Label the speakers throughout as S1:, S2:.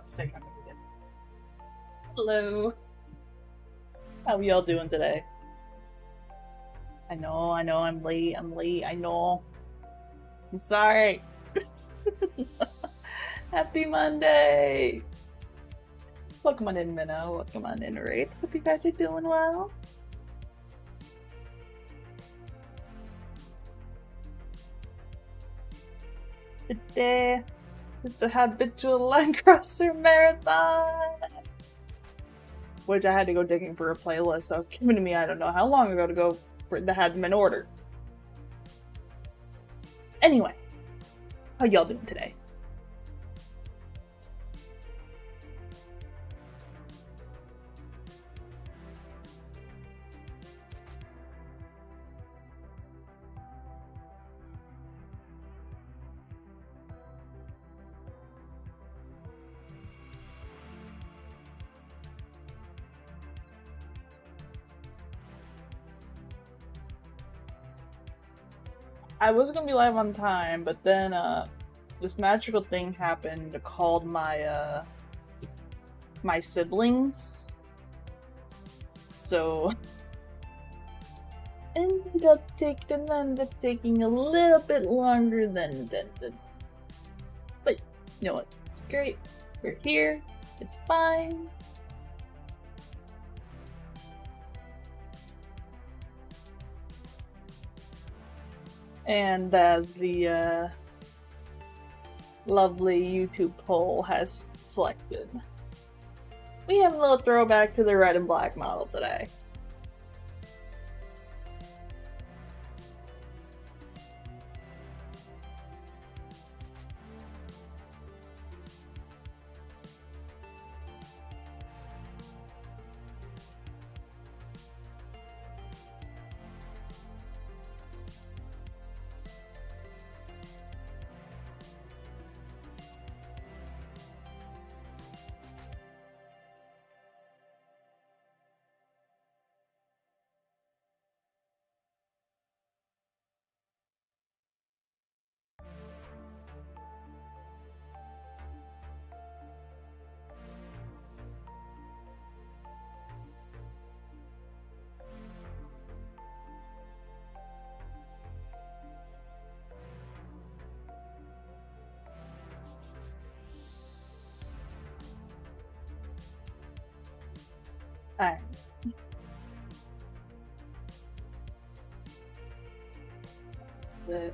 S1: say kind of again. Hello. How y'all doing today? I know, I'm late, I know. I'm sorry. Happy Monday! Welcome on in, Minnow. Welcome on in, Wraith. Hope you guys are doing well. Today is the Habitual Linecrosser Marathon! Which I had to go digging for a playlist that was given to me I don't know how long ago to go for that had them in order. Anyway, how y'all doing today? I was gonna be live on time, but then this magical thing happened called my my siblings. So ended up taking a little bit longer than intended. But you know what? It's great. We're here. It's fine. And as the lovely YouTube poll has selected, we have a little throwback to the red and black model today. Alright. That's it.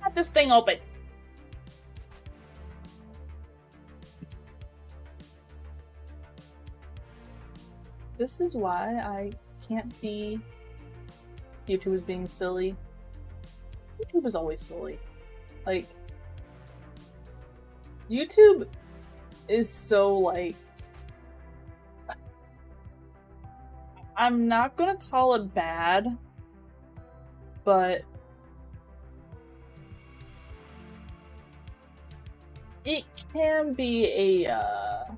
S1: Have this thing open. This is why I can't be. YouTube is being silly. YouTube is always silly. Like, YouTube is so, like, I'm not gonna call it bad, but it can be a,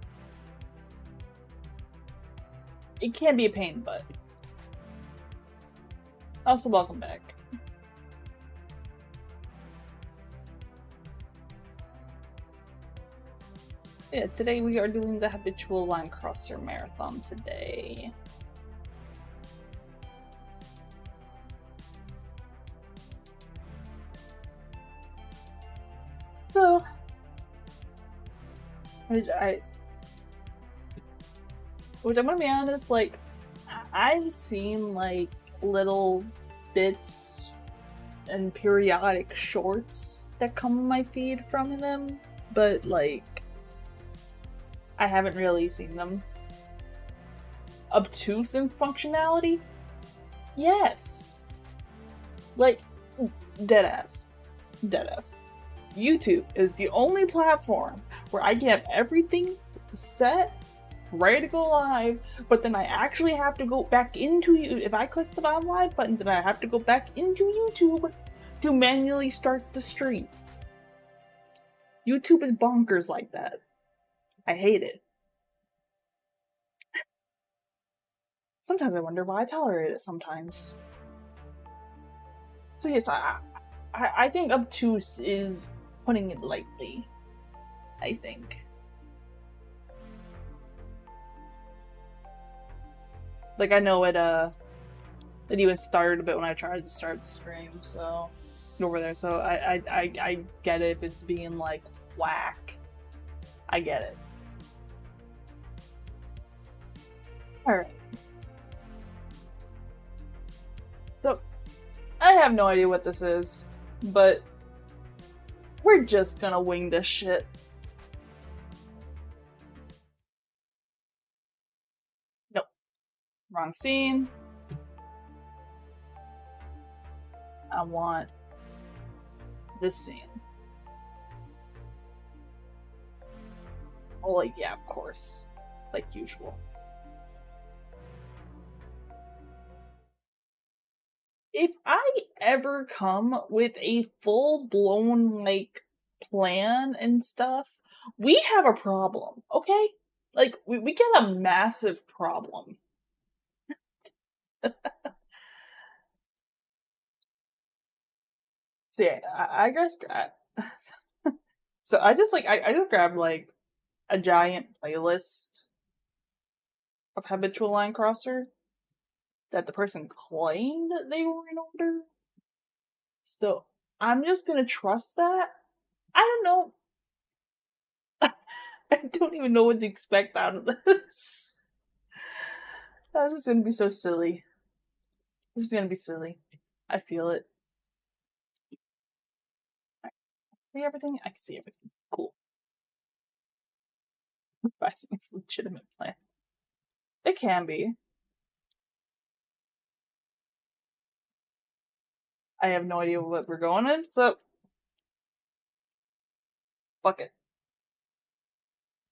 S1: it can be a pain in the butt. Also, welcome back. Yeah, today we are doing the Habitual Linecrosser Marathon today. So, which I'm gonna be honest, like, I've seen, like, little bits and periodic shorts that come on my feed from them, but, like, I haven't really seen them. Obtuse in functionality? Yes. Like, deadass. Deadass. YouTube is the only platform where I get everything set, ready to go live, but then I actually have to go back into you. If I click the live button, then I have to go back into YouTube to manually start the stream. YouTube is bonkers like that. I hate it. Sometimes I wonder why I tolerate it sometimes. So yes, I think obtuse is putting it lightly. I think. Like, I know it even started a bit when I tried to start the stream, so over there. So I get it if it's being like whack. I get it. Alright. So I have no idea what this is, but we're just gonna wing this shit. Nope. Wrong scene. I want this scene. Oh, like, yeah, of course. Like usual. If I ever come with a full-blown, like, plan and stuff, we have a problem, okay? Like, we get a massive problem. So yeah, I guess... so I just, like, I just grabbed, like, a giant playlist of Habitual Linecrosser that the person claimed they were in order. So I'm just gonna trust that. I don't know. I don't even know what to expect out of this. This is gonna be so silly. This is gonna be silly. I feel it. See everything? I can see everything. Cool. It's a legitimate plan. It can be. I have no idea what we're going in, so fuck it.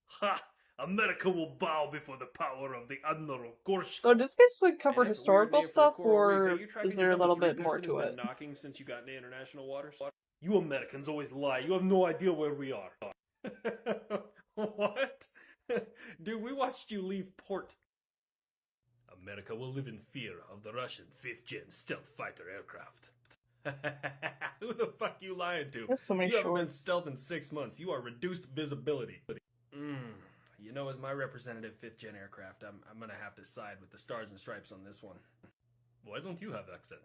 S2: Ha! America will bow before the power of the Admiral Gorsh.
S1: So does this like cover historical stuff, or is there a little bit more to it?
S2: Knocking since you got into international waters. You Americans always lie. You have no idea where we are. What? Dude, we watched you leave port. America will live in fear of the Russian 5th gen stealth fighter aircraft. Who the fuck you lying to?
S1: There's so many
S2: you haven't been
S1: shorts.
S2: stealth in 6 months. You are reduced visibility. You know, as my representative 5th gen aircraft, I'm gonna have to side with the stars and stripes on this one. Why don't you have accent?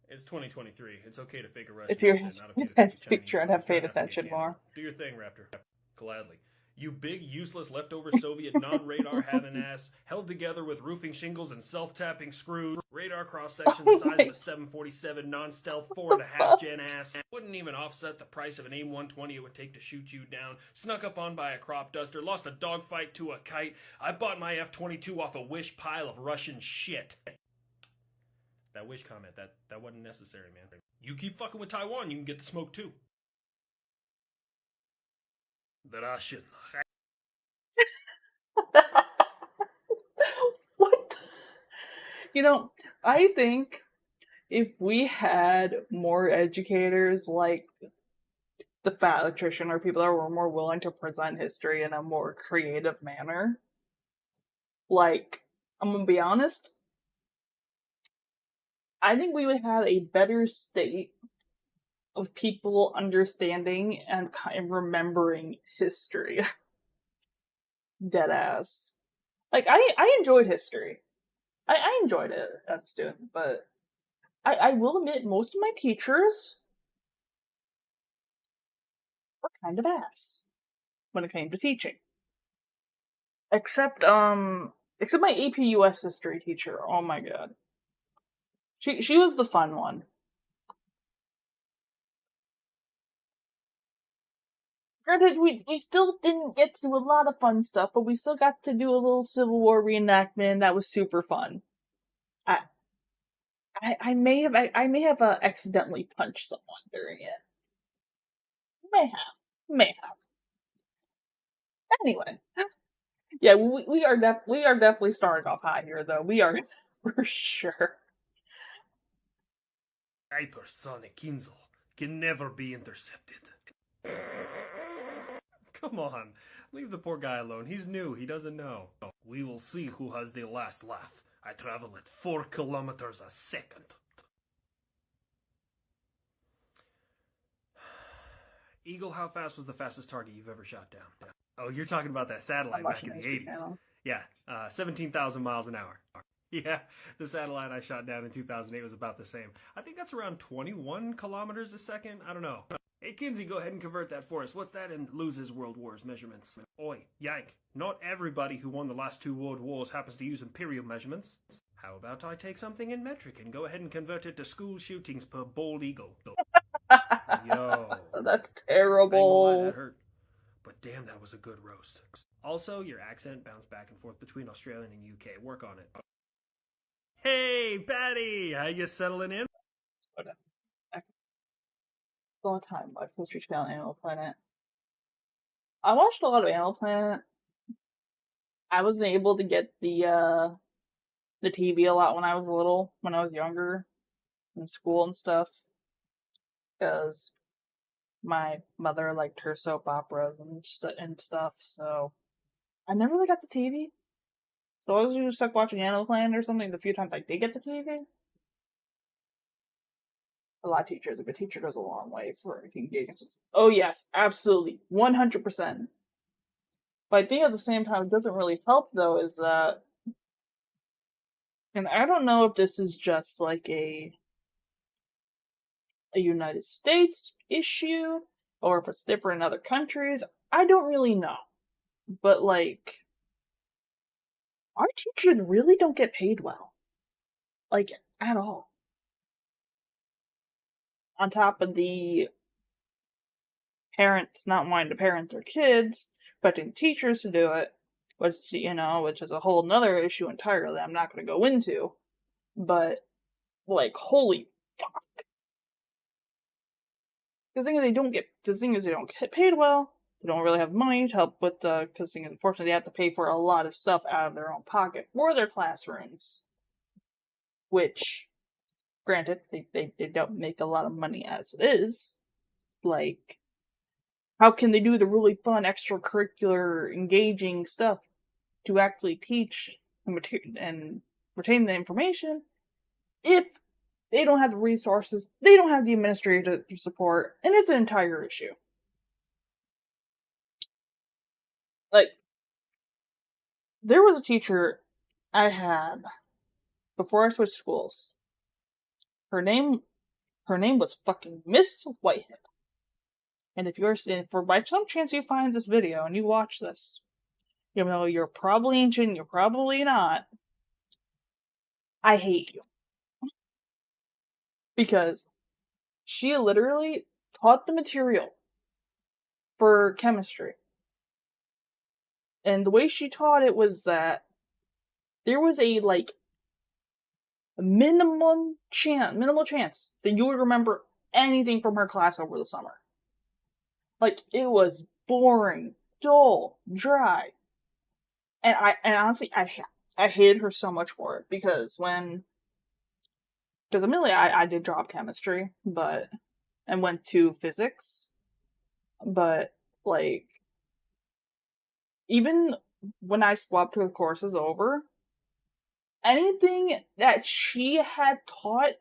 S2: It's 2023. It's okay to fake a Russian
S1: If you're
S2: accent.
S1: his picture, I'd have paid attention more.
S2: Do your thing, Raptor. Gladly. You big, useless, leftover Soviet non-radar having ass, held together with roofing shingles and self-tapping screws, radar cross-section the size of a 747 non-stealth 4.5 gen ass, wouldn't even offset the price of an AIM-120 it would take to shoot you down, snuck up on by a crop duster, lost a dogfight to a kite, I bought my F-22 off a Wish pile of Russian shit. That Wish comment, that wasn't necessary, man. You keep fucking with Taiwan, you can get the smoke too. The Russian.
S1: What? You know, I think if we had more educators like the Fat Electrician or people that were more willing to present history in a more creative manner, like, I'm gonna be honest, I think we would have a better state of people understanding and kind of remembering history. Deadass. Like, I enjoyed history. I enjoyed it as a student, but I will admit most of my teachers were kind of ass when it came to teaching. Except my AP US history teacher. Oh my god. She was the fun one. Granted, we still didn't get to do a lot of fun stuff, but we still got to do a little Civil War reenactment. That was super fun. I may have accidentally punched someone during it. May have. Anyway, yeah, we are definitely starting off high here, though. We are for sure.
S2: Hypersonic Kinzel can never be intercepted. Come on, leave the poor guy alone. He's new, he doesn't know. We will see who has the last laugh. I travel at 4 kilometers a second. Eagle, how fast was the fastest target you've ever shot down? Oh, you're talking about that
S1: I'm
S2: satellite back
S1: watching
S2: in the
S1: History
S2: 80s.
S1: Channel.
S2: Yeah, 17,000 miles an hour. Yeah, the satellite I shot down in 2008 was about the same. I think that's around 21 kilometers a second. I don't know. Hey, Kinsey, go ahead and convert that for us. What's that in Loses World Wars measurements? Oi, yank. Not everybody who won the last 2 world wars happens to use imperial measurements. How about I take something in metric and go ahead and convert it to school shootings per bald eagle? Yo.
S1: That's
S2: I ain't gonna lie,
S1: terrible.
S2: that hurt. But damn, that was a good roast. Also, your accent bounced back and forth between Australian and UK. Work on it. Hey, Patty! How you settling in?
S1: All the time, watch History Channel, Animal Planet. I watched a lot of Animal Planet. I wasn't able to get the TV a lot when I was younger, in school and stuff, because my mother liked her soap operas and stuff. So I never really got the TV. So I was usually stuck watching Animal Planet or something. The few times I did get the TV, a lot of teachers. A good teacher goes a long way for engaging. Oh yes, absolutely, 100%. But I think at the same time, it doesn't really help though. Is that, and I don't know if this is just like a United States issue or if it's different in other countries. I don't really know. But like, our teachers really don't get paid well, like at all. On top of the parents not wanting to parent their kids, expecting teachers to do it, which is a whole nother issue entirely. I'm not going to go into, but like, holy fuck! The thing is, they don't get paid well. They don't really have money to help with because unfortunately they have to pay for a lot of stuff out of their own pocket for their classrooms, which, granted, they don't make a lot of money as it is. Like, how can they do the really fun, extracurricular, engaging stuff to actually teach and retain the information if they don't have the resources, they don't have the administrative support, and it's an entire issue. Like, there was a teacher I had before I switched schools. Her name was fucking Miss Whitehead. And if for by some chance you find this video and you watch this, you're probably ancient, you're probably not. I hate you. Because she literally taught the material for chemistry. And the way she taught it was that there was a minimal chance that you would remember anything from her class over the summer. Like, it was boring, dull, dry. And honestly, I hated her so much for it because admittedly I did drop chemistry, and went to physics, but like, even when I swapped her courses over, anything that she had taught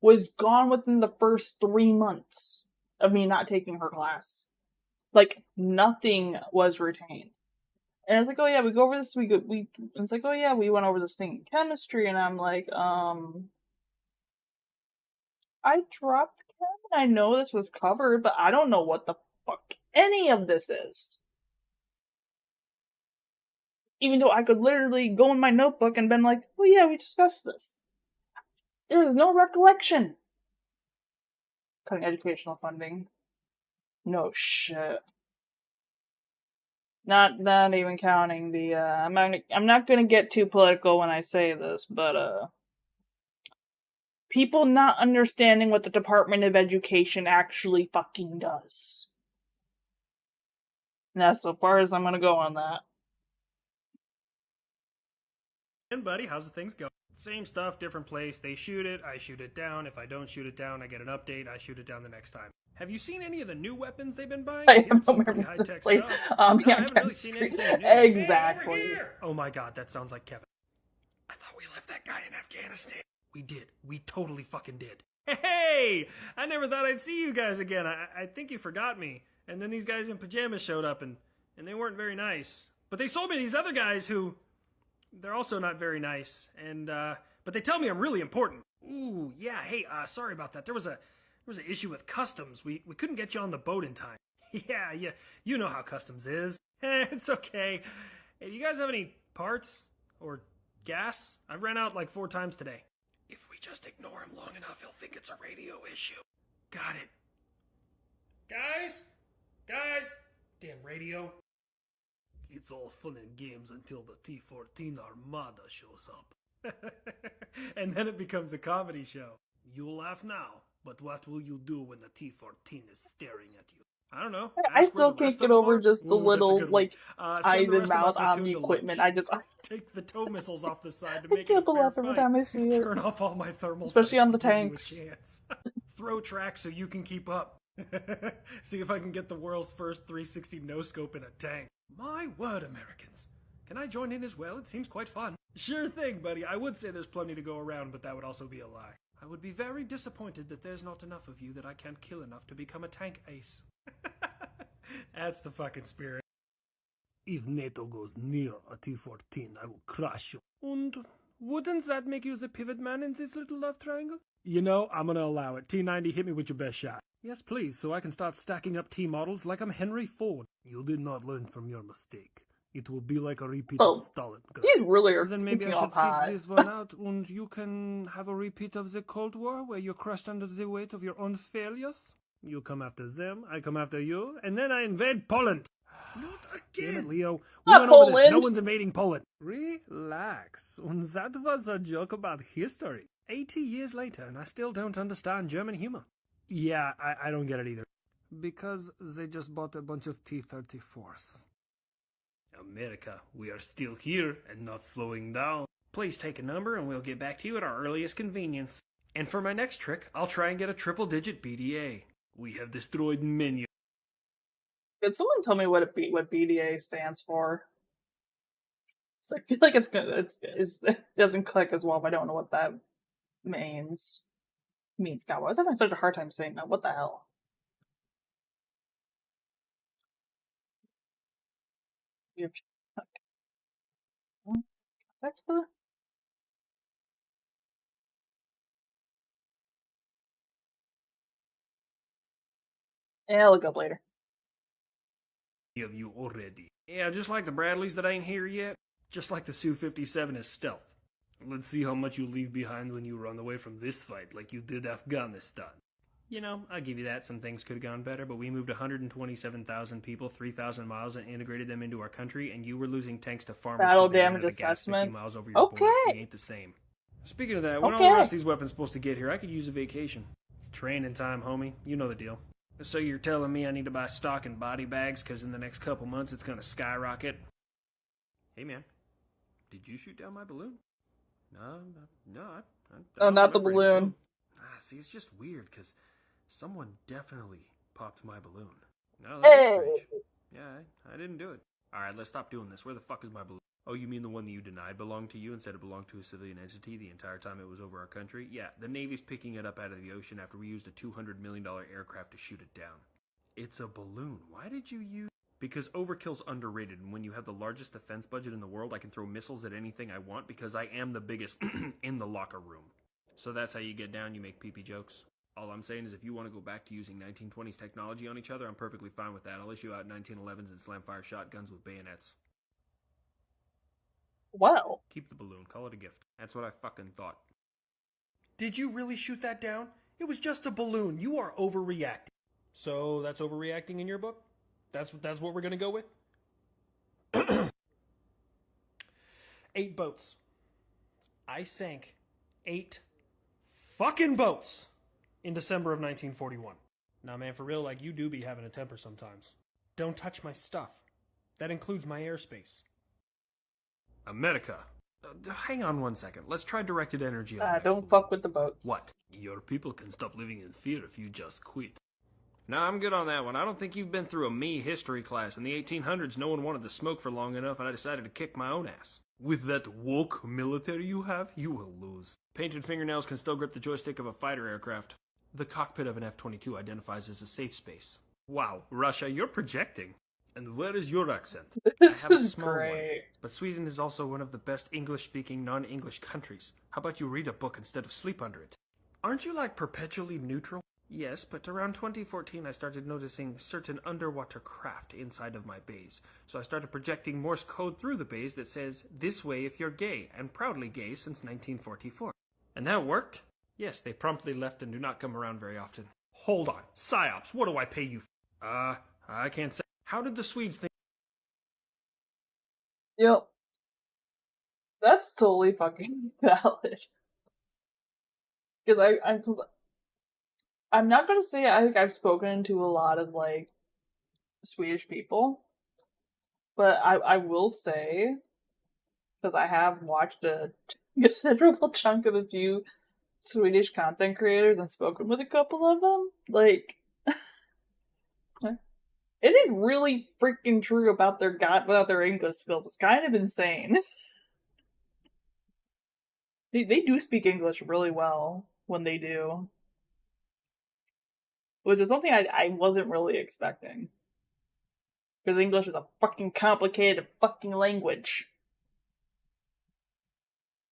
S1: was gone within the first 3 months of me not taking her class. Like, nothing was retained. And it's like, oh yeah, we go over this, it's like, oh yeah, we went over this thing in chemistry, and I'm like, I dropped chem, and I know this was covered, but I don't know what the fuck any of this is. Even though I could literally go in my notebook and been like, oh yeah, we discussed this. There is no recollection. Cutting educational funding. No shit. Not even counting the I'm not gonna get too political when I say this, but people not understanding what the Department of Education actually fucking does. And that's so far as I'm gonna go on that.
S2: And buddy, how's the things going? Same stuff, different place. They shoot it, I shoot it down. If I don't shoot it down, I get an update. I shoot it down the next time. Have you seen any of the new weapons they've been buying?
S1: I have no memory of this place.
S2: I haven't really seen anything new.
S1: Exactly.
S2: Hey, oh my god, that sounds like Kevin. I thought we left that guy in Afghanistan. We did. We totally fucking did. Hey! I never thought I'd see you guys again. I think you forgot me. And then these guys in pajamas showed up, and they weren't very nice. But they sold me these other guys who, they're also not very nice. And, but they tell me I'm really important. Ooh, yeah, hey, sorry about that. There was an issue with customs. We couldn't get you on the boat in time. Yeah, you know how customs is. It's okay. Hey, do you guys have any parts? Or gas? I ran out like 4 times today. If we just ignore him long enough, he'll think it's a radio issue. Got it. Guys? Damn radio. It's all fun and games until the T-14 Armada shows up. And then it becomes a comedy show. You'll laugh now, but what will you do when the T-14 is staring at you? I don't know.
S1: I still can't get over just the little, like, eyes and mouth on the equipment. I just...
S2: Take the tow missiles off the side to make
S1: I
S2: it a fair
S1: laugh every
S2: fight.
S1: time I see it.
S2: Turn off all my thermal
S1: Especially
S2: sights
S1: on the
S2: to give you a
S1: tanks.
S2: chance. Throw tracks so you can keep up. See if I can get the world's first 360 no-scope in a tank. My word, Americans. Can I join in as well? It seems quite fun. Sure thing, buddy. I would say there's plenty to go around, but that would also be a lie. I would be very disappointed that there's not enough of you that I can't kill enough to become a tank ace. That's the fucking spirit. If NATO goes near a T-14, I will crush you. And wouldn't that make you the pivot man in this little love triangle? You know, I'm gonna allow it. T-90, hit me with your best shot. Yes, please, so I can start stacking up T-models like I'm Henry Ford. You did not learn from your mistake. It will be like a repeat of Stalingrad.
S1: These really are
S2: Then maybe
S1: kicking
S2: I should
S1: off high.
S2: sit this one out, and you can have a repeat of the Cold War, where you're crushed under the weight of your own failures. You come after them, I come after you, and then I invade Poland. Not again, Damn it, Leo. We
S1: Not
S2: went over this.
S1: Poland.
S2: No one's invading Poland. Relax. And that was a joke about history. 80 years later, and I still don't understand German humor. Yeah, I don't get it either. Because they just bought a bunch of T-34s. America, we are still here and not slowing down. Please take a number and we'll get back to you at our earliest convenience. And for my next trick, I'll try and get a triple-digit BDA. We have destroyed many.
S1: Could someone tell me what BDA stands for? I feel like it's gonna it doesn't click as well if I don't know what that means. God, why was I having such a hard time saying that? What the hell? You have that's the yeah, I'll look up later.
S2: Of you already. Yeah, just like the Bradleys that ain't here yet. Just like the Su-57 is stealth. Let's see how much you leave behind when you run away from this fight like you did Afghanistan. You know, I'll give you that. Some things could have gone better, but we moved 127,000 people 3,000 miles and integrated them into our country, and you were losing tanks to farmers.
S1: Battle damage assessment.
S2: 50 miles over your border. We ain't the same. Speaking of that, when all the rest of these weapons supposed to get here, I could use a vacation. Training time, homie. You know the deal. So you're telling me I need to buy stock and body bags because in the next couple months it's going to skyrocket? Hey, man. Did you shoot down my balloon? No.
S1: Oh, not the balloon.
S2: See, it's just weird because someone definitely popped my balloon. No, that's strange. Yeah, I didn't do it. Alright, let's stop doing this. Where the fuck is my balloon? Oh, you mean the one that you denied belonged to you instead of belonged to a civilian entity the entire time it was over our country? Yeah, the Navy's picking it up out of the ocean after we used a $200 million aircraft to shoot it down. It's a balloon. Why did you use... Because overkill's underrated, and when you have the largest defense budget in the world, I can throw missiles at anything I want because I am the biggest in the locker room. So that's how you get down, you make pee-pee jokes. All I'm saying is if you want to go back to using 1920s technology on each other, I'm perfectly fine with that. I'll issue out 1911s and slam-fire shotguns with bayonets.
S1: Wow.
S2: Keep the balloon. Call it a gift. That's what I fucking thought. Did you really shoot that down? It was just a balloon. You are overreacting. So that's overreacting in your book? That's what we're going to go with? 8 boats. I sank 8 fucking boats in December of 1941. Now, man, for real, like, you do be having a temper sometimes. Don't touch my stuff. That includes my airspace. America. Hang on one second. Let's try directed energy.
S1: Don't fuck with the boats.
S2: What? Your people can stop living in fear if you just quit. No, I'm good on that one. I don't think you've been through a me history class. In the 1800s, no one wanted to smoke for long enough, and I decided to kick my own ass. With that woke military you have, you will lose. Painted fingernails can still grip the joystick of a fighter aircraft. The cockpit of an F-22 identifies as a safe space. Wow, Russia, you're projecting. And where is your accent?
S1: This
S2: I have a
S1: is
S2: small
S1: great.
S2: one, but Sweden is also one of the best English-speaking non-English countries. How about you read a book instead of sleep under it? Aren't you like perpetually neutral? Yes, but around 2014 I started noticing certain underwater craft inside of my bays. So I started projecting Morse code through the bays that says, "This way if you're gay," and proudly gay since 1944. And that worked? Yes, they promptly left and do not come around very often. Hold on, PsyOps, what do I pay you for? I can't say. How did the Swedes think?
S1: Yep. That's totally fucking valid. Because I'm not gonna say I think I've spoken to a lot of like Swedish people, but I will say, because I have watched a considerable chunk of a few Swedish content creators and spoken with a couple of them, like it is really freaking true about their English skills. It's kind of insane. They do speak English really well when they do, which is something I wasn't really expecting. Because English is a fucking complicated fucking language.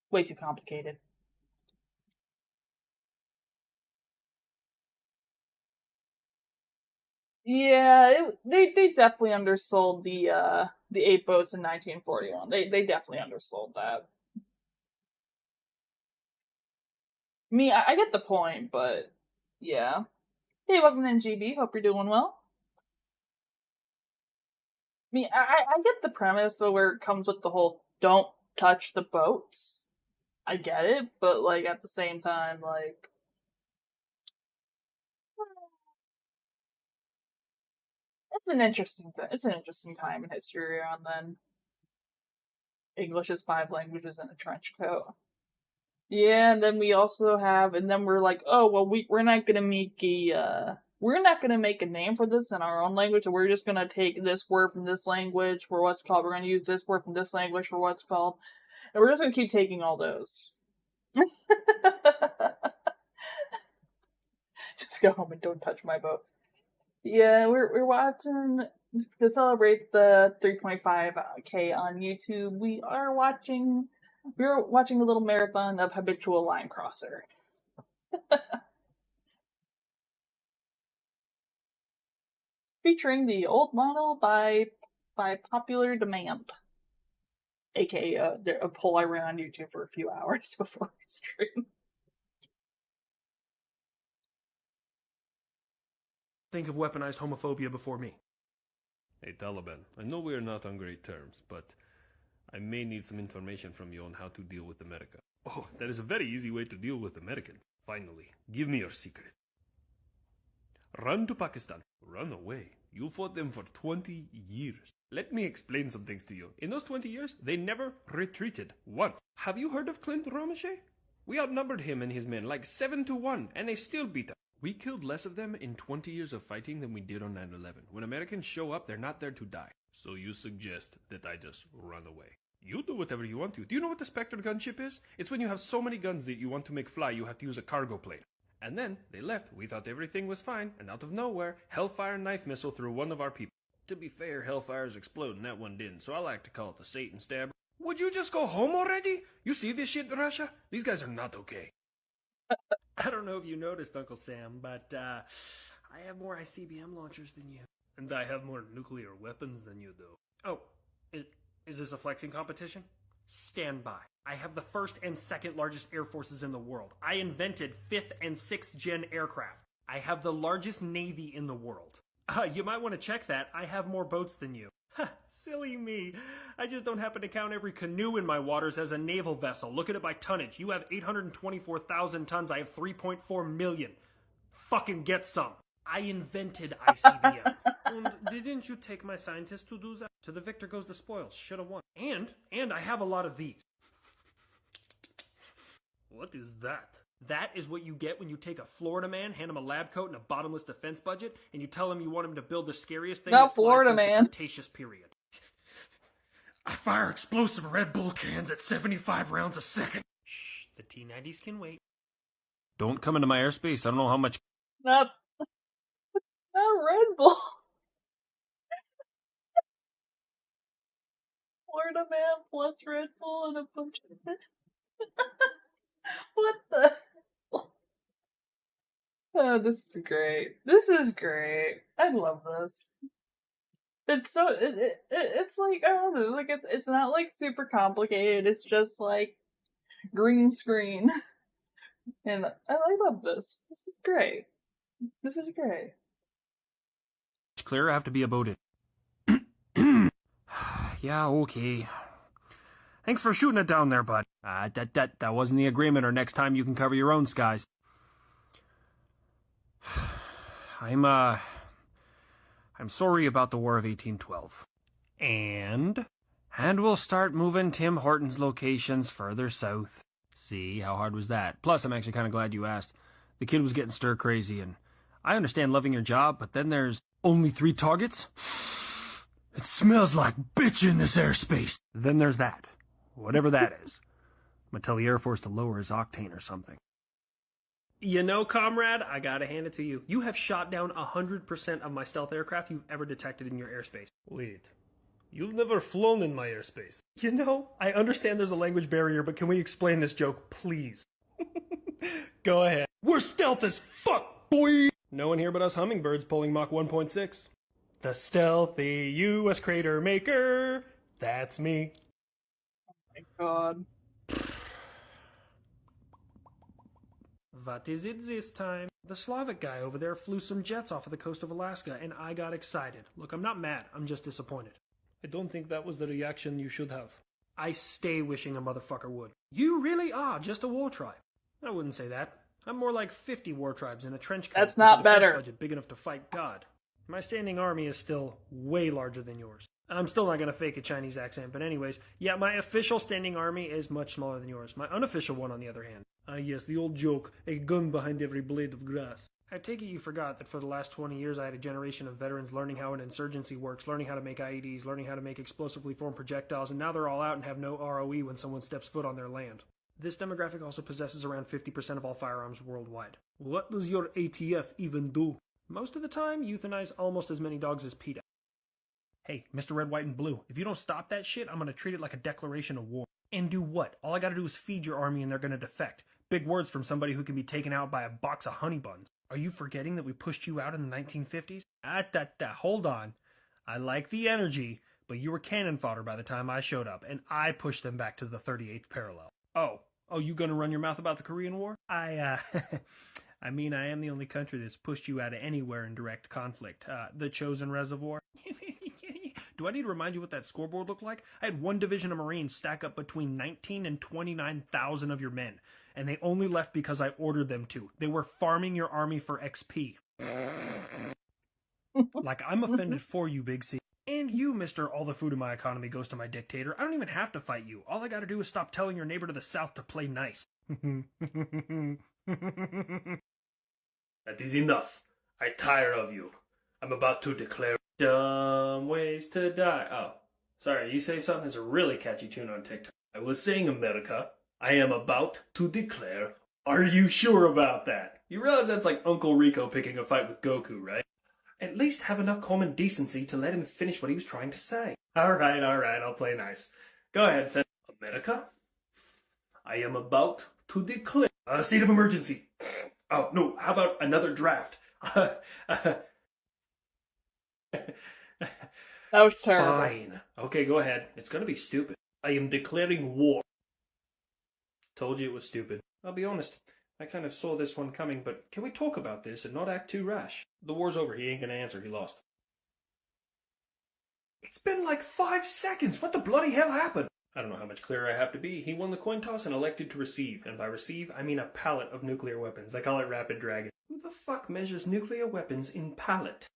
S1: Way too complicated. Yeah, they definitely undersold the 8 boats in 1941. They definitely undersold that. I get the point, but yeah. Hey, welcome to NGB. Hope you're doing well. I get the premise, so where it comes with the whole "don't touch the boats." I get it, but like at the same time, like it's an interesting time in history around then. English is 5 languages in a trench coat. Yeah, and then we also have, and then we're like, oh well, we're not gonna make we're not gonna make a name for this in our own language. We're just gonna take this word from this language for what's called. We're gonna use this word from this language for what's called, and we're just gonna keep taking all those. Just go home and don't touch my boat. Yeah, we're watching to celebrate the 3.5K on YouTube. We're watching a little marathon of Habitual Linecrosser. Featuring the old model by popular demand. AKA a poll I ran on YouTube for a few hours before I stream.
S2: Think of weaponized homophobia before me. Hey Taliban, I know we are not on great terms, but I may need some information from you on how to deal with America. Oh, that is a very easy way to deal with Americans. Finally, give me your secret. Run to Pakistan. Run away. You fought them for 20 years. Let me explain some things to you. In those 20 years, they never retreated once. Have you heard of Clint Romeshay? We outnumbered him and his men like 7-1, and they still beat us. We killed less of them in 20 years of fighting than we did on 9/11. When Americans show up, they're not there to die. So you suggest that I just run away. You do whatever you want to. Do you know what the Spectre gunship is? It's when you have so many guns that you want to make fly, you have to use a cargo plane. And then they left. We thought everything was fine, and out of nowhere, Hellfire knife missile through one of our people. To be fair, Hellfires explode, and that one didn't, so I like to call it the Satan stabber. Would you just go home already? You see this shit, Russia? These guys are not okay. I don't know if you noticed, Uncle Sam, but I have more ICBM launchers than you. And I have more nuclear weapons than you do. Oh, is this a flexing competition? Stand by. I have the first and second largest air forces in the world. I invented 5th and 6th gen aircraft. I have the largest navy in the world. You might want to check that. I have more boats than you. Silly me. I just don't happen to count every canoe in my waters as a naval vessel. Look at it by tonnage. You have 824,000 tons. I have 3.4 million. Fucking get some. I invented ICBMs. And didn't you take my scientists to do that? To the victor goes the spoils. Shoulda won. And I have a lot of these. What is that? That is what you get when you take a Florida man, hand him a lab coat and a bottomless defense budget, and you tell him you want him to build the scariest thing
S1: Not
S2: that flies
S1: Florida
S2: since
S1: man.
S2: the Cretaceous period. I fire explosive Red Bull cans at 75 rounds a second. Shh, the T-90s can wait. Don't come into my airspace. I don't know how much...
S1: Not Red Bull. Florida man plus Red Bull and a bunch of... What the... Oh, this is great. This is great. I love this. It's so it's like, I don't know, like it's not like super complicated. It's just like green screen, and I love this. This is great. This is great.
S2: It's clear I have to be about it. Yeah, okay. Thanks for shooting it down there, bud. That wasn't the agreement, or next time you can cover your own skies. I'm sorry about the War of 1812. And we'll start moving Tim Horton's locations further south. See, how hard was that? Plus, I'm actually kind of glad you asked. The kid was getting stir crazy, and I understand loving your job, but then there's only 3 targets? It smells like bitch in this airspace. Then there's that. Whatever that is. I'm gonna tell the Air Force to lower his octane or something. You know, comrade, I gotta hand it to you. You have shot down 100% of my stealth aircraft you've ever detected in your airspace. Wait, you've never flown in my airspace. You know, I understand there's a language barrier, but can we explain this joke, please? Go ahead. We're stealth as fuck, boy! No one here but us hummingbirds pulling Mach 1.6. The stealthy U.S. crater maker, that's me.
S1: Oh my god.
S2: What is it this time? The Slavic guy over there flew some jets off of the coast of Alaska, and I got excited. Look, I'm not mad, I'm just disappointed. I don't think that was the reaction you should have. I stay wishing a motherfucker would. You really are just a war tribe. I wouldn't say that. I'm more like 50 war tribes in a trench coat.
S1: That's not
S2: with a defense
S1: better.
S2: budget big enough to fight God. My standing army is still way larger than yours. I'm still not gonna fake a Chinese accent, but anyways, yeah, my official standing army is much smaller than yours. My unofficial one, on the other hand. Yes, the old joke, a gun behind every blade of grass. I take it you forgot that for the last 20 years I had a generation of veterans learning how an insurgency works, learning how to make IEDs, learning how to make explosively formed projectiles, and now they're all out and have no ROE when someone steps foot on their land. This demographic also possesses around 50% of all firearms worldwide. What does your ATF even do? Most of the time, euthanize almost as many dogs as PETA. Hey, Mr. Red, White, and Blue, if you don't stop that shit, I'm gonna treat it like a declaration of war. And do what? All I gotta do is feed your army and they're gonna defect. Big words from somebody who can be taken out by a box of honey buns. Are you forgetting that we pushed you out in the 1950s? Hold on. I like the energy, but you were cannon fodder by the time I showed up, and I pushed them back to the 38th parallel. Oh, you gonna run your mouth about the Korean War? I mean, I am the only country that's pushed you out of anywhere in direct conflict. The Chosen Reservoir. Do I need to remind you what that scoreboard looked like? I had one division of Marines stack up between 19 and 29,000 of your men, and they only left because I ordered them to. They were farming your army for XP. Like, I'm offended for you, Big C. And you, Mr. All the food in my economy goes to my dictator. I don't even have to fight you. All I gotta do is stop telling your neighbor to the south to play nice. That is enough. I tire of you. I'm about to declare dumb ways to die. Oh, sorry, you say something that's a really catchy tune on TikTok. I was saying, America, I am about to declare. Are you sure about that? You realize that's like Uncle Rico picking a fight with Goku, right? At least have enough common decency to let him finish what he was trying to say. Alright, I'll play nice. Go ahead, say, America, I am about to declare a state of emergency. Oh, no, how about another draft?
S1: That was terrible.
S2: Fine. Okay, go ahead. It's gonna be stupid. I am declaring war. Told you it was stupid. I'll be honest, I kind of saw this one coming, but can we talk about this and not act too rash? The war's over. He ain't gonna answer. He lost. It's been like 5 seconds. What the bloody hell happened? I don't know how much clearer I have to be. He won the coin toss and elected to receive. And by receive, I mean a pallet of nuclear weapons. They call it Rapid Dragon. Who the fuck measures nuclear weapons in pallet?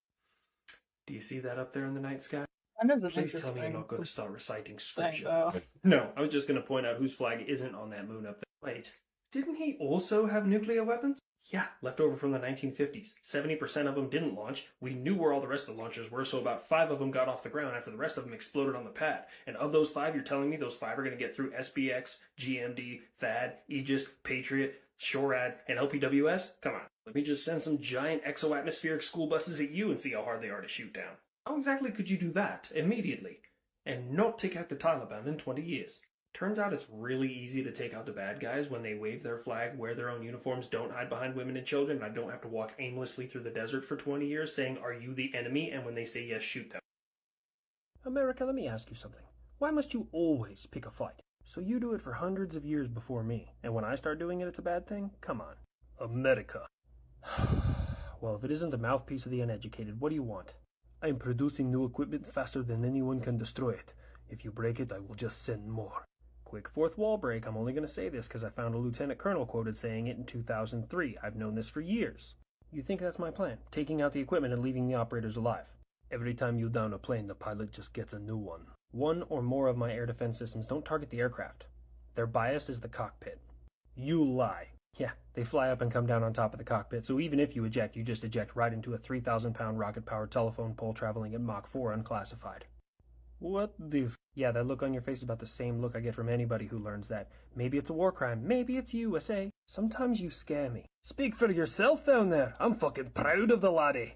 S2: Do you see that up there in the night sky?
S1: That is an
S2: Please tell me you're
S1: interesting
S2: not going to start reciting
S1: thing,
S2: scripture.
S1: though.
S2: No, I was just going to point out whose flag isn't on that moon up there. Wait, didn't he also have nuclear weapons? Yeah, left over from the 1950s. 70% of them didn't launch. We knew where all the rest of the launchers were, so about 5 of them got off the ground after the rest of them exploded on the pad. And of those 5, you're telling me those 5 are going to get through SBX, GMD, THAAD, Aegis, Patriot, SHORAD, and LPWS? Come on. Let me just send some giant exo-atmospheric school buses at you and see how hard they are to shoot down. How exactly could you do that immediately and not take out the Taliban in 20 years? Turns out it's really easy to take out the bad guys when they wave their flag, wear their own uniforms, don't hide behind women and children, and I don't have to walk aimlessly through the desert for 20 years saying, "Are you the enemy?" And when they say yes, shoot them. America, let me ask you something. Why must you always pick a fight? So you do it for hundreds of years before me, and when I start doing it, it's a bad thing? Come on. America. Well, if it isn't the mouthpiece of the uneducated, what do you want? I am producing new equipment faster than anyone can destroy it. If you break it, I will just send more. Quick fourth wall break. I'm only going to say this because I found a lieutenant colonel quoted saying it in 2003. I've known this for years. You think that's my plan? Taking out the equipment and leaving the operators alive. Every time you down a plane, the pilot just gets a new one. One or more of my air defense systems don't target the aircraft. Their bias is the cockpit. You lie. Yeah, they fly up and come down on top of the cockpit, so even if you eject, you just eject right into a 3,000-pound rocket-powered telephone pole traveling at Mach 4 unclassified. What the Yeah, that look on your face is about the same look I get from anybody who learns that. Maybe it's a war crime, maybe it's USA. Sometimes you scare me. Speak for yourself down there. I'm fucking proud of the laddie.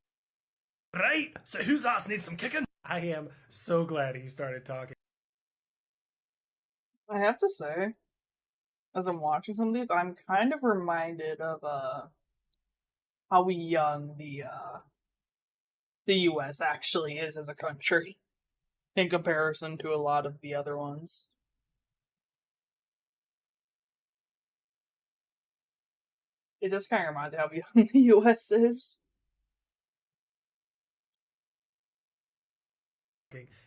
S2: Right, so whose ass needs some kicking? I am so glad he started talking.
S1: I have to say, as I'm watching some of these, I'm kind of reminded of how young the US actually is as a country in comparison to a lot of the other ones. It just kind of reminds me how young the US is.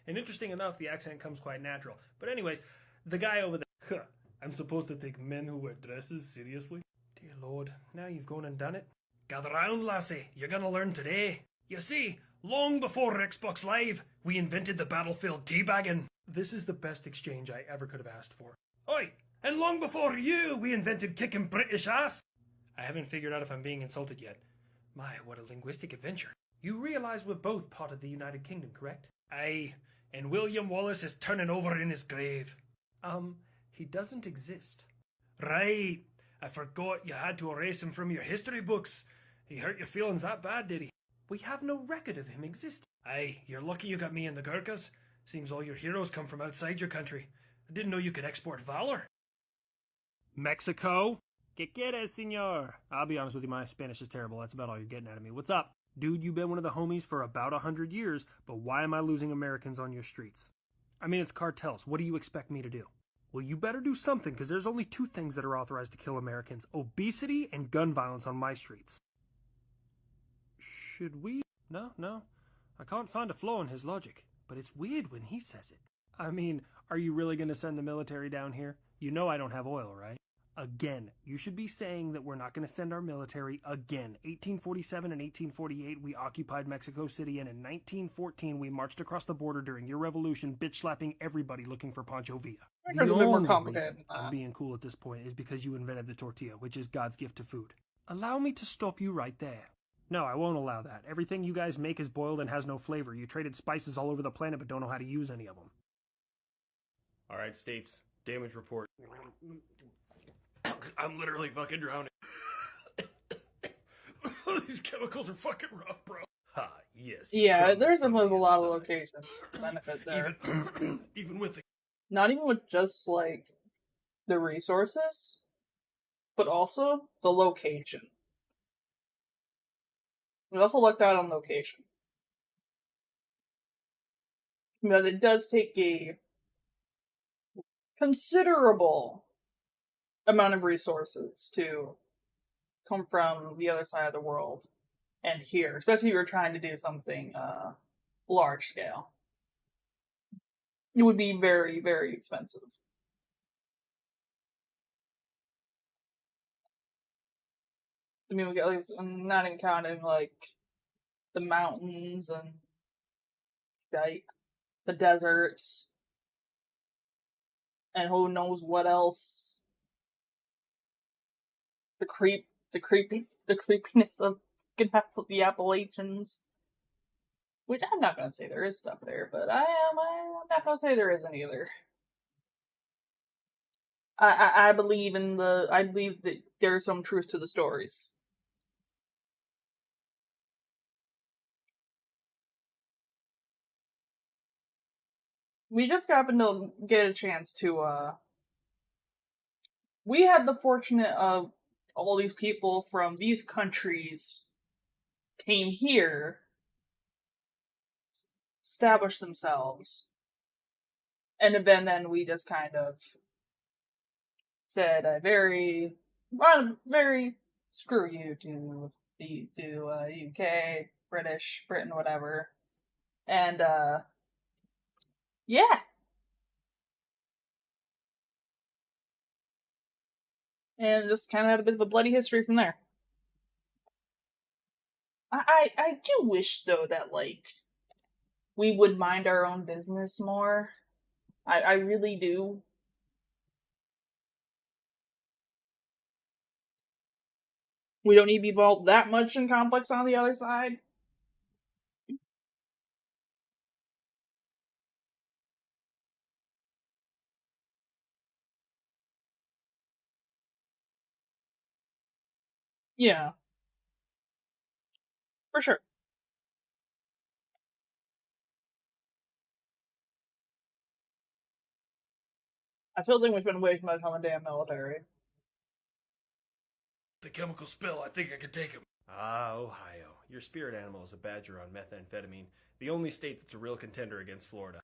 S2: And interesting enough, the accent comes quite natural. But anyways, the guy over there. I'm supposed to take men who wear dresses seriously? Dear Lord, now you've gone and done it. Gather round, lassie. You're gonna learn today. You see, long before Xbox Live, we invented the battlefield teabagging. This is the best exchange I ever could have asked for. Oi! And long before you, we invented kicking British ass. I haven't figured out if I'm being insulted yet. My, what a linguistic adventure. You realize we're both part of the United Kingdom, correct? Aye, and William Wallace is turning over in his grave. He doesn't exist. Right. I forgot you had to erase him from your history books. He hurt your feelings that bad, did he? We have no record of him existing. Aye, you're lucky you got me and the Gurkhas. Seems all your heroes come from outside your country. I didn't know you could export valor. Mexico? ¿Qué quieres, senor? I'll be honest with you, my Spanish is terrible. That's about all you're getting out of me. What's up? Dude, you've been one of the homies for about 100 years, but why am I losing Americans on your streets? I mean, it's cartels. What do you expect me to do? Well, you better do something, because there's only two things that are authorized to kill Americans: obesity and gun violence on my streets. Should we? No. I can't find a flaw in his logic, but it's weird when he says it. I mean, are you really going to send the military down here? You know I don't have oil, right? Again, you should be saying that we're not going to send our military again. 1847 and 1848, we occupied Mexico City, and in 1914, we marched across the border during your revolution, bitch-slapping everybody looking for Pancho Villa.
S1: I think it's a bit more complicated
S2: reason I'm being cool at this point is because you invented the tortilla, which is God's gift to food. Allow me to stop you right there. No, I won't allow that. Everything you guys make is boiled and has no flavor. You traded spices all over the planet but don't know how to use any of them. Alright, States. Damage report. I'm literally fucking drowning. These chemicals are fucking rough, bro. Ha, yes.
S1: Yeah, there's a lot of location benefit there.
S2: Even with the...
S1: Not even with just, like, the resources, but also the location. We also looked out on location. But it does take a considerable amount of resources to come from the other side of the world and here, especially if you're trying to do something large scale. It would be very, very expensive. I mean, we got, like, I'm not even counting, like, the mountains and, like, the deserts and who knows what else. The creepiness of the Appalachians. Which I'm not gonna say there is stuff there, but I'm not gonna say there isn't either. I believe that there's some truth to the stories. we just happened to get a chance to, we had the fortunate of all these people from these countries came here, established themselves, and then we just kind of said a very screw you to the UK, British, Britain, whatever, and yeah, and just kind of had a bit of a bloody history from there. I do wish though that like we would mind our own business more. I really do. We don't need to be involved that much in conflicts on the other side. Yeah, for sure. I still think we spend way too much on the damn military.
S2: The chemical spill, I think I could take him. Ah, Ohio. Your spirit animal is a badger on methamphetamine, the only state that's a real contender against Florida.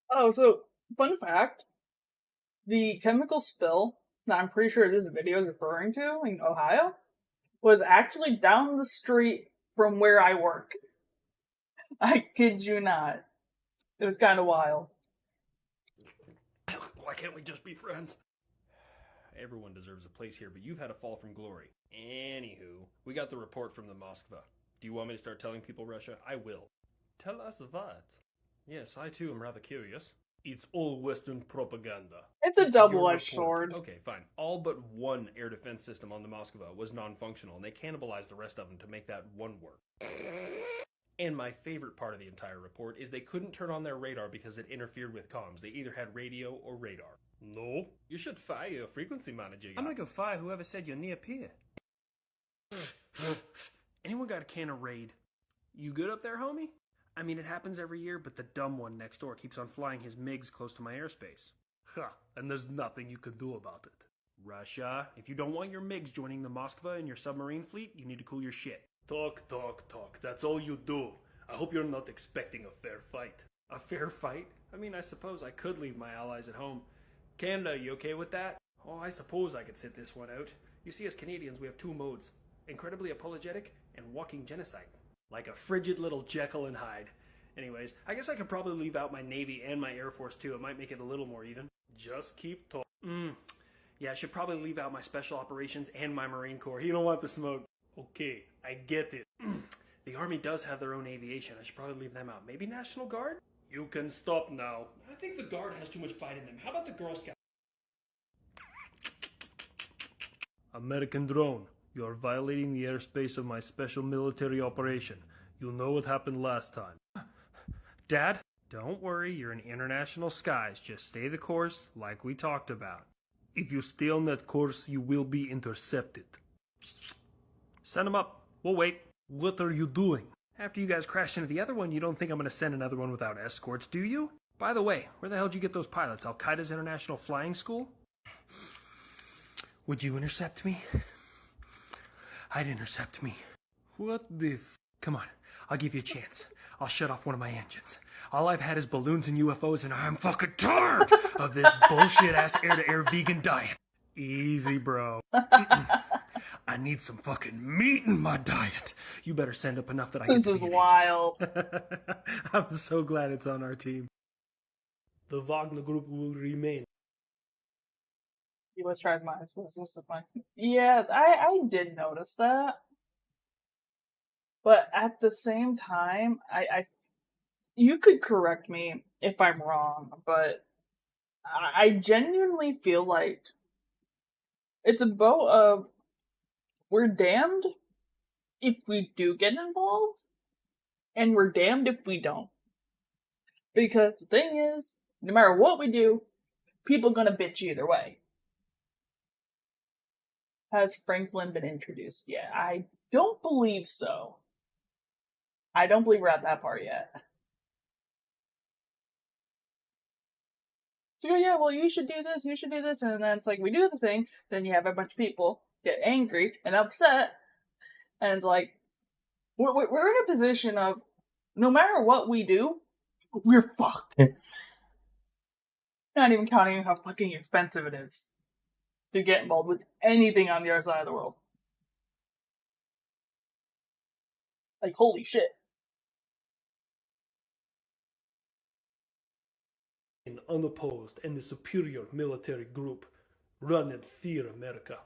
S1: Oh, so fun fact: the chemical spill that I'm pretty sure this video is referring to in Ohio was actually down the street from where I work. I kid you not. It was kind of wild.
S2: Why can't we just be friends? Everyone deserves a place here, but you've had a fall from glory. Anywho, we got the report from the Moskva. Do you want me to start telling people Russia? I will. Tell us what? Yes, I too am rather curious. It's all Western propaganda.
S1: It's a double-edged sword.
S2: Okay, fine. All but one air defense system on the Moskva was non-functional, and they cannibalized the rest of them to make that one work. And my favorite part of the entire report is they couldn't turn on their radar because it interfered with comms. They either had radio or radar. No, you should fire your frequency manager.
S3: I'm gonna go fire whoever said you're near peer.
S2: Anyone got a can of Raid? You good up there, homie? I mean, it happens every year, but the dumb one next door keeps on flying his MiGs close to my airspace.
S3: Huh, and there's nothing you can do about it.
S2: Russia, if you don't want your MiGs joining the Moskva in your submarine fleet, you need to cool your shit.
S3: Talk, talk, talk. That's all you do. I hope you're not expecting a fair fight.
S2: A fair fight? I mean, I suppose I could leave my allies at home. Canada, you okay with that? Oh, I suppose I could sit this one out. You see, as Canadians, we have two modes. Incredibly apologetic and walking genocide. Like a frigid little Jekyll and Hyde. Anyways, I guess I could probably leave out my Navy and my Air Force too. It might make it a little more even.
S3: Just keep talking.
S2: Yeah, I should probably leave out my Special Operations and my Marine Corps. You don't want the smoke.
S3: Okay, I get it.
S2: The Army does have their own aviation. I should probably leave them out. Maybe National Guard?
S3: You can stop now.
S2: I think the Guard has too much fight in them. How about the Girl Scouts?
S3: American drone, you are violating the airspace of my special military operation. You know what happened last time.
S2: Dad, don't worry. You're in international skies. Just stay the course like we talked about.
S3: If you stay on that course, you will be intercepted.
S2: Send them up. We'll wait.
S3: What are you doing?
S2: After you guys crash into the other one, you don't think I'm going to send another one without escorts, do you? By the way, where the hell did you get those pilots? Al-Qaeda's International Flying School? Would you intercept me? I'd intercept me.
S3: What the f...
S2: Come on, I'll give you a chance. I'll shut off one of my engines. All I've had is balloons and UFOs, and I'm fucking tired of this bullshit-ass air-to-air vegan diet. Easy, bro. I need some fucking meat in my diet. You better send up enough that I can.
S1: This is wild.
S2: I'm so glad it's on our team.
S3: The Wagner Group will remain.
S1: U.S. tries minds. Was this a fun? Yeah, I did notice that, but at the same time, you could correct me if I'm wrong, but I genuinely feel like it's a boat of we're damned if we do get involved, and we're damned if we don't. Because the thing is, no matter what we do, people are gonna bitch either way. Has Franklin been introduced yet? I don't believe so. I don't believe we're at that part yet. It's like, oh yeah, well, you should do this, and then it's like, we do the thing, then you have a bunch of people get angry and upset, and it's like, we're in a position of, no matter what we do, we're fucked. Not even counting how fucking expensive it is to get involved with anything on the other side of the world. Like, holy shit.
S3: Unopposed and the superior military group. Run and fear America.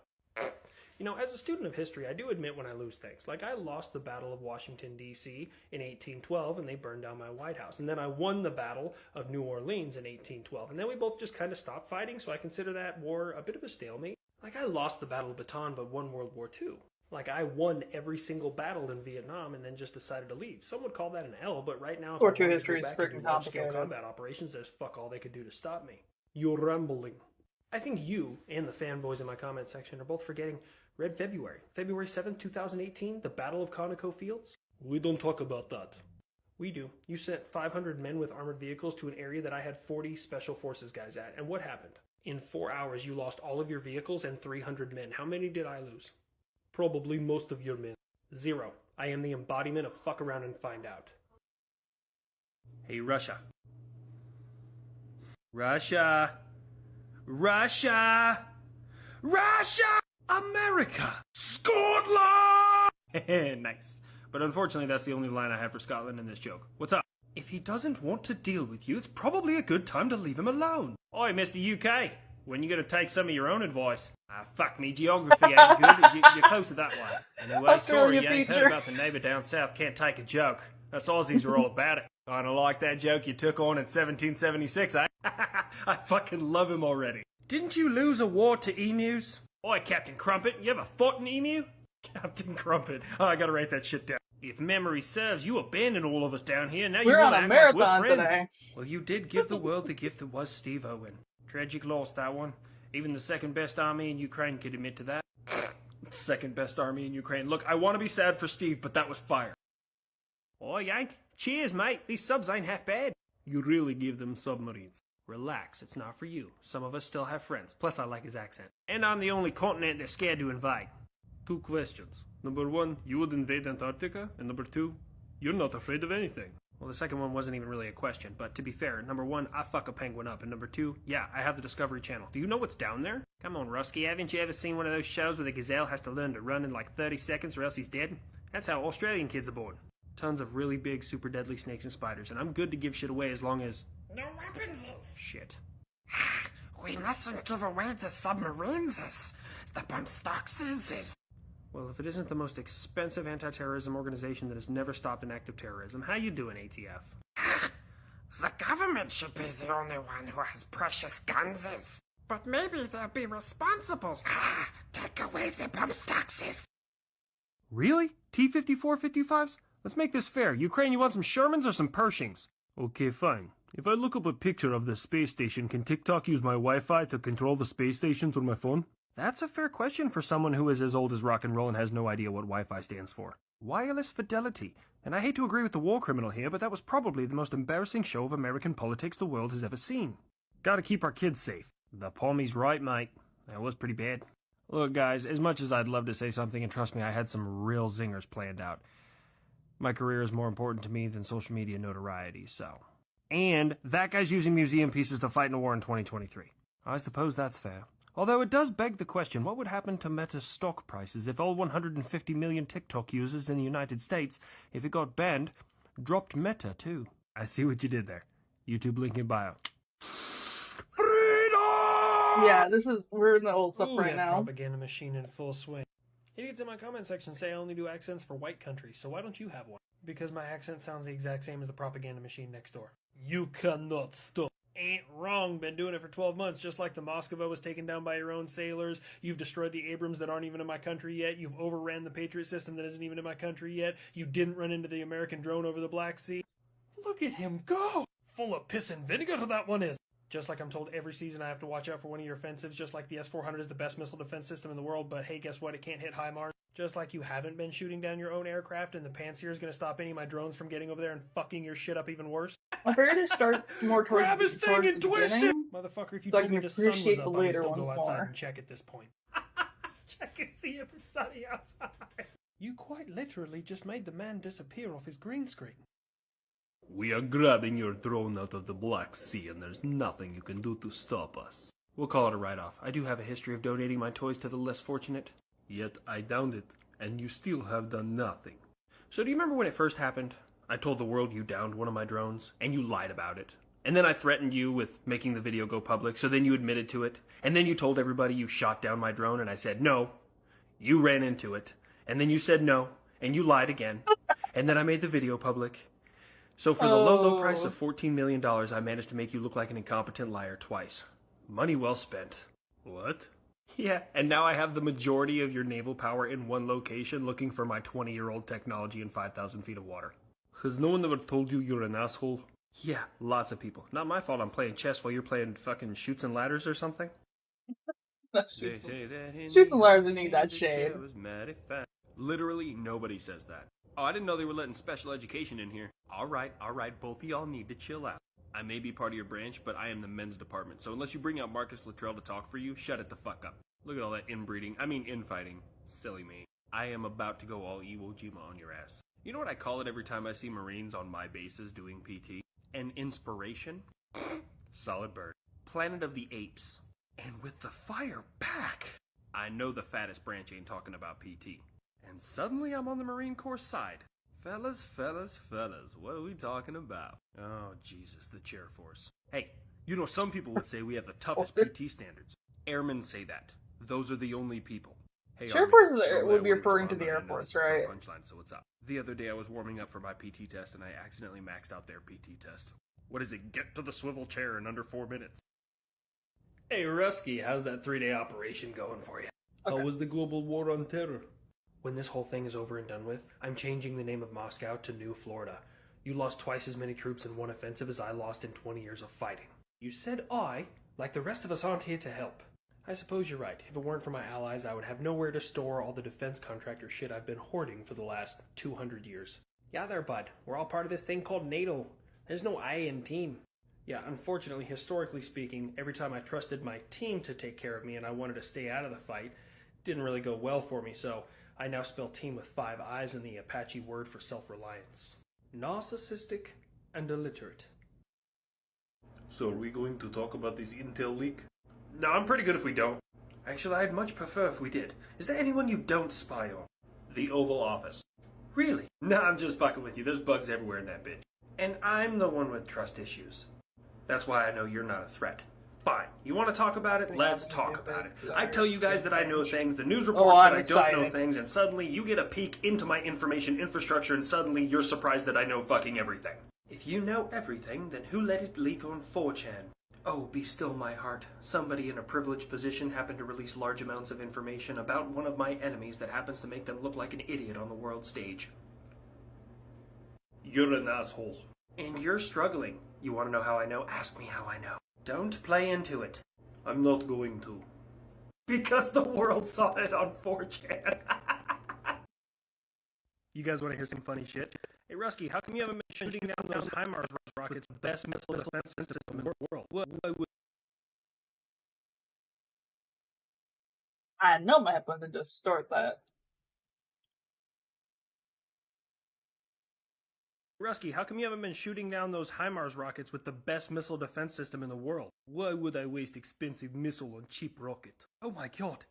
S2: You know, as a student of history, I do admit when I lose things. Like, I lost the Battle of Washington, D.C. in 1812, and they burned down my White House. And then I won the Battle of New Orleans in 1812. And then we both just kind of stopped fighting, so I consider that war a bit of a stalemate. Like, I lost the Battle of Bataan, but won World War II. Like, I won every single battle in Vietnam and then just decided to leave. Some would call that an L, but right now, if
S1: War
S2: I
S1: II
S2: wanted
S1: history
S2: to
S1: is
S2: go back and
S1: freaking
S2: do large-scale
S1: complicated.
S2: combat operations, there's fuck all they could do to stop me.
S3: You're rambling.
S2: I think you and the fanboys in my comment section are both forgetting Red February. February 7th, 2018, the Battle of Conoco Fields.
S3: We don't talk about that.
S2: We do. You sent 500 men with armored vehicles to an area that I had 40 special forces guys at. And what happened? In 4 hours, you lost all of your vehicles and 300 men. How many did I lose?
S3: Probably most of your men.
S2: 0. I am the embodiment of fuck around and find out. Hey, Russia. Russia! Russia! Russia! America! Scotland! Nice. But unfortunately, that's the only line I have for Scotland in this joke. What's up? If he doesn't want to deal with you, it's probably a good time to leave him alone. Oi, Mr. UK. When you gonna take some of your own advice? Ah, fuck me, geography ain't good. You're close to that one. Anyway, sorry you ain't heard about the neighbour down south can't take a joke. Us Aussies are all about it. Kinda like that joke you took on in 1776, eh? I fucking love him already. Didn't you lose a war to emus? Oi, Captain Crumpet, you ever fought an emu? Captain Crumpet. Oh, I gotta write that shit down. If memory serves, you abandoned all of us down here. Now
S1: We're
S2: you
S1: on
S2: want
S1: a
S2: to act
S1: marathon
S2: like we're friends.
S1: today.
S2: Well, you did give the world the gift that was Steve Owen. Tragic loss, that one. Even the second best army in Ukraine could admit to that. Second best army in Ukraine. Look, I want to be sad for Steve, but that was fire. Oi, Yank. Cheers, mate. These subs ain't half bad.
S3: You really give them submarines.
S2: Relax, it's not for you. Some of us still have friends. Plus, I like his accent. And I'm the only continent they're scared to invade.
S3: 2 questions. Number 1, you would invade Antarctica? And number 2, you're not afraid of anything.
S2: Well, the second one wasn't even really a question, but to be fair, number 1, I fuck a penguin up, and number 2, yeah, I have the Discovery Channel. Do you know what's down there? Come on, Rusky, haven't you ever seen one of those shows where the gazelle has to learn to run in like 30 seconds or else he's dead? That's how Australian kids are born. Tons of really big, super deadly snakes and spiders, and I'm good to give shit away as long as...
S4: No weapons.
S2: Shit.
S4: We mustn't give away the submarines. The bump stocks is.
S2: Well, if it isn't the most expensive anti-terrorism organization that has never stopped an act of terrorism, how you doing, ATF?
S4: The government should be the only one who has precious guns. But maybe they'll be responsible. Take away the bump stocks.
S2: Really? T-54, 55s? Let's make this fair. Ukraine, you want some Shermans or some Pershings?
S3: Okay, fine. If I look up a picture of the space station, can TikTok use my Wi-Fi to control the space station through my phone?
S2: That's a fair question for someone who is as old as rock and roll and has no idea what Wi-Fi stands for. Wireless fidelity. And I hate to agree with the war criminal here, but that was probably the most embarrassing show of American politics the world has ever seen. Gotta keep our kids safe. The Palmy's right, mate. That was pretty bad. Look, guys, as much as I'd love to say something, and trust me, I had some real zingers planned out. My career is more important to me than social media notoriety, so... And that guy's using museum pieces to fight in a war in 2023. I suppose that's fair. Although it does beg the question, what would happen to Meta's stock prices if all 150 million TikTok users in the United States, if it got banned, dropped Meta too? I see what you did there. YouTube link in bio. Freedom!
S1: Yeah, we're in the old stuff
S2: Ooh,
S1: right
S2: that
S1: now.
S2: propaganda machine in full swing. Idiots in my comment section say I only do accents for white countries, so why don't you have one? Because my accent sounds the exact same as the propaganda machine next door.
S3: You cannot stop.
S2: Ain't wrong, been doing it for 12 months, just like the Moskva was taken down by your own sailors. You've destroyed the Abrams that aren't even in my country yet. You've overran the Patriot system that isn't even in my country yet. You didn't run into the American drone over the Black Sea.
S3: Look at him go! Full of piss and vinegar that one is.
S2: Just like I'm told every season I have to watch out for one of your offensives, just like the S-400 is the best missile defense system in the world, but hey, guess what? It can't hit high Mars. Just like you haven't been shooting down your own aircraft, and the Pantsir is going to stop any of my drones from getting over there and fucking your shit up even worse.
S1: I figured to start more towards,
S2: Grab his thing
S1: towards
S2: and
S1: the
S2: twist it!
S1: beginning.
S3: Motherfucker, if you
S1: So I
S3: told
S1: can
S3: me the sun was
S1: appreciate
S3: up,
S1: the
S3: I would
S1: later
S3: still
S1: ones
S3: go outside
S1: more.
S3: and check at this point. Check and see if it's sunny outside. You quite literally just made the man disappear off his green screen. We are grabbing your drone out of the Black Sea, and there's nothing you can do to stop us. We'll call it a write-off. I do have a history of donating my toys to the less fortunate. Yet I downed it, and you still have done nothing. So do you remember when it first happened? I told the world you downed one of my drones, and you lied about it. And then I threatened you with making the video go public, so then you admitted to it. And then you told everybody you shot down my drone, and I said no. You ran into it. And then you said no, and you lied again. And then I made the video public. So for the low price of $14 million, I managed to make you look like an incompetent liar twice. Money well spent. What? Yeah, and now I have the majority of your naval power in one location looking for my 20-year-old technology in 5,000 feet of water. Has no one ever told you you're an asshole? Yeah, lots of people. Not my fault I'm playing chess while you're playing fucking Chutes and Ladders or something.
S1: Shoots and Ladders didn't need that shade.
S2: Literally nobody says that. Oh, I didn't know they were letting special education in here. Alright, both of y'all need to chill out. I may be part of your branch, but I am the men's department, so unless you bring out Marcus Luttrell to talk for you, shut it the fuck up. Look at all that infighting. Silly me. I am about to go all Iwo Jima on your ass. You know what I call it every time I see Marines on my bases doing PT? An inspiration? Solid bird. Planet of the Apes. And with the fire back! I know the fattest branch ain't talking about PT. And suddenly I'm on the Marine Corps side. Fellas, what are we talking about? Oh, Jesus, the chair force. Hey, you know some people would say we have the toughest PT standards. Airmen say that. Those are the only people. Hey,
S1: Chair
S2: Army,
S1: Force
S2: normally
S1: would
S2: I
S1: be
S2: wouldn't
S1: referring to
S2: respond,
S1: the
S2: but I
S1: Air
S2: know
S1: Force,
S2: this is for
S1: right?
S2: Punchline, so what's up? The other day I was warming up for my PT test and I accidentally maxed out their PT test. What is it? Get to the swivel chair in under 4 minutes.
S3: Hey, Rusky, how's that 3-day operation going for you?
S1: Okay.
S3: How was the global war on terror? When this whole thing is over and done with, I'm changing the name of Moscow to New Florida. You lost twice as many troops in one offensive as I lost in 20 years of fighting. You said I, like the rest of us, aren't here to help. I suppose you're right. If it weren't for my allies, I would have nowhere to store all the defense contractor shit I've been hoarding for the last 200 years. Yeah, there, bud. We're all part of this thing called NATO. There's no I in team. Yeah, unfortunately, historically speaking, every time I trusted my team to take care of me and I wanted to stay out of the fight, it didn't really go well for me, so I now spell team with 5 I's in the Apache word for self-reliance. Narcissistic and illiterate.
S5: So are we going to talk about this intel leak?
S3: No, I'm pretty good if we don't. Actually, I'd much prefer if we did. Is there anyone you don't spy on?
S2: The Oval Office.
S3: Really? Nah, I'm just fucking with you. There's bugs everywhere in that bitch. And I'm the one with trust issues. That's why I know you're not a threat. Fine. You want to talk about it? Let's talk about it. I tell you guys that I know things, the news reports that I don't know things, and suddenly you get a peek into my information infrastructure, and suddenly you're surprised that I know fucking everything. If you know everything, then who let it leak on 4chan? Oh, be still my heart. Somebody in a privileged position happened to release large amounts of information about one of my enemies that happens to make them look like an idiot on the world stage.
S5: You're an asshole.
S3: And you're struggling. You want to know how I know? Ask me how I know. Don't play into it.
S5: I'm not going to.
S3: Because the world saw it on 4chan. You guys want to hear some funny shit? Hey, Rusky, how come you haven't been shooting down those HIMARS rockets, the best missile defense system in the world? Why would...
S1: I know my husband to just start that.
S3: Rusky, how come you haven't been shooting down those HIMARS rockets with the best missile defense system in the world?
S5: Why would I waste expensive missile on cheap rocket?
S3: Oh my god,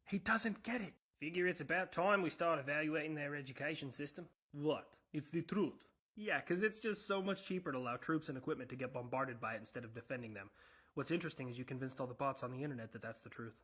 S3: he doesn't get it. Figure it's about time we start evaluating their education system.
S5: What? It's the truth.
S3: Yeah, because it's just so much cheaper to allow troops and equipment to get bombarded by it instead of defending them. What's interesting is you convinced all the bots on the internet that that's the truth.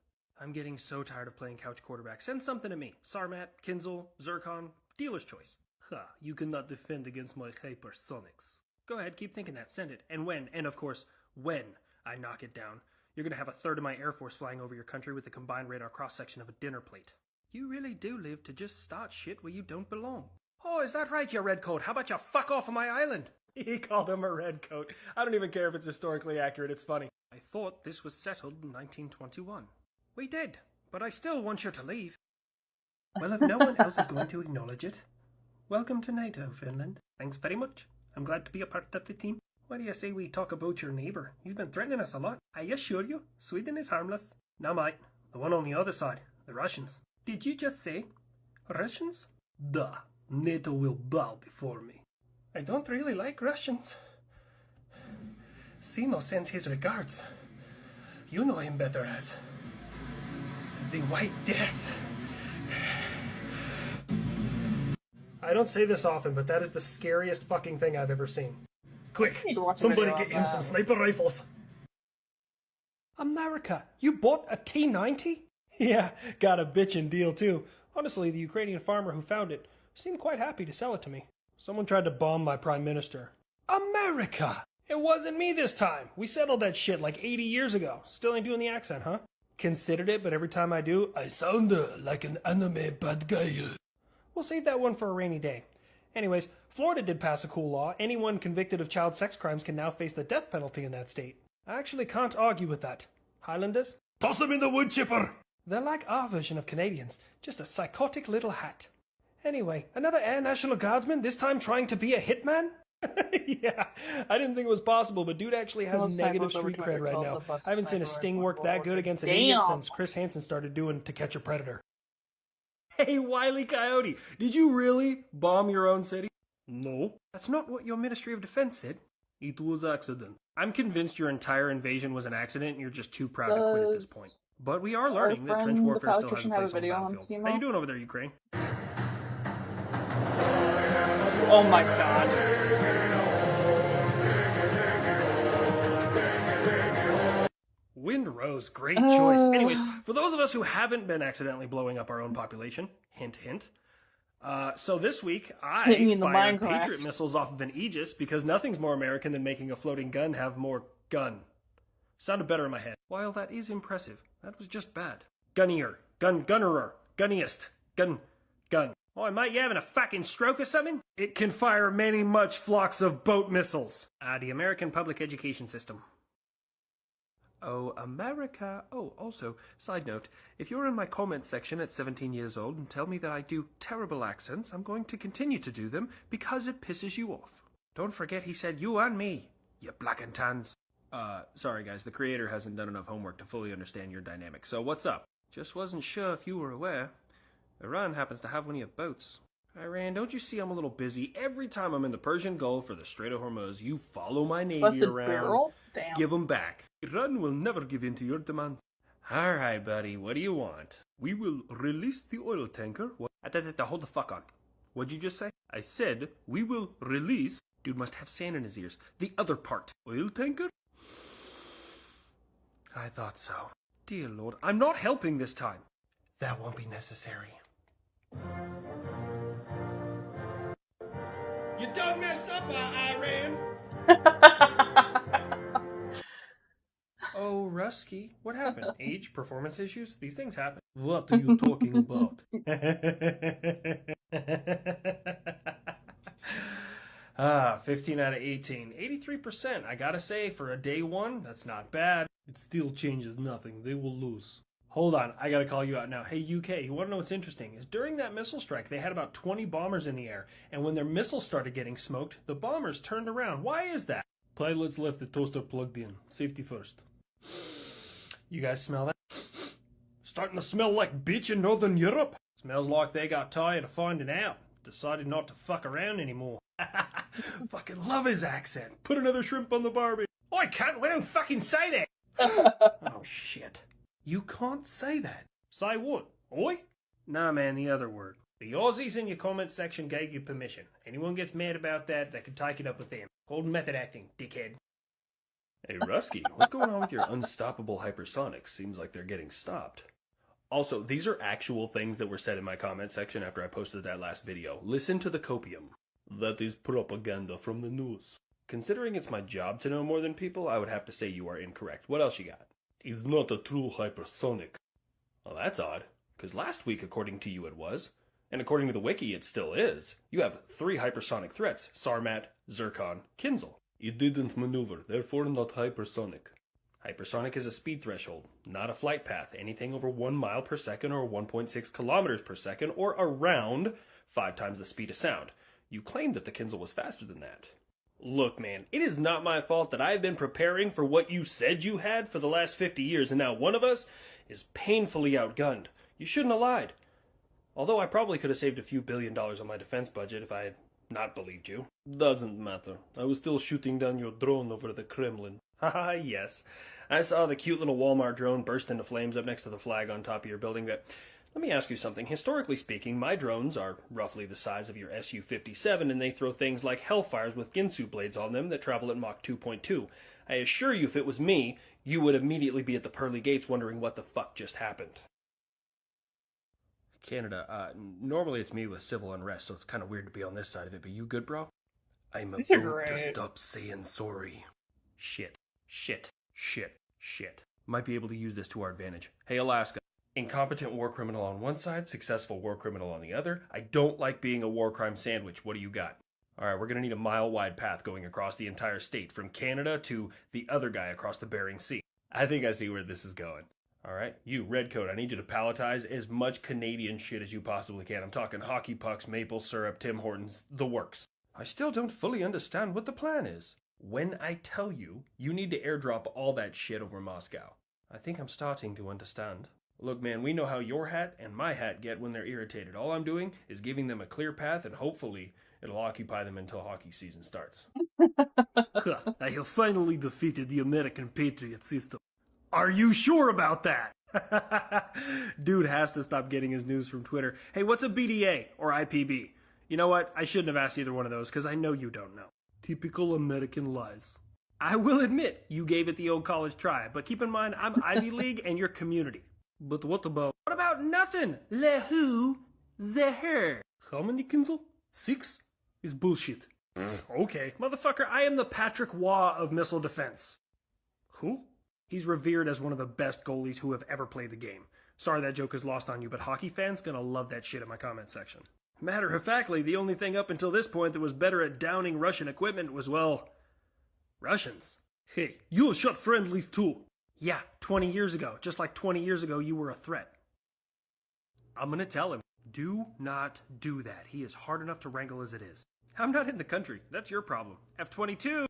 S3: I'm getting so tired of playing couch quarterback. Send something to me. Sarmat, Kinzel, Zircon, dealer's choice.
S5: Ha, you cannot defend against my hypersonics.
S3: Go ahead, keep thinking that. Send it. And of course, when I knock it down, you're going to have a third of my Air Force flying over your country with the combined radar cross-section of a dinner plate. You really do live to just start shit where you don't belong. Oh, is that right, you redcoat? How about you fuck off of my island? He called him a redcoat. I don't even care if it's historically accurate, it's funny. I thought this was settled in 1921. We did, but I still want you to leave. Well, if no one else is going to acknowledge it, welcome to NATO, Finland. Thanks very much. I'm glad to be a part of the team. What do you say we talk about your neighbour? He's been threatening us a lot. I assure you, Sweden is harmless. No, mate. The one on the other side. The Russians. Did you just say Russians? Duh. NATO will bow before me. I don't really like Russians. Simo sends his regards. You know him better as the White Death. I don't say this often, but that is the scariest fucking thing I've ever seen. Quick,
S1: Need to watch a
S3: somebody
S1: video
S3: get
S1: on
S3: him
S1: that.
S3: some sniper rifles. America, you bought a T-90? Yeah, got a bitchin' deal too. Honestly, the Ukrainian farmer who found it seemed quite happy to sell it to me. Someone tried to bomb my prime minister. America! It wasn't me this time. We settled that shit like 80 years ago. Still ain't doing the accent, huh? Considered it, but every time I do, I sound like an anime bad guy. We'll save that one for a rainy day. Anyways, Florida did pass a cool law. Anyone convicted of child sex crimes can now face the death penalty in that state. I actually can't argue with that. Highlanders? Toss him in the wood chipper! They're like our version of Canadians, just a psychotic little hat. Anyway, another Air National Guardsman, this time trying to be a hitman? Yeah, I didn't think it was possible, but dude actually has
S1: Those
S3: negative
S1: cycles over
S3: street
S1: to
S3: cred right
S1: call
S3: now.
S1: the bus
S3: I haven't seen a
S1: sniper
S3: sting
S1: rifle
S3: work that good against an idiot
S1: Damn.
S3: since Chris Hansen started doing To Catch a Predator. Hey, Wile E. Coyote, did you really bomb your own city? No. That's not what your Ministry of Defense said. It was accident. I'm convinced your entire invasion was an accident and you're just too proud to quit at this point. But we are learning that trench
S1: friend, the
S3: warfare still has a
S1: politician, have a
S3: place on the
S1: video on
S3: battlefield.
S1: Simo?
S3: How you doing over there, Ukraine?
S1: Oh my god.
S3: Windrose, great choice. Anyways, for those of us who haven't been accidentally blowing up our own population, hint, hint. So this week, I
S1: Hit me in the
S3: fired
S1: Minecraft.
S3: Patriot missiles off of an Aegis because nothing's more American than making a floating gun have more gun. Sounded better in my head. While that is impressive, that was just bad. Gunnier, gunnerer, gunniest, gun. Oh, mate, you having a fucking stroke or something? It can fire many much flocks of boat missiles. The American public education system. Oh, America. Oh, also, side note, if you're in my comments section at 17 years old and tell me that I do terrible accents, I'm going to continue to do them because it pisses you off. Don't forget he said you and me, you black and tans. Sorry guys, the creator hasn't done enough homework to fully understand your dynamic, so what's up? Just wasn't sure if you were aware. Iran happens to have one of your boats. Iran, don't you see I'm a little busy? Every time I'm in the Persian Gulf or the Strait of Hormuz, you follow my navy
S1: Busted
S3: around.
S1: barrel? Damn.
S3: Give them back. Iran will never give in to your demands. Alright, buddy, what do you want? We will release the oil tanker. What? Hold the fuck on. What'd you just say? I said, we will release... Dude must have sand in his ears. The other part. Oil tanker? I thought so. Dear Lord, I'm not helping this time. That won't be necessary. You done messed up, Iran! Oh, Rusky, what happened? Age, performance issues? These things happen. What are you talking about? 15 out of 18. 83%. I gotta say, for a day one, that's not bad. It still changes nothing. They will lose. Hold on, I gotta call you out now. Hey, UK, you wanna know what's interesting? Is during that missile strike, they had about 20 bombers in the air, and when their missiles started getting smoked, the bombers turned around. Why is that? Pilots left the toaster plugged in. Safety first. You guys smell that? Starting to smell like bitch in Northern Europe. Smells like they got tired of finding out. Decided not to fuck around anymore. Fucking love his accent. Put another shrimp on the barbie. Oh, I can't. We don't fucking say that. Oh, shit. You can't say that. Say what? Oi? Nah, man, the other word. The Aussies in your comment section gave you permission. Anyone gets mad about that, they can take it up with them. Called method acting, dickhead.
S5: Hey, Rusky, what's going on with your unstoppable hypersonics? Seems like they're getting stopped.
S3: Also, these are actual things that were said in my comment section after I posted that last video. Listen to the copium.
S5: That is propaganda from the news.
S3: Considering it's my job to know more than people, I would have to say you are incorrect. What else you got?
S5: It's not a true hypersonic.
S3: Well, that's odd, because last week, according to you, it was. And according to the wiki, it still is. You have 3 hypersonic threats: Sarmat, Zircon, Kinzel.
S5: It didn't maneuver, therefore not hypersonic.
S3: Hypersonic is a speed threshold, not a flight path. Anything over 1 mile per second or 1.6 kilometers per second or around 5 times the speed of sound. You claimed that the Kinzel was faster than that.
S5: Look, man, it is not my fault that I have been preparing for what you said you had for the last 50 years, and now one of us is painfully outgunned. You shouldn't have lied. Although I probably could have saved a few $1 billion on my defense budget if I had not believed you. Doesn't matter. I was still shooting down your drone over the Kremlin. Haha, yes. I saw the cute little Walmart drone burst into flames up next to the flag on top of your building, but let me ask you something. Historically speaking, my drones are roughly the size of your Su-57, and they throw things like Hellfires with Ginsu blades on them that travel at Mach 2.2. I assure you, if it was me, you would immediately be at the pearly gates wondering what the fuck just happened. Canada, normally it's me with civil unrest, so it's kind of weird to be on this side of it, but you good, bro? I'm
S1: These are
S5: about to
S1: great.
S5: stop saying sorry. Shit. Might be able to use this to our advantage. Hey, Alaska. Incompetent war criminal on one side, successful war criminal on the other. I don't like being a war crime sandwich. What do you got? Alright, we're gonna need a mile-wide path going across the entire state, from Canada to the other guy across the Bering Sea. I think I see where this is going. Alright, you, Redcoat, I need you to palletize as much Canadian shit as you possibly can. I'm talking hockey pucks, maple syrup, Tim Hortons, the works. I still don't fully understand what the plan is. When I tell you, you need to airdrop all that shit over Moscow. I think I'm starting to understand. Look, man, we know how your hat and my hat get when they're irritated. All I'm doing is giving them a clear path, and hopefully it'll occupy them until hockey season starts. I have finally defeated the American Patriot system. Are you sure about that? Dude has to stop getting his news from Twitter. Hey, what's a BDA or IPB? You know what? I shouldn't have asked either one of those, because I know you don't know. Typical American lies. I will admit, you gave it the old college try, but keep in mind, I'm Ivy League and you're community. But what about... What about nothing? Le who? The her. How many, Kinzel? 6? Is bullshit. Okay, motherfucker, I am the Patrick Waugh of missile defense. Who? He's revered as one of the best goalies who have ever played the game. Sorry that joke is lost on you, but hockey fans gonna love that shit in my comment section. Matter of factly, the only thing up until this point that was better at downing Russian equipment was, well, Russians. Hey, you have shot friendlies too. Yeah, 20 years ago. Just like 20 years ago, you were a threat. I'm gonna tell him, do not do that. He is hard enough to wrangle as it is. I'm not in the country. That's your problem. F-22.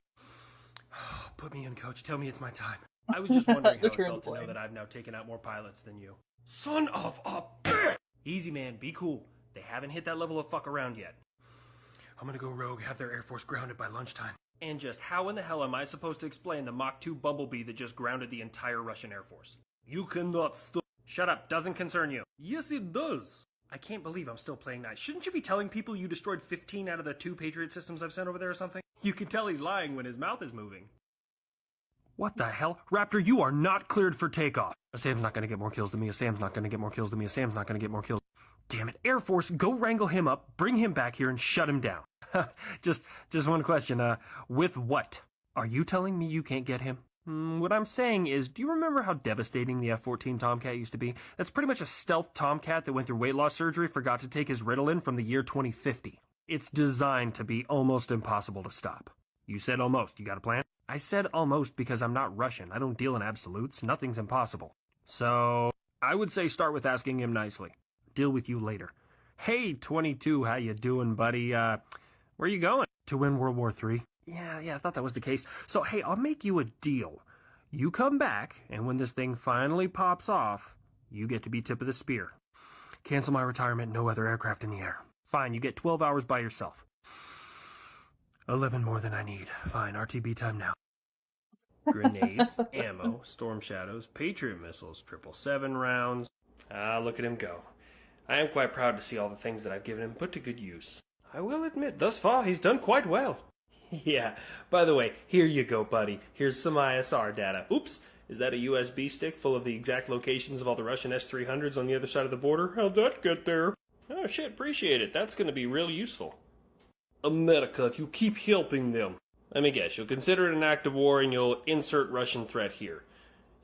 S5: Put me in, coach. Tell me it's my time. I was just wondering how it felt to know that I've now taken out more pilots than you. Son of a bitch! Easy, man. Be cool. They haven't hit that level of fuck around yet. I'm gonna go rogue, have their Air Force grounded by lunchtime. And just how in the hell am I supposed to explain the Mach 2 Bumblebee that just grounded the entire Russian Air Force? You cannot stop. Shut up. Doesn't concern you. Yes, it does. I can't believe I'm still playing nice. Shouldn't you be telling people you destroyed 15 out of the 2 Patriot systems I've sent over there or something? You can tell he's lying when his mouth is moving. What the hell? Raptor, you are not cleared for takeoff. Sam's not gonna get more kills than me. Sam's not gonna get more kills than me. Sam's not gonna get more kills. Damn it. Air Force, go wrangle him up, bring him back here, and shut him down. just one question. With what? Are you telling me you can't get him? What I'm saying is, do you remember how devastating the F-14 Tomcat used to be? That's pretty much a stealth Tomcat that went through weight loss surgery, forgot to take his Ritalin from the year 2050. It's designed to be almost impossible to stop. You said almost. You got a plan? I said almost because I'm not Russian. I don't deal in absolutes. Nothing's impossible. So, I would say start with asking him nicely. Deal with you later. Hey, 22, how you doing, buddy? Where you going? To win World War III? Yeah, I thought that was the case. So, hey, I'll make you a deal. You come back, and when this thing finally pops off, you get to be tip of the spear. Cancel my retirement, no other aircraft in the air. Fine, you get 12 hours by yourself. 11 more than I need. Fine, RTB time now. Grenades, ammo, storm shadows, Patriot missiles, 777 rounds. Ah, look at him go. I am quite proud to see all the things that I've given him put to good use. I will admit, thus far, he's done quite well. Yeah, by the way, here you go, buddy. Here's some ISR data. Oops, is that a USB stick full of the exact locations of all the Russian S-300s on the other side of the border? How'd that get there? Oh shit, appreciate it. That's gonna be real useful. America, if you keep helping them. Let me guess, you'll consider it an act of war and you'll insert Russian threat here.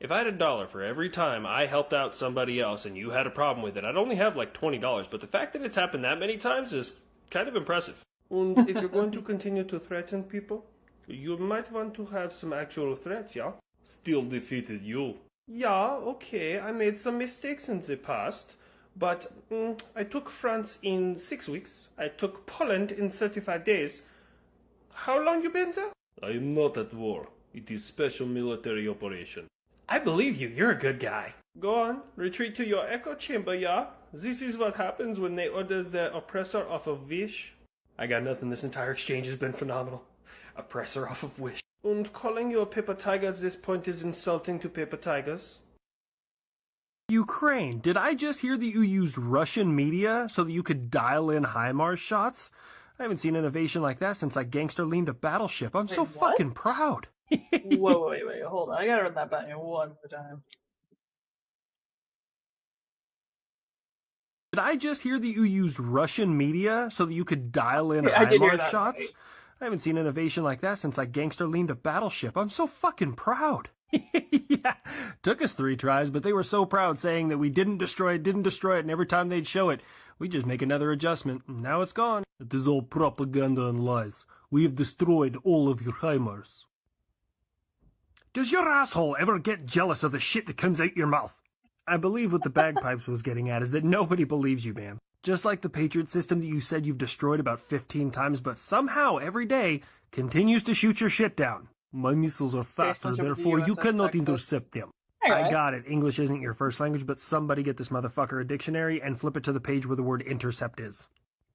S5: If I had $1 for every time I helped out somebody else and you had a problem with it, I'd only have like $20, but the fact that it's happened that many times is kind of impressive. And if you're going to continue to threaten people, you might want to have some actual threats, yeah? Still defeated you. Yeah, okay, I made some mistakes in the past, but I took France in 6 weeks, I took Poland in 35 days.
S3: How long you been there?
S5: I am not at war. It is special military operation.
S3: I believe you. You're a good guy. Go on. Retreat to your echo chamber, yeah? This is what happens when they orders their oppressor off of Wish. I got nothing. This entire exchange has been phenomenal. Oppressor off of Wish. And calling you a paper tiger at this point is insulting to paper tigers.
S5: Ukraine, did I just hear that you used Russian media so that you could dial in HIMARS shots? I haven't seen innovation like that since I gangster leaned a battleship. I'm so
S1: Wait, what?
S5: fucking proud.
S1: Whoa, wait, hold on. I gotta run that back one more time.
S5: Did I just hear that you used Russian media so that you could dial in
S1: I did hear
S5: HIMARS
S1: that,
S5: shots?
S1: right.
S5: I haven't seen innovation like that since I gangster leaned a battleship. I'm so fucking proud. Yeah, took us 3 tries, but they were so proud saying that we didn't destroy it, and every time they'd show it, we'd just make another adjustment. Now it's gone. It is all propaganda and lies. We have destroyed all of your HIMARS. Does your asshole ever get jealous of the shit that comes out your mouth? I believe what the bagpipes was getting at is that nobody believes you, man. Just like the Patriot system that you said you've destroyed about 15 times, but somehow every day continues to shoot your shit down. My missiles are faster, therefore you cannot intercept them. I got it. English isn't your first language, but somebody get this motherfucker a dictionary and flip it to the page where the word intercept is.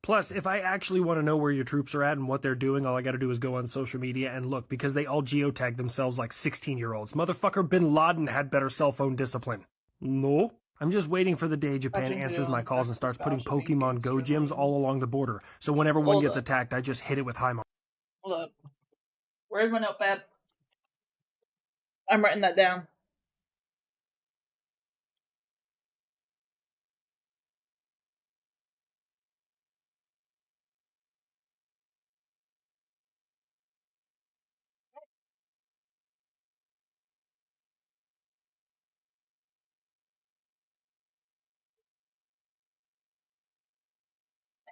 S5: Plus, if I actually want to know where your troops are at and what they're doing, all I gotta do is go on social media and look, because they all geotag themselves like 16-year-olds. Motherfucker Bin Laden had better cell phone discipline. No. I'm just waiting for the day Japan answers my calls and starts putting Pokemon Go gyms all along the border. So whenever one gets attacked, I just hit it with HIMARS.
S1: Hold up. Where's my notepad? I'm writing that down.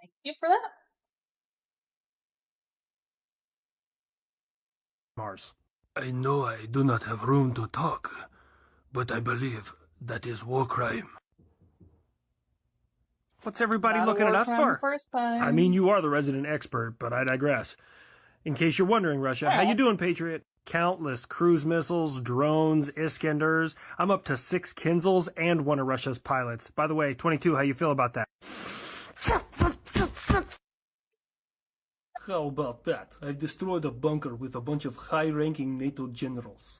S1: Thank you for that.
S5: Mars. I know I do not have room to talk, but I believe that is war crime. What's everybody
S1: Not a
S5: looking at
S1: war
S5: us
S1: crime
S5: for?
S1: First time.
S5: I mean, you are the resident expert, but I digress. In case you're wondering, Russia, how you doing, Patriot? Countless cruise missiles, drones, Iskanders. I'm up to 6 Kinzels and one of Russia's pilots. By the way, 22, how you feel about that? How about that? I've destroyed a bunker with a bunch of high-ranking NATO generals.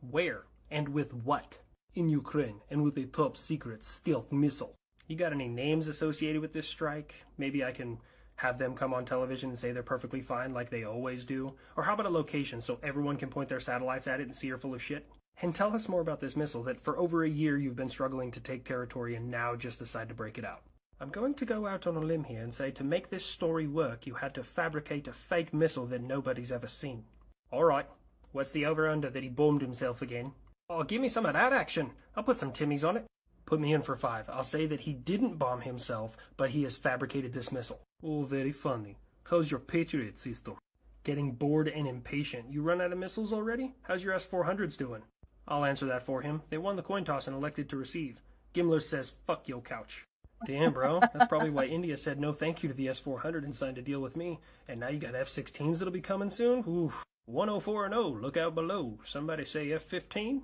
S5: Where? And with what? In Ukraine, and with a top-secret stealth missile. You got any names associated with this strike? Maybe I can have them come on television and say they're perfectly fine like they always do? Or how about a location so everyone can point their satellites at it and see you're full of shit? And tell us more about this missile that for over a year you've been struggling to take territory and now just decide to break it out. I'm going to go out on a limb here and say to make this story work, you had to fabricate a fake missile that nobody's ever seen. Alright, what's the over-under that he bombed himself again? Oh, give me some of that action. I'll put some Timmies on it. Put me in for 5. I'll say that he didn't bomb himself, but he has fabricated this missile. Oh, very funny. How's your Patriot system? Getting bored and impatient. You run out of missiles already? How's your S-400s doing? I'll answer that for him. They won the coin toss and elected to receive. Gimler says, fuck your couch. Damn, bro. That's probably why India said no thank you to the S-400 and signed a deal with me. And now you got F-16s that'll be coming soon? Oof. 104-0. Look out below. Somebody say F-15?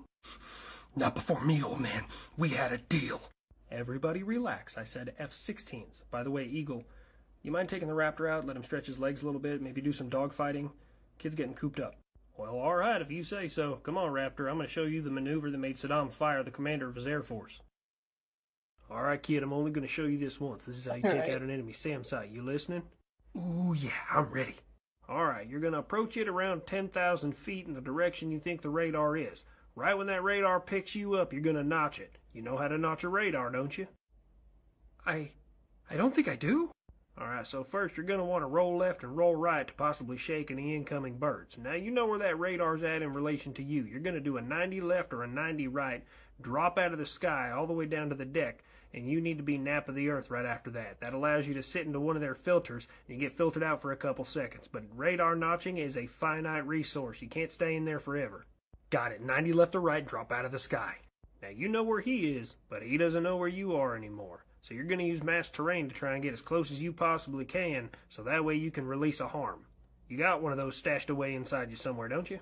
S5: Not before me, old man. We had a deal. Everybody relax. I said F-16s. By the way, Eagle, you mind taking the Raptor out, let him stretch his legs a little bit, maybe do some dogfighting? Kid's getting cooped up. Well, alright, if you say so. Come on, Raptor. I'm going to show you the maneuver that made Saddam fire the commander of his Air Force. Alright, kid, I'm only going to show you this once. This is how you take out an enemy SAM site. You listening? Ooh, yeah, I'm ready. Alright, you're going to approach it around 10,000 feet in the direction you think the radar is. Right when that radar picks you up, you're going to notch it. You know how to notch a radar, don't you? I don't think I do. Alright, so first you're going to want to roll left and roll right to possibly shake any incoming birds. Now you know where that radar's at in relation to you. You're going to do a 90 left or a 90 right, drop out of the sky all the way down to the deck, and you need to be nap of the earth right after that. That allows you to sit into one of their filters and you get filtered out for a couple seconds. But radar notching is a finite resource. You can't stay in there forever. Got it. 90 left or right, drop out of the sky. Now you know where he is, but he doesn't know where you are anymore. So you're going to use mass terrain to try and get as close as you possibly can, so that way you can release a harm.
S3: You got one of those stashed away inside you somewhere, don't you?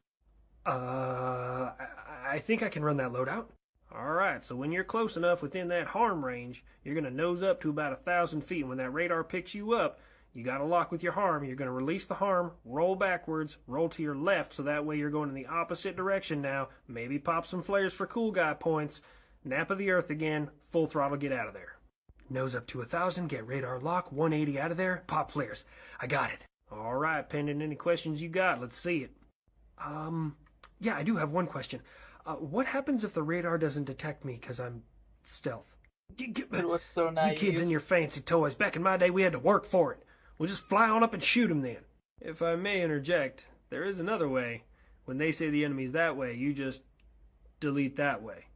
S3: I think I can run that loadout. Alright, so when you're close enough within that harm range, you're going to nose up to about 1,000 feet. When that radar picks you up, you got to lock with your harm. You're going to release the harm, roll backwards, roll to your left, so that way you're going in the opposite direction now. Maybe pop some flares for cool guy points. Nap of the earth again, full throttle, get out of there. Nose up to 1,000, get radar lock, 180 out of there, pop flares. I got it. Alright, pending any questions you got, let's see it. Yeah, I do have one question. What happens if the radar doesn't detect me because I'm stealth?
S1: It was so naive.
S3: You kids and your fancy toys. Back in my day, we had to work for it. We'll just fly on up and shoot them then. If I may interject, there is another way. When they say the enemy's that way, you just delete that way.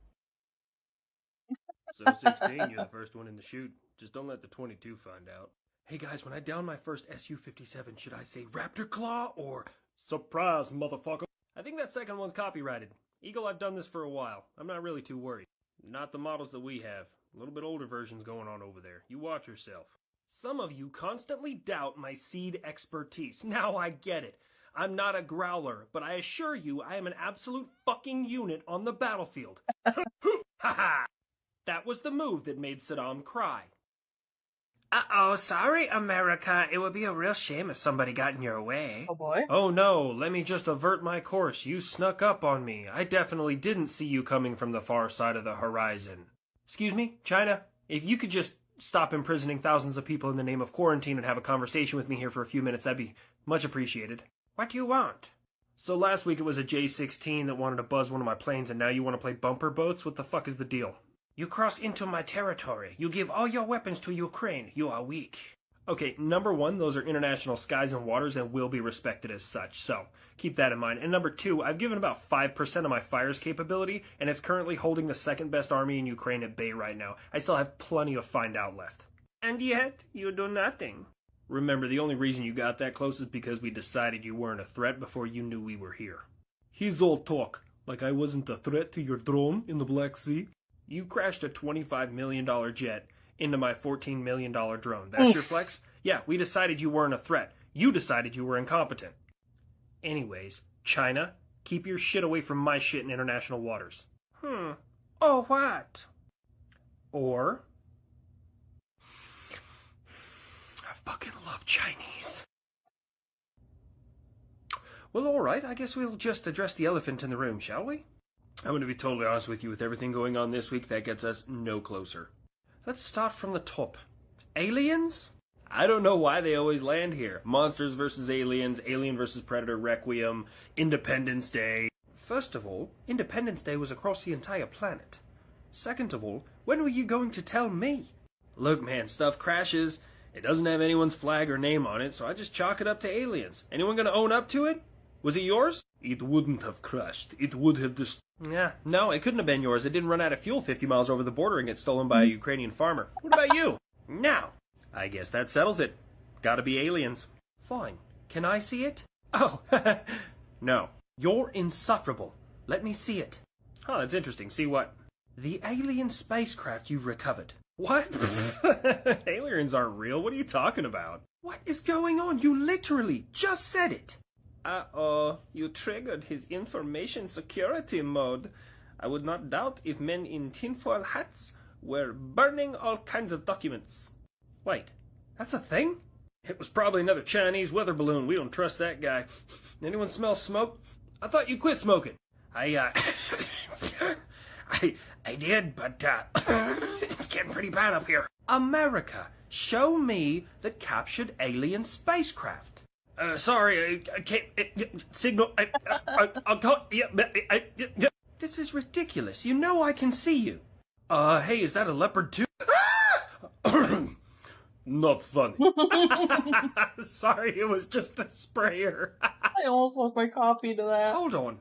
S5: So 16, you're the first one in the chute. Just don't let the 22 find out. Hey guys, when I down my first Su-57, should I say Raptor Claw or Surprise, motherfucker? I think that second one's copyrighted. Eagle, I've done this for a while. I'm not really too worried. Not the models that we have. A little bit older versions going on over there. You watch yourself. Some of you constantly doubt my seed expertise. Now I get it. I'm not a growler, but I assure you I am an absolute fucking unit on the battlefield. Ha ha! That was the move that made Saddam cry.
S4: Uh-oh, sorry, America. It would be a real shame if somebody got in your way.
S1: Oh boy.
S3: Oh no, let me just avert my course. You snuck up on me. I definitely didn't see you coming from the far side of the horizon. Excuse me, China? If you could just stop imprisoning thousands of people in the name of quarantine and have a conversation with me here for a few minutes, that'd be much appreciated.
S4: What do you want?
S3: So last week it was a J-16 that wanted to buzz one of my planes, and now you want to play bumper boats? What the fuck is the deal?
S4: You cross into my territory. You give all your weapons to Ukraine. You are weak.
S3: Okay, number one, those are international skies and waters and will be respected as such, so keep that in mind. And number two, I've given about 5% of my fire's capability, and it's currently holding the second best army in Ukraine at bay right now. I still have plenty of find out left.
S4: And yet, you do nothing.
S3: Remember, the only reason you got that close is because we decided you weren't a threat before you knew we were here. He's all talk, like I wasn't a threat to your drone in the Black Sea. You crashed a $25 million jet into my $14 million drone. That's your flex? Yeah, we decided you weren't a threat. You decided you were incompetent. Anyways, China, keep your shit away from my shit in international waters.
S4: Oh, what?
S3: Or... I fucking love Chinese. Well, alright, I guess we'll just address the elephant in the room, shall we? I'm going to be totally honest with you, with everything going on this week, that gets us no closer. Let's start from the top. Aliens? I don't know why they always land here. Monsters versus aliens, Alien versus Predator, Requiem, Independence Day. First of all, Independence Day was across the entire planet. Second of all, when were you going to tell me? Look, man, stuff crashes. It doesn't have anyone's flag or name on it, so I just chalk it up to aliens. Anyone going to own up to it? Was it yours? It wouldn't have crashed. It would have just... Yeah, no, it couldn't have been yours. It didn't run out of fuel 50 miles over the border and get stolen by a Ukrainian farmer. What about you? No. I guess that settles it. Gotta be aliens. Fine. Can I see it? Oh, no. You're insufferable. Let me see it. Oh, that's interesting. See what? The alien spacecraft you've recovered. What? Aliens aren't real. What are you talking about? What is going on? You literally just said it. Uh-oh, you triggered his information security mode. I would not doubt if men in tinfoil hats were burning all kinds of documents. Wait, that's a thing? It was probably another Chinese weather balloon. We don't trust that guy. Anyone smell smoke? I thought you quit smoking. I did, but, it's getting pretty bad up here. America, show me the captured alien spacecraft. Sorry, I can't, signal, I'll call, yeah. This is ridiculous. You know I can see you. Hey, is that a leopard too? Not funny. Sorry, it was just a sprayer.
S1: I almost lost my coffee to that.
S3: Hold on.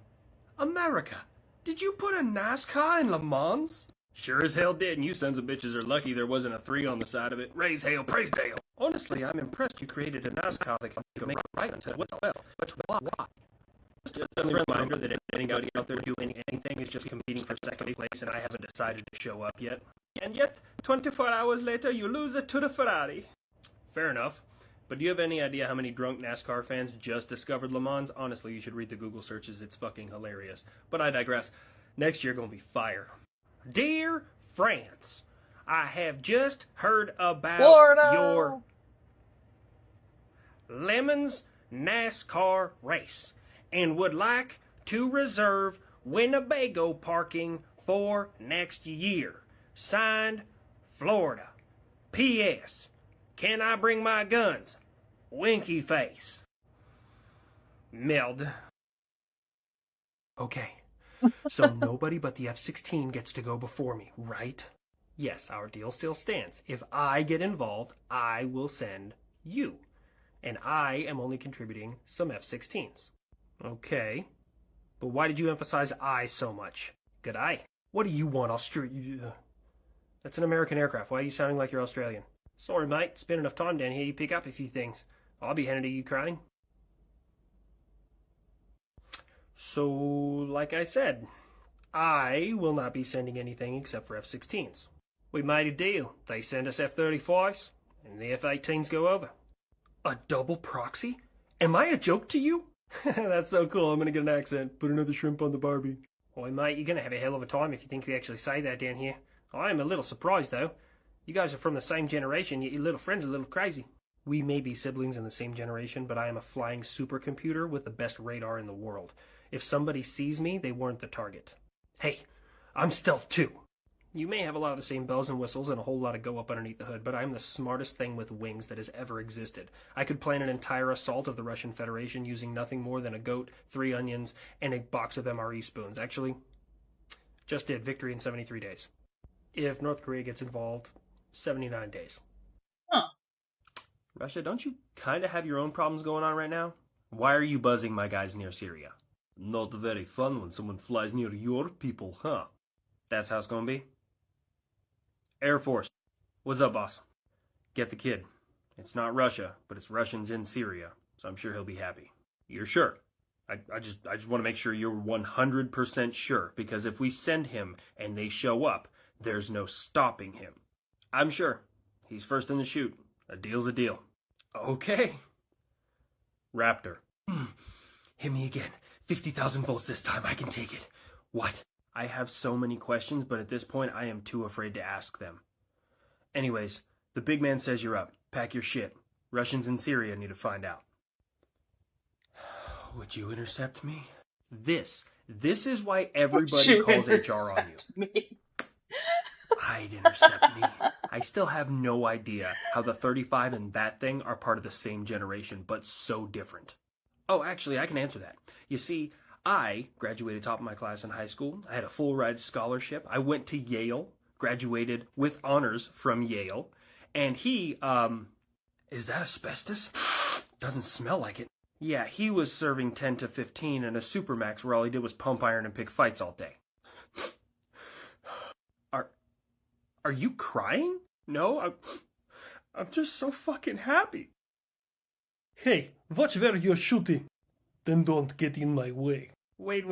S3: America, did you put a NASCAR in Le Mans? Sure as hell did, and you sons of bitches are lucky there wasn't a 3 on the side of it. Raise hail, praise Dale. Honestly, I'm impressed you created a NASCAR that can make it right as well. But why? Just a reminder that anybody out there doing anything is just competing for second place, and I haven't decided to show up yet. And yet, 24 hours later, you lose it to the Ferrari. Fair enough.
S5: But do you have any idea how many drunk NASCAR fans just discovered Le Mans? Honestly, you should read the Google searches. It's fucking hilarious. But I digress. Next year gonna be fire. Dear France, I have just heard about
S1: Florida.
S5: your Lemons NASCAR race and would like to reserve Winnebago parking for next year. Signed, Florida. P.S. Can I bring my guns? Winky face. Meld. Okay. So nobody but the F-16 gets to go before me, right? Yes, our deal still stands. If I get involved, I will send you. And I am only contributing some F-16s. Okay. But why did you emphasize I so much? Good eye. What do you want, Australia? That's an American aircraft. Why are you sounding like you're Australian? Sorry, mate. It's been enough time down here. You pick up a few things. I'll be heading to Ukraine. So, like I said, I will not be sending anything except for F-16s. We made a deal. They send us F-35s, and the F-18s go over. A double proxy? Am I a joke to you? That's so cool. I'm going to get an accent. Put another shrimp on the Barbie. Boy, mate, you're going to have a hell of a time if you think we actually say that down here. I am a little surprised, though. You guys are from the same generation, yet your little friend's a little crazy. We may be siblings in the same generation, but I am a flying supercomputer with the best radar in the world. If somebody sees me, they weren't the target. Hey, I'm stealth too. You may have a lot of the same bells and whistles and a whole lot of go up underneath the hood, but I'm the smartest thing with wings that has ever existed. I could plan an entire assault of the Russian Federation using nothing more than a goat, 3 onions, and a box of MRE spoons. Actually, just did victory in 73 days. If North Korea gets involved, 79 days.
S1: Huh.
S5: Russia, don't you kind of have your own problems going on right now? Why are you buzzing my guys near Syria? Not very fun when someone flies near your people, huh? That's how it's gonna be? Air Force. What's up, boss? Get the kid. It's not Russia, but it's Russians in Syria, so I'm sure he'll be happy. You're sure? I just want to make sure you're 100% sure, because if we send him and they show up, there's no stopping him. I'm sure. He's first in the chute. A deal's a deal. Okay. Raptor. Hit me again. 50,000 volts this time. I can take it. What? I have so many questions, but at this point, I am too afraid to ask them. Anyways, the big man says you're up. Pack your shit. Russians in Syria need to find out. Would you intercept me? This is why everybody calls HR on you. I'd intercept me. I still have no idea how the 35 and that thing are part of the same generation, but so different. Oh, actually, I can answer that. You see, I graduated top of my class in high school. I had a full ride scholarship. I went to Yale, graduated with honors from Yale. And he, is that asbestos? Doesn't smell like it. Yeah, he was serving 10 to 15 in a Supermax where all he did was pump iron and pick fights all day. Are you crying? No, I'm just so fucking happy.
S3: Hey, watch where you're shooting. Then don't get in my way. Wait.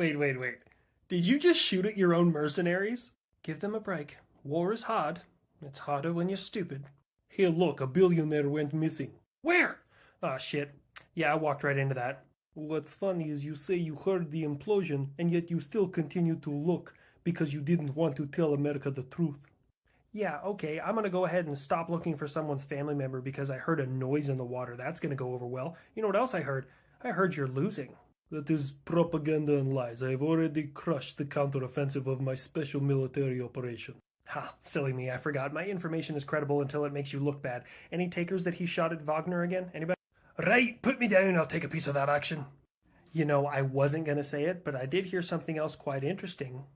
S3: Did you just shoot at your own mercenaries? Give them a break. War is hard. It's harder when you're stupid. Here, look, a billionaire went missing.
S5: Where?
S3: Ah, shit. Yeah, I walked right into that. What's funny is you say you heard the implosion, and yet you still continue to look because you didn't want to tell America the truth. Yeah, okay, I'm gonna go ahead and stop looking for someone's family member because I heard a noise in the water. That's gonna go over well. You know what else I heard? I heard you're losing. That is propaganda and lies. I have already crushed the counteroffensive of my special military operation. Ha, silly me, I forgot. My information is credible until it makes you look bad. Any takers that he shot at Wagner again? Anybody? Right, put me down, I'll take a piece of that action. You know, I wasn't gonna say it, but I did hear something else quite interesting.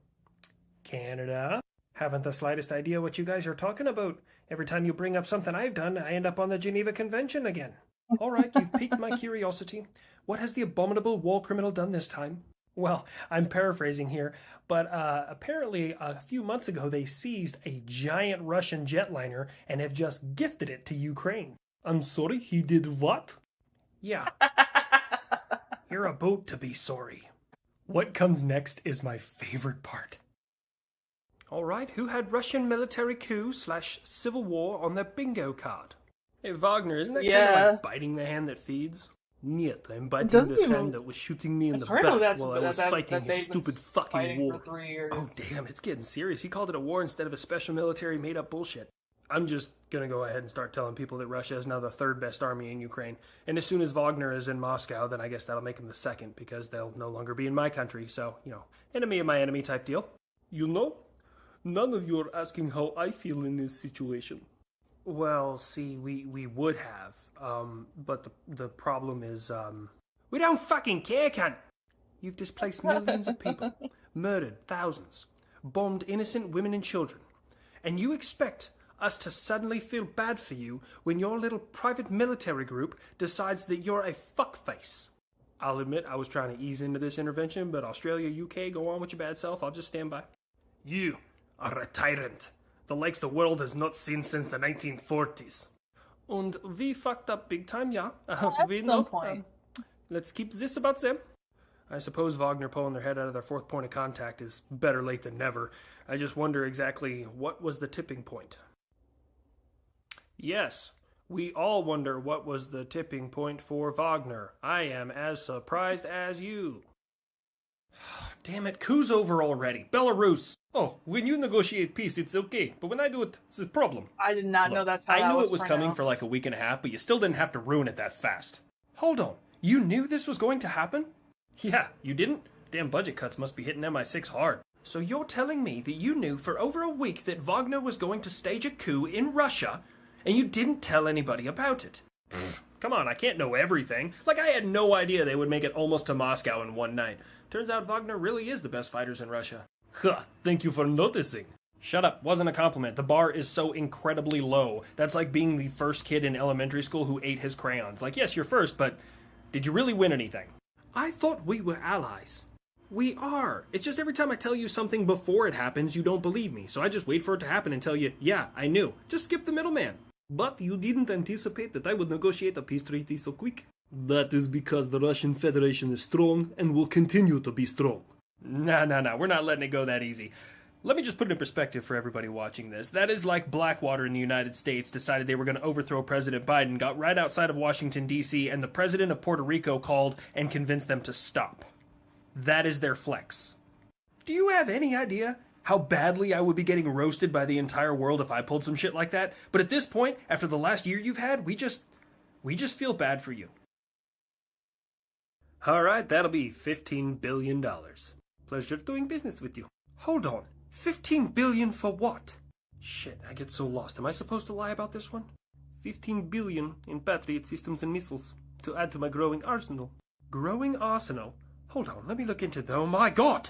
S3: Canada? Haven't the slightest idea what you guys are talking about. Every time you bring up something I've done, I end up on the Geneva Convention again. All right, you've piqued my curiosity. What has the abominable war criminal done this time? Well, I'm paraphrasing here, but apparently a few months ago they seized a giant Russian jetliner and have just gifted it to Ukraine. I'm sorry, he did what? Yeah. You're about to be sorry. What comes next is my favorite part. All right, who had Russian military coup / civil war on their bingo card?
S5: Hey, Wagner, isn't that kind
S1: Yeah.
S5: of like biting the hand that feeds? Niet, I'm biting
S1: doesn't
S5: the
S1: even-
S5: hand that was shooting me in
S1: It's
S5: the
S1: hard to
S5: back
S1: that's
S5: while I was fighting his
S1: they've been
S5: stupid fucking
S1: fighting
S5: war.
S1: for 3 years.
S5: Oh, damn, it's getting serious. He called it a war instead of a special military made-up bullshit. I'm just gonna go ahead and start telling people that Russia is now the third best army in Ukraine. And as soon as Wagner is in Moscow, then I guess that'll make him the second, because they'll no longer be in my country. So, enemy of my enemy type deal. You know, none of you are asking how I feel in this situation. Well, see, we would have. But the problem is, we don't fucking care, cunt! You've displaced millions of people, murdered thousands, bombed innocent women and children. And you expect us to suddenly feel bad for you when your little private military group decides that you're a fuckface. I'll admit I was trying to ease into this intervention, but Australia, UK, go on with your bad self. I'll just stand by. You are a tyrant, the likes the world has not seen since the 1940s. And we fucked up big time, yeah.
S1: At some point.
S5: Let's keep this about them. I suppose Wagner pulling their head out of their fourth point of contact is better late than never. I just wonder exactly what was the tipping point. Yes, we all wonder what was the tipping point for Wagner. I am as surprised as you. Damn it, coup's over already. Belarus. Oh, when you negotiate peace, it's okay. But when I do it, it's a problem.
S1: I did not know that's how
S5: I
S1: that
S5: knew
S1: was
S5: it was coming for like a
S1: pronounced.
S5: week and a half, but you still didn't have to ruin it that fast. Hold on. You knew this was going to happen? Yeah, you didn't? Damn budget cuts must be hitting MI6 hard. So you're telling me that you knew for over a week that Wagner was going to stage a coup in Russia, and you didn't tell anybody about it? Come on, I can't know everything. Like, I had no idea they would make it almost to Moscow in one night. Turns out Wagner really is the best fighters in Russia. Huh, thank you for noticing. Shut up, wasn't a compliment. The bar is so incredibly low. That's like being the first kid in elementary school who ate his crayons. Like, yes, you're first, but did you really win anything? I thought we were allies. We are. It's just every time I tell you something before it happens, you don't believe me. So I just wait for it to happen and tell you, yeah, I knew. Just skip the middleman. But you didn't anticipate that I would negotiate a peace treaty so quick. That is because the Russian Federation is strong and will continue to be strong. Nah, we're not letting it go that easy. Let me just put it in perspective for everybody watching this. That is like Blackwater in the United States decided they were going to overthrow President Biden, got right outside of Washington, D.C., and the president of Puerto Rico called and convinced them to stop. That is their flex. Do you have any idea how badly I would be getting roasted by the entire world if I pulled some shit like that? But at this point, after the last year you've had, we just feel bad for you. Alright, that'll be $15 billion. Pleasure doing business with you. Hold on. 15 billion for what? Shit, I get so lost. Am I supposed to lie about this one? 15 billion in Patriot systems and missiles to add to my growing arsenal. Growing arsenal? Hold on, let me look into that. Oh my god!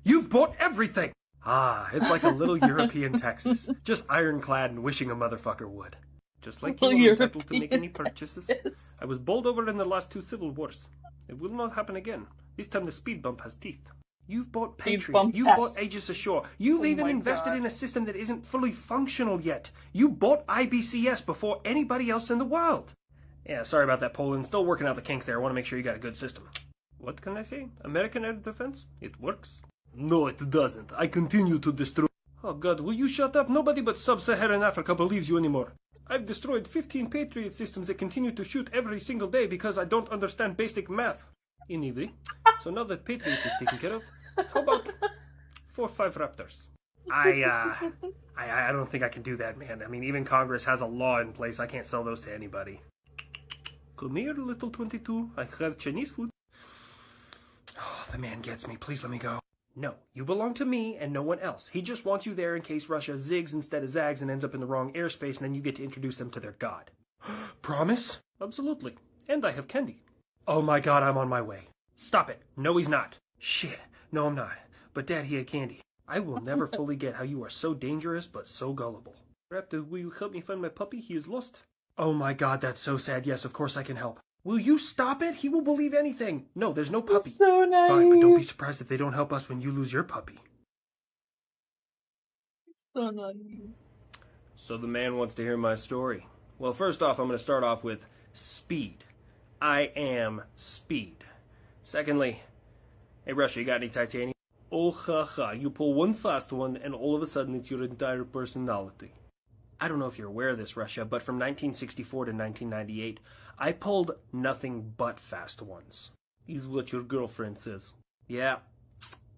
S5: You've bought everything! Ah, it's like a little European Texas. Just ironclad and wishing a motherfucker would. Just like you are entitled to make any purchases.
S1: Texas.
S5: I was bowled over in the last two civil wars. It will not happen again. This time the speed bump has teeth. You've bought Patriot.
S1: bump
S5: You've
S1: has-
S5: bought Aegis Ashore. You've
S1: Oh
S5: even
S1: my
S5: invested
S1: God.
S5: in a system that isn't fully functional yet. You bought IBCS before anybody else in the world. Yeah, sorry about that, Poland. Still working out the kinks there. I want to make sure you got a good system. What can I say? American air defense? It works. No, it doesn't. I continue to destroy... Oh god, will you shut up? Nobody but sub-Saharan Africa believes you anymore. I've destroyed 15 Patriot systems that continue to shoot every single day because I don't understand basic math. Anyway, so now that Patriot is taken care of, how about 4 or 5 Raptors? I don't think I can do that, man. I mean, even Congress has a law in place. I can't sell those to anybody. Come here, little 22. I have Chinese food. Oh, the man gets me. Please let me go. No, you belong to me and no one else. He just wants you there in case Russia zigs instead of zags and ends up in the wrong airspace, and then you get to introduce them to their god. Promise? Absolutely. And I have candy. Oh my god, I'm on my way. Stop it. No, he's not. Shit. No, I'm not. But Dad, he had candy. I will never fully get how you are so dangerous, but so gullible. Raptor, will you help me find my puppy? He is lost. Oh my god, that's so sad. Yes, of course I can help. Will you stop it? He will believe anything. No, there's no puppy.
S1: So nice.
S5: Fine, but don't be surprised if they don't help us when you lose your puppy.
S1: So nice.
S5: So the man wants to hear my story. Well, first off, I'm going to start off with speed. I am speed. Secondly, hey Russia, you got any titanium? Oh ha ha, you pull one fast one and all of a sudden it's your entire personality. I don't know if you're aware of this, Russia, but from 1964 to 1998, I pulled nothing but fast ones. Is what your girlfriend says. Yeah,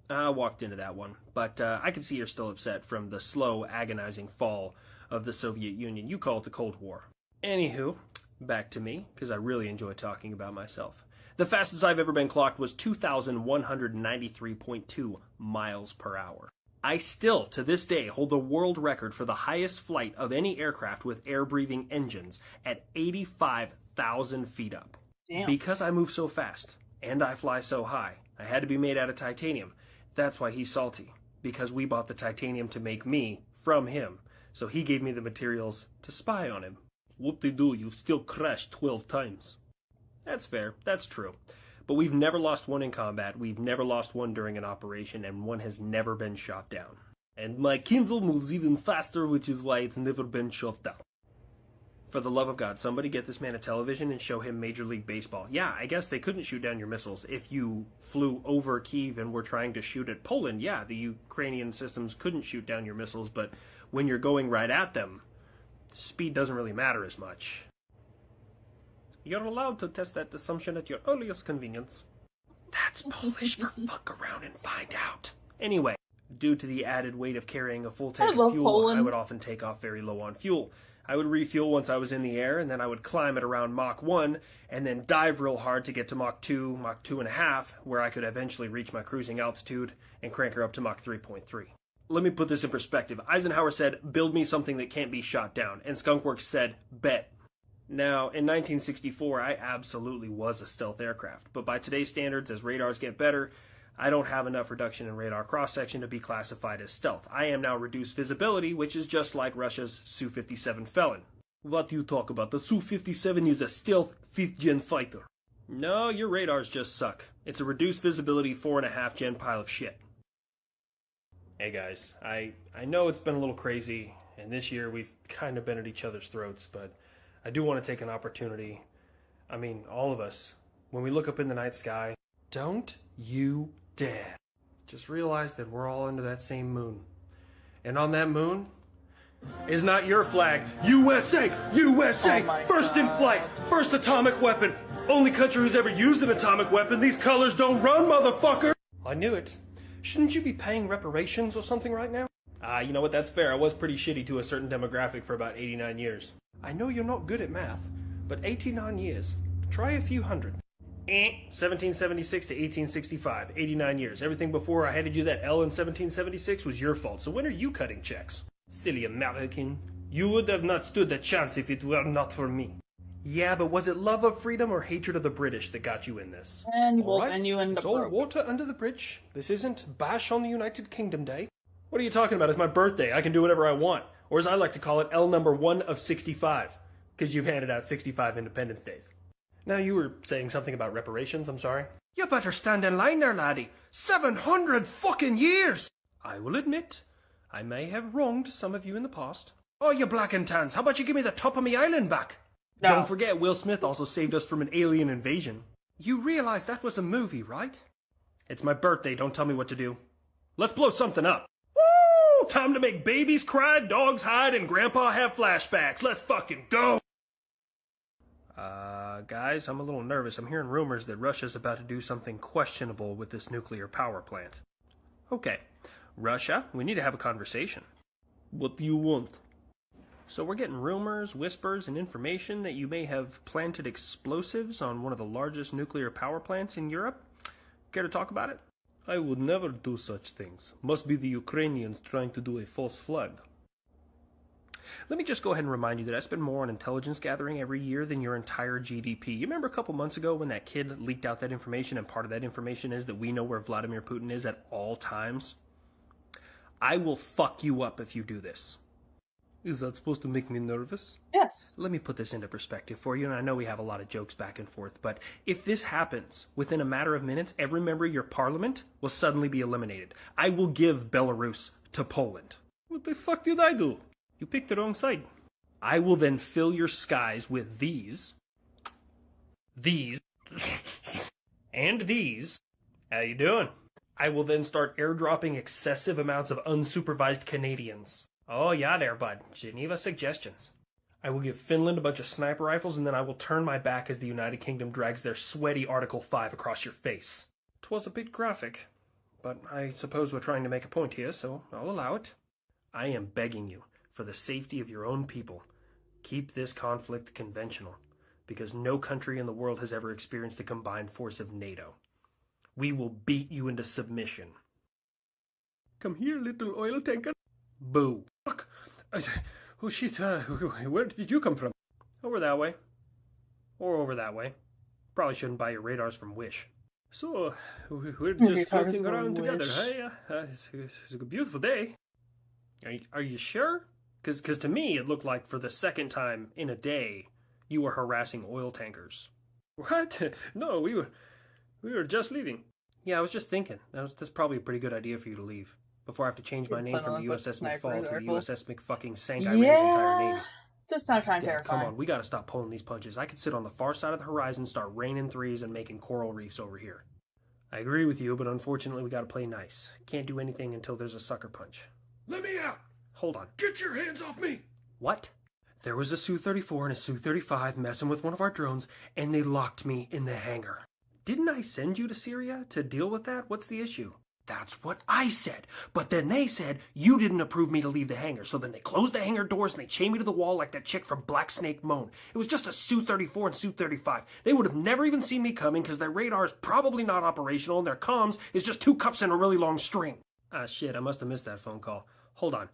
S5: I walked into that one. But I can see you're still upset from the slow, agonizing fall of the Soviet Union. You call it the Cold War. Anywho, back to me, because I really enjoy talking about myself. The fastest I've ever been clocked was 2,193.2 miles per hour. I still, to this day, hold the world record for the highest flight of any aircraft with air-breathing engines at 85,000 feet up.
S1: Damn.
S5: Because I move so fast, and I fly so high, I had to be made out of titanium. That's why he's salty, because we bought the titanium to make me from him, so he gave me the materials to spy on him. Whoop-de-doo, you've still crashed 12 times. That's fair, that's true. But we've never lost one in combat, we've never lost one during an operation, and one has never been shot down. And my Kindle moves even faster, which is why it's never been shot down. For the love of God, somebody get this man a television and show him Major League Baseball. Yeah, I guess they couldn't shoot down your missiles. If you flew over Kyiv and were trying to shoot at Poland, yeah, the Ukrainian systems couldn't shoot down your missiles, but when you're going right at them, speed doesn't really matter as much. You're allowed to test that assumption at your earliest convenience. That's Polish for fuck around and find out. Anyway, due to the added weight of carrying a full tank of fuel,
S1: Poland.
S5: I would often take off very low on fuel. I would refuel once I was in the air, and then I would climb at around Mach 1, and then dive real hard to get to Mach 2, Mach 2.5, where I could eventually reach my cruising altitude and crank her up to Mach 3.3. Let me put this in perspective. Eisenhower said, build me something that can't be shot down, and Skunkworks said, bet. Now, in 1964, I absolutely was a stealth aircraft, but by today's standards, as radars get better, I don't have enough reduction in radar cross-section to be classified as stealth. I am now reduced visibility, which is just like Russia's Su-57 Felon. What do you talk about? The Su-57 is a stealth 5th-gen fighter. No, your radars just suck. It's a reduced visibility 4.5-gen pile of shit. Hey guys, I know it's been a little crazy, and this year we've kind of been at each other's throats, but I do want to take an opportunity, I mean, all of us, when we look up in the night sky, don't you dare just realize that we're all under that same moon. And on that moon is not your flag. USA! USA!
S1: Oh my
S5: First in
S1: God.
S5: flight! First atomic weapon! Only country who's ever used an atomic weapon. These colors don't run, motherfucker! I knew it. Shouldn't you be paying reparations or something right now? You know what, that's fair. I was pretty shitty to a certain demographic for about 89 years. I know you're not good at math, but 89 years. Try a few hundred. 1776 to 1865, 89 years. Everything before I handed you that L in 1776 was your fault, so when are you cutting checks? Silly American. You would have not stood a chance if it were not for me. Yeah, but was it love of freedom or hatred of the British that got you in this?
S1: And you both
S5: Alright,
S1: and you end
S5: it's
S1: up
S5: all
S1: broke.
S5: water under the bridge. This isn't Bash on the United Kingdom Day. What are you talking about? It's my birthday. I can do whatever I want. Or as I like to call it, L number 1 of 65. Because you've handed out 65 Independence Days. Now you were saying something about reparations, I'm sorry. You better stand in line there, laddie. 700 fucking years! I will admit, I may have wronged some of you in the past. Oh, you black and tans, how about you give me the top of me island back?
S1: No.
S5: Don't forget, Will Smith also saved us from an alien invasion. You realize that was a movie, right? It's my birthday, don't tell me what to do. Let's blow something up. Woo! Time to make babies cry, dogs hide, and Grandpa have flashbacks. Let's fucking go! Guys, I'm a little nervous. I'm hearing rumors that Russia's about to do something questionable with this nuclear power plant. Okay, Russia, we need to have a conversation. What do you want? So we're getting rumors, whispers, and information that you may have planted explosives on one of the largest nuclear power plants in Europe. Care to talk about it? I would never do such things. Must be the Ukrainians trying to do a false flag. Let me just go ahead and remind you that I spend more on intelligence gathering every year than your entire GDP. You remember a couple months ago when that kid leaked out that information, and part of that information is that we know where Vladimir Putin is at all times? I will fuck you up if you do this. Is that supposed to make me nervous?
S1: Yes.
S5: Let me put this into perspective for you, and I know we have a lot of jokes back and forth, but if this happens within a matter of minutes, every member of your parliament will suddenly be eliminated. I will give Belarus to Poland. What the fuck did I do? You picked the wrong side. I will then fill your skies with these, and these. How you doing? I will then start airdropping excessive amounts of unsupervised Canadians. Oh, yeah, there, bud. Geneva suggestions. I will give Finland a bunch of sniper rifles, and then I will turn my back as the United Kingdom drags their sweaty Article 5 across your face. 'Twas a bit graphic, but I suppose we're trying to make a point here, so I'll allow it. I am begging you, for the safety of your own people, keep this conflict conventional, because no country in the world has ever experienced the combined force of NATO. We will beat you into submission. Come here, little oil tanker. Boo. Fuck. Oh shit, where did you come from? Over that way. Or over that way. Probably shouldn't buy your radars from Wish. So, we're just floating around together, hey? It's a beautiful day. Are you sure? Because to me, it looked like for the second time in a day, you were harassing oil tankers. What? No, we were just leaving. Yeah, I was just thinking. That's probably a pretty good idea for you to leave. Before I have to change my name from the USS McFall to the USS McFucking Sank Iran's entire Navy.
S1: That sounds kind of terrifying.
S5: Come on, we gotta stop pulling these punches. I could sit on the far side of the horizon, start raining threes, and making coral reefs over here. I agree with you, but unfortunately we gotta play nice. Can't do anything until there's a sucker punch.
S3: Let me out!
S5: Hold on.
S3: Get your hands off me!
S5: What? There was a Su-34 and a Su-35 messing with one of our drones, and they locked me in the hangar. Didn't I send you to Syria to deal with that? What's the issue? That's what I said. But then they said you didn't approve me to leave the hangar. So then they closed the hangar doors and they chained me to the wall like that chick from Black Snake Moan. It was just a Su-34 and Su-35. They would have never even seen me coming because their radar is probably not operational and their comms is just 2 cups and a really long string. Ah, shit, I must have missed that phone call. Hold on.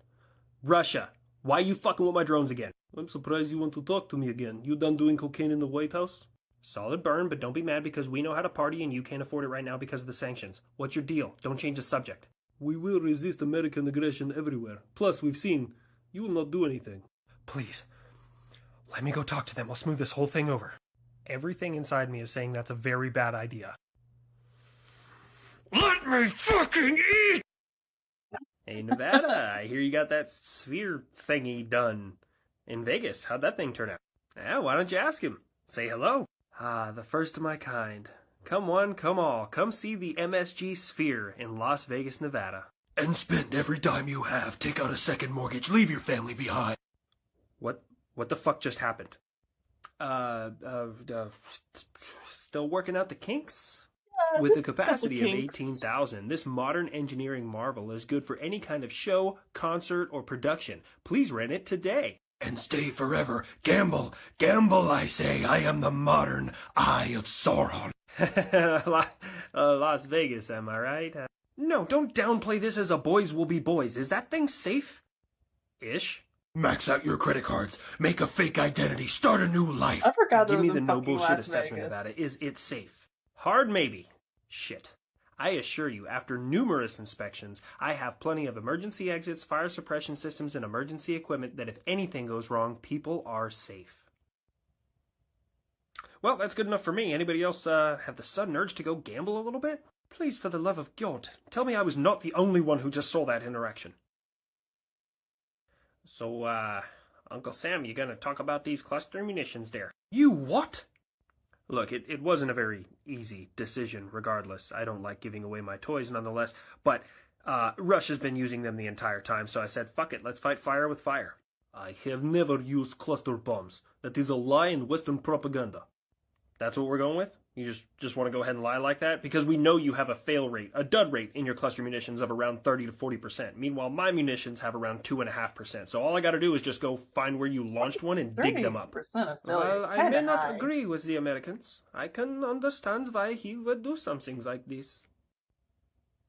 S5: Russia, why are you fucking with my drones again? I'm surprised you want to talk to me again. You done doing cocaine in the White House? Solid burn, but don't be mad because we know how to party and you can't afford it right now because of the sanctions. What's your deal? Don't change the subject. We will resist American aggression everywhere. Plus, we've seen you will not do anything. Please, let me go talk to them. I'll smooth this whole thing over. Everything inside me is saying that's a very bad idea. Let me fucking eat! Hey, Nevada, I hear you got that sphere thingy done in Vegas. How'd that thing turn out? Yeah, why don't you ask him? Say hello. Ah, the first of my kind. Come one, come all. Come see the MSG Sphere in Las Vegas, Nevada.
S3: And spend every dime you have. Take out a second mortgage. Leave your family behind.
S5: What the fuck just happened? Still working out the kinks? With a capacity of 18,000, this modern engineering marvel is good for any kind of show, concert, or production. Please rent it today.
S3: And stay forever. Gamble, gamble, I say. I am the modern Eye of Sauron.
S5: Las Vegas, am I right? No, don't downplay this as a boys will be boys. Is that thing safe? Ish.
S3: Max out your credit cards. Make a fake identity. Start a new life.
S1: I forgot
S5: Give
S1: there was
S5: me the
S1: in
S5: no
S1: fucking
S5: bullshit
S1: Las
S5: assessment
S1: Vegas.
S5: about it. Is it safe? Hard maybe. Shit. I assure you, after numerous inspections, I have plenty of emergency exits, fire suppression systems, and emergency equipment that if anything goes wrong, people are safe. Well, that's good enough for me. Anybody else have the sudden urge to go gamble a little bit? Please, for the love of God, tell me I was not the only one who just saw that interaction. So, Uncle Sam, you gonna talk about these cluster munitions there? You what? Look, it wasn't a very easy decision, regardless. I don't like giving away my toys nonetheless, but Russia's been using them the entire time, so I said, fuck it, let's fight fire with fire. I have never used cluster bombs. That is a lie in Western propaganda. That's what we're going with? You just want to go ahead and lie like that? Because we know you have a fail rate, a dud rate in your cluster munitions of around 30 to 40%. Meanwhile, my munitions have around 2.5%. So all I got to do is just go find where you launched one and dig them up.
S1: 30% of failure is
S5: Well, I
S1: kinda
S5: may not
S1: high.
S5: agree with the Americans. I can understand why he would do something like this.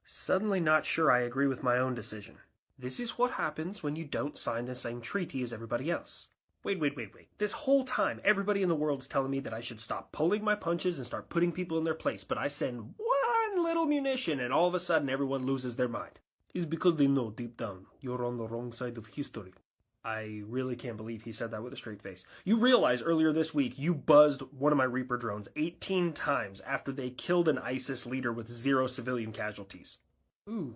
S5: Suddenly not sure I agree with my own decision. This is what happens when you don't sign the same treaty as everybody else. Wait. This whole time, everybody in the world is telling me that I should stop pulling my punches and start putting people in their place, but I send one little munition and all of a sudden everyone loses their mind. It's because they know deep down you're on the wrong side of history. I really can't believe he said that with a straight face. You realize earlier this week you buzzed one of my Reaper drones 18 times after they killed an ISIS leader with 0 civilian casualties. Ooh,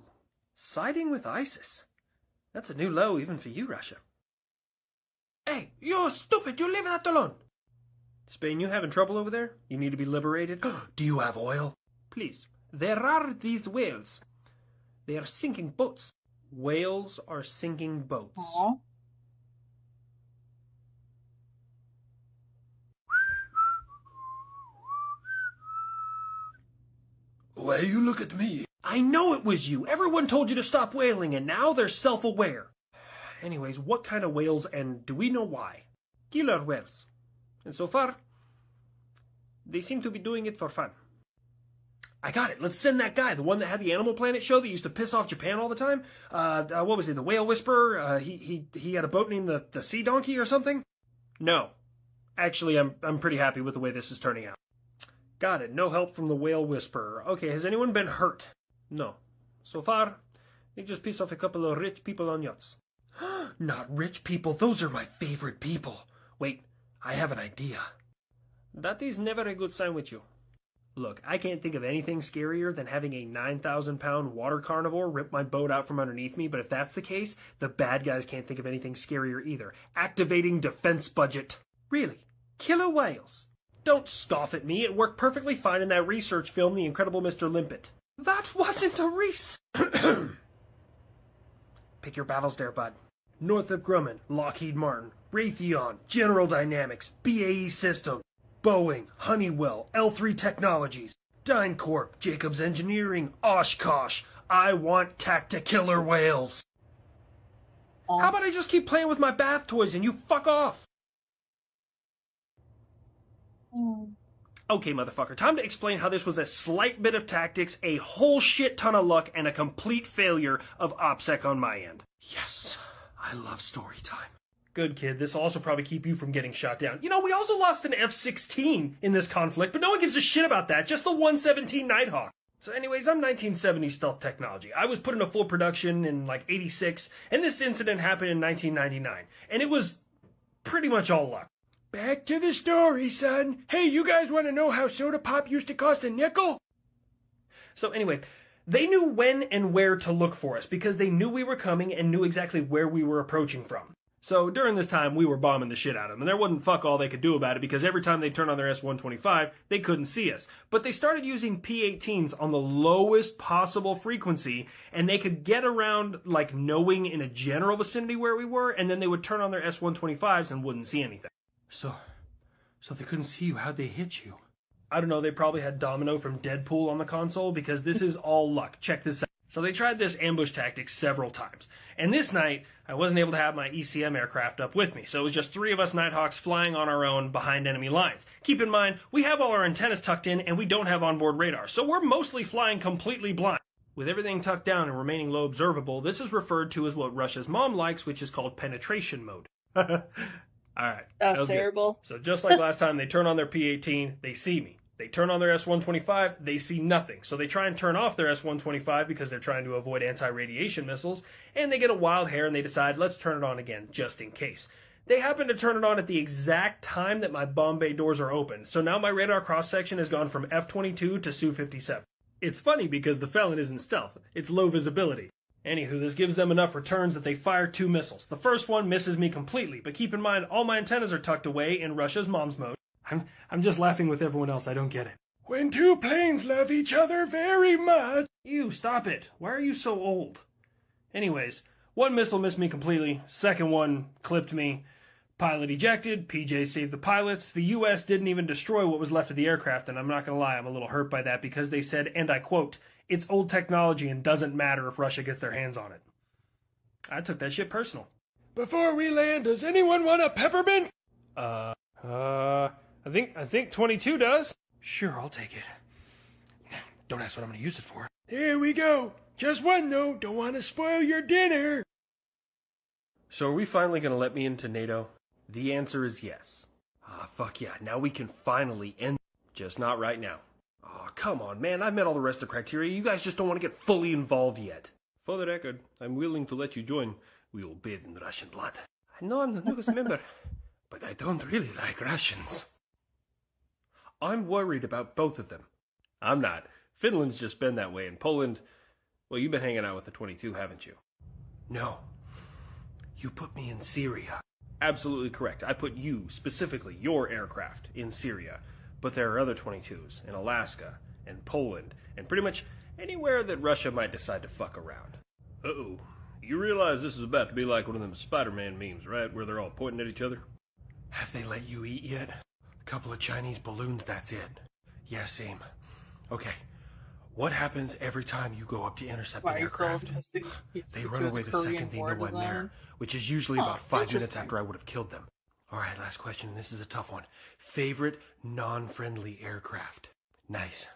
S5: siding with ISIS. That's a new low even for you, Russia. Hey, you're stupid! You leave that alone! Spain, you having trouble over there? You need to be liberated?
S3: Do you have oil?
S5: Please. There are these whales. They are sinking boats.
S3: Whales are sinking boats.
S1: Aw.
S5: Why you look at me?
S3: I know it was you. Everyone told you to stop whaling, and now they're self-aware. Anyways, what kind of whales, and do we know why? Killer whales. And so far, they seem to be doing it for fun. I got it. Let's send that guy, the one that had the Animal Planet show that used to piss off Japan all the time. What was he, the Whale Whisperer? He had a boat named the Sea Donkey or something? No. Actually, I'm pretty happy with the way this is turning out. Got it. No help from the Whale Whisperer. Okay, has anyone been hurt? No. So far, they just piss off a couple of rich people on yachts. Not rich people. Those are my favorite people. Wait, I have an idea. That is never a good sign with you. Look, I can't think of anything scarier than having a 9,000-pound water carnivore rip my boat out from underneath me, but if that's the case, the bad guys can't think of anything scarier either. Activating defense budget. Really? Killer whales? Don't scoff at me. It worked perfectly fine in that research film, The Incredible Mr. Limpet. That wasn't a Pick your battles there, bud. Northrop Grumman, Lockheed Martin, Raytheon, General Dynamics, BAE Systems, Boeing, Honeywell, L3 Technologies, DynCorp, Jacobs Engineering, Oshkosh. I want tacti-killer whales. How about I just keep playing with my bath toys and you fuck off? Okay, motherfucker, time to explain how this was a slight bit of tactics, a whole shit ton of luck, and a complete failure of OPSEC on my end. Yes, I love story time. Good, kid. This will also probably keep you from getting shot down. You know, we also lost an F-16 in this conflict, but no one gives a shit about that. Just the 117 Nighthawk. So anyways, I'm 1970 stealth technology. I was put into full production in like 86, and this incident happened in 1999. And it was pretty much all luck. Back to the story, son. Hey, you guys want to know how soda pop used to cost a nickel? So anyway, they knew when and where to look for us because they knew we were coming and knew exactly where we were approaching from. So during this time, we were bombing the shit out of them, and there wasn't fuck all they could do about it because every time they turned on their S-125, they couldn't see us. But they started using P-18s on the lowest possible frequency, and they could get around, like, knowing in a general vicinity where we were, and then they would turn on their S-125s and wouldn't see anything. So they couldn't see you. How'd they hit you? I don't know, they probably had Domino from Deadpool on the console, because this is all luck. Check this out. So they tried this ambush tactic several times. And this night, I wasn't able to have my ECM aircraft up with me, so it was just 3 of us Nighthawks flying on our own behind enemy lines. Keep in mind, we have all our antennas tucked in, and we don't have onboard radar, so we're mostly flying completely blind. With everything tucked down and remaining low observable, this is referred to as what Russia's mom likes, which is called penetration mode. Alright.
S1: That was terrible.
S3: Good. So just like last time, they turn on their P-18, they see me. They turn on their S-125, they see nothing. So they try and turn off their S-125 because they're trying to avoid anti-radiation missiles, and they get a wild hair and they decide, let's turn it on again, just in case. They happen to turn it on at the exact time that my bomb bay doors are open, so now my radar cross-section has gone from F-22 to Su-57. It's funny because the Felon isn't stealth, it's low visibility. Anywho, this gives them enough returns that they fire 2 missiles. The first one misses me completely, but keep in mind, all my antennas are tucked away in Russia's mom's mode. I'm just laughing with everyone else, I don't get it. When 2 planes love each other very much. Ew, stop it. Why are you so old? Anyways, 1 missile missed me completely, second one clipped me. Pilot ejected, PJ saved the pilots. The US didn't even destroy what was left of the aircraft, and I'm not gonna lie, I'm a little hurt by that because they said, and I quote, it's old technology and doesn't matter if Russia gets their hands on it. I took that shit personal. Before we land, does anyone want a peppermint? I think 22 does. Sure, I'll take it. Don't ask what I'm gonna use it for. There we go. Just 1 though. Don't want to spoil your dinner. So are we finally gonna let me into NATO? The answer is yes. Fuck yeah. Now we can finally end. Just not right now. Come on, man. I've met all the rest of the criteria. You guys just don't want to get fully involved yet. For the record, I'm willing to let you join. We will bathe in Russian blood. I know I'm the newest member, but I don't really like Russians. I'm worried about both of them. I'm not. Finland's just been that way, and Poland... Well, you've been hanging out with the 22, haven't you? No. You put me in Syria. Absolutely correct. I put you, specifically, your aircraft, in Syria. But there are other 22s in Alaska, and Poland, and pretty much anywhere that Russia might decide to fuck around. Uh-oh. You realize this is about to be like one of them Spider-Man memes, right? Where they're all pointing at each other?
S5: Have they let you eat yet? A couple of Chinese balloons, that's it. Yeah, same. Okay. What happens every time you go up to intercept an aircraft? They run away the second they know I'm there, which is usually about 5 minutes after I would have killed them. Alright, last question, and this is a tough one. Favorite non-friendly aircraft? Nice.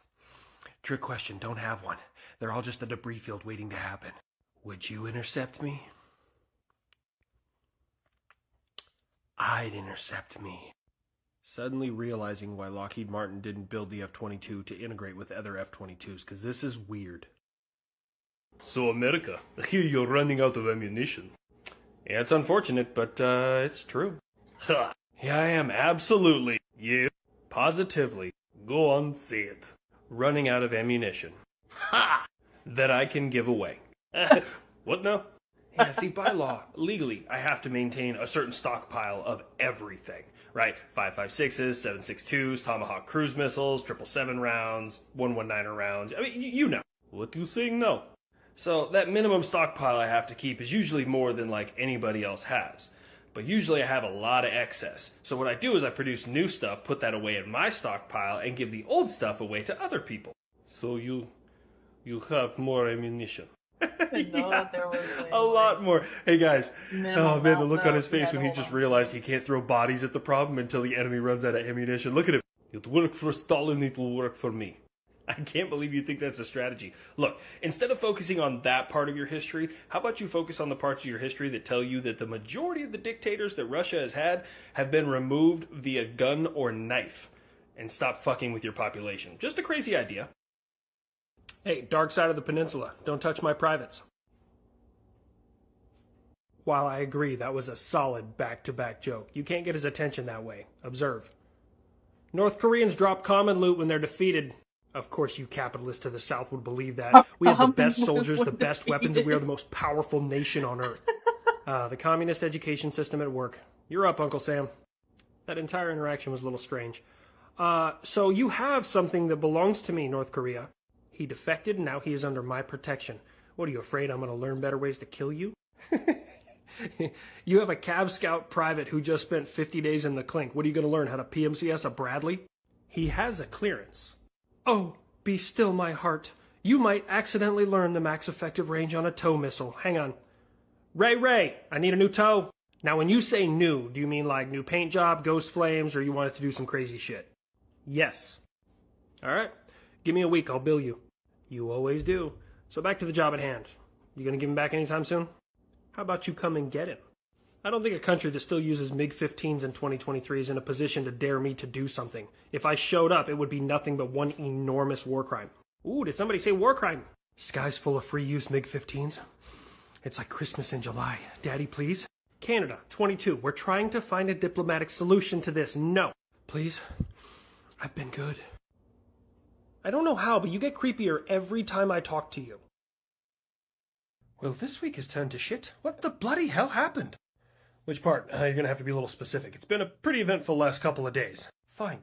S5: Trick question, don't have one. They're all just a debris field waiting to happen. Would you intercept me? I'd intercept me. Suddenly realizing why Lockheed Martin didn't build the F-22 to integrate with other F-22s, because this is weird.
S3: So, America, I hear you're running out of ammunition.
S5: Yeah, it's unfortunate, but it's true.
S3: Ha!
S5: Yeah, I am, absolutely.
S3: Yeah,
S5: Positively.
S3: go on, say it.
S5: Running out of ammunition.
S3: Ha!
S5: That I can give away.
S3: What now?
S5: Yeah, see, by law, legally, I have to maintain a certain stockpile of everything, right? 5.56s, 7.62s, Tomahawk cruise missiles, 777 rounds, 119er rounds. I mean, you know.
S3: What you saying now?
S5: So that minimum stockpile I have to keep is usually more than like anybody else has. But usually I have a lot of excess. So what I do is I produce new stuff, put that away in my stockpile, and give the old stuff away to other people.
S3: So you have more ammunition.
S5: Yeah, a lot more. Hey guys, oh man, the look on his face when he just realized he can't throw bodies at the problem until the enemy runs out of ammunition. Look at him.
S3: It worked for Stalin, it will work for me.
S5: I can't believe you think that's a strategy. Look, instead of focusing on that part of your history, how about you focus on the parts of your history that tell you that the majority of the dictators that Russia has had have been removed via gun or knife, and stop fucking with your population. Just a crazy idea. Hey, dark side of the peninsula, don't touch my privates. While I agree that was a solid back-to-back joke, you can't get his attention that way. Observe. North Koreans drop common loot when they're defeated. Of course you capitalists to the south would believe that. We have the best soldiers, the best weapons, and we are the most powerful nation on earth. The communist education system at work. You're up, Uncle Sam. That entire interaction was a little strange. So you have something that belongs to me, North Korea. He defected, and now he is under my protection. What, are you afraid I'm going to learn better ways to kill you? You have a Cav Scout private who just spent 50 days in the clink. What are you going to learn, how to PMCS a Bradley? He has a clearance. Oh, be still, my heart. You might accidentally learn the max effective range on a tow missile. Hang on. Ray, I need a new tow. Now, when you say new, do you mean like new paint job, ghost flames, or you want it to do some crazy shit? Yes. All right. Give me a week, I'll bill you. You always do. So back to the job at hand. You gonna give him back anytime soon? How about you come and get him? I don't think a country that still uses MiG-15s in 2023 is in a position to dare me to do something. If I showed up, it would be nothing but one enormous war crime. Ooh, did somebody say war crime? Sky's full of free-use MiG-15s. It's like Christmas in July. Daddy, please? Canada, 22. We're trying to find a diplomatic solution to this. No. Please? I've been good. I don't know how, but you get creepier every time I talk to you. Well, this week has turned to shit. What the bloody hell happened? Which part? You're gonna have to be a little specific. It's been a pretty eventful last couple of days. Fine.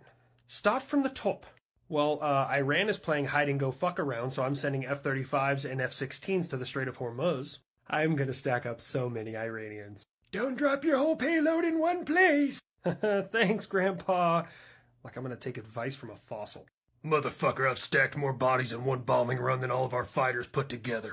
S5: Start from the top. Well, Iran is playing hide-and-go-fuck around, so I'm sending F-35s and F-16s to the Strait of Hormuz. I'm gonna stack up so many Iranians. Don't drop your whole payload in one place! Thanks, Grandpa. Like I'm gonna take advice from a fossil. Motherfucker, I've stacked more bodies in one bombing run than all of our fighters put together.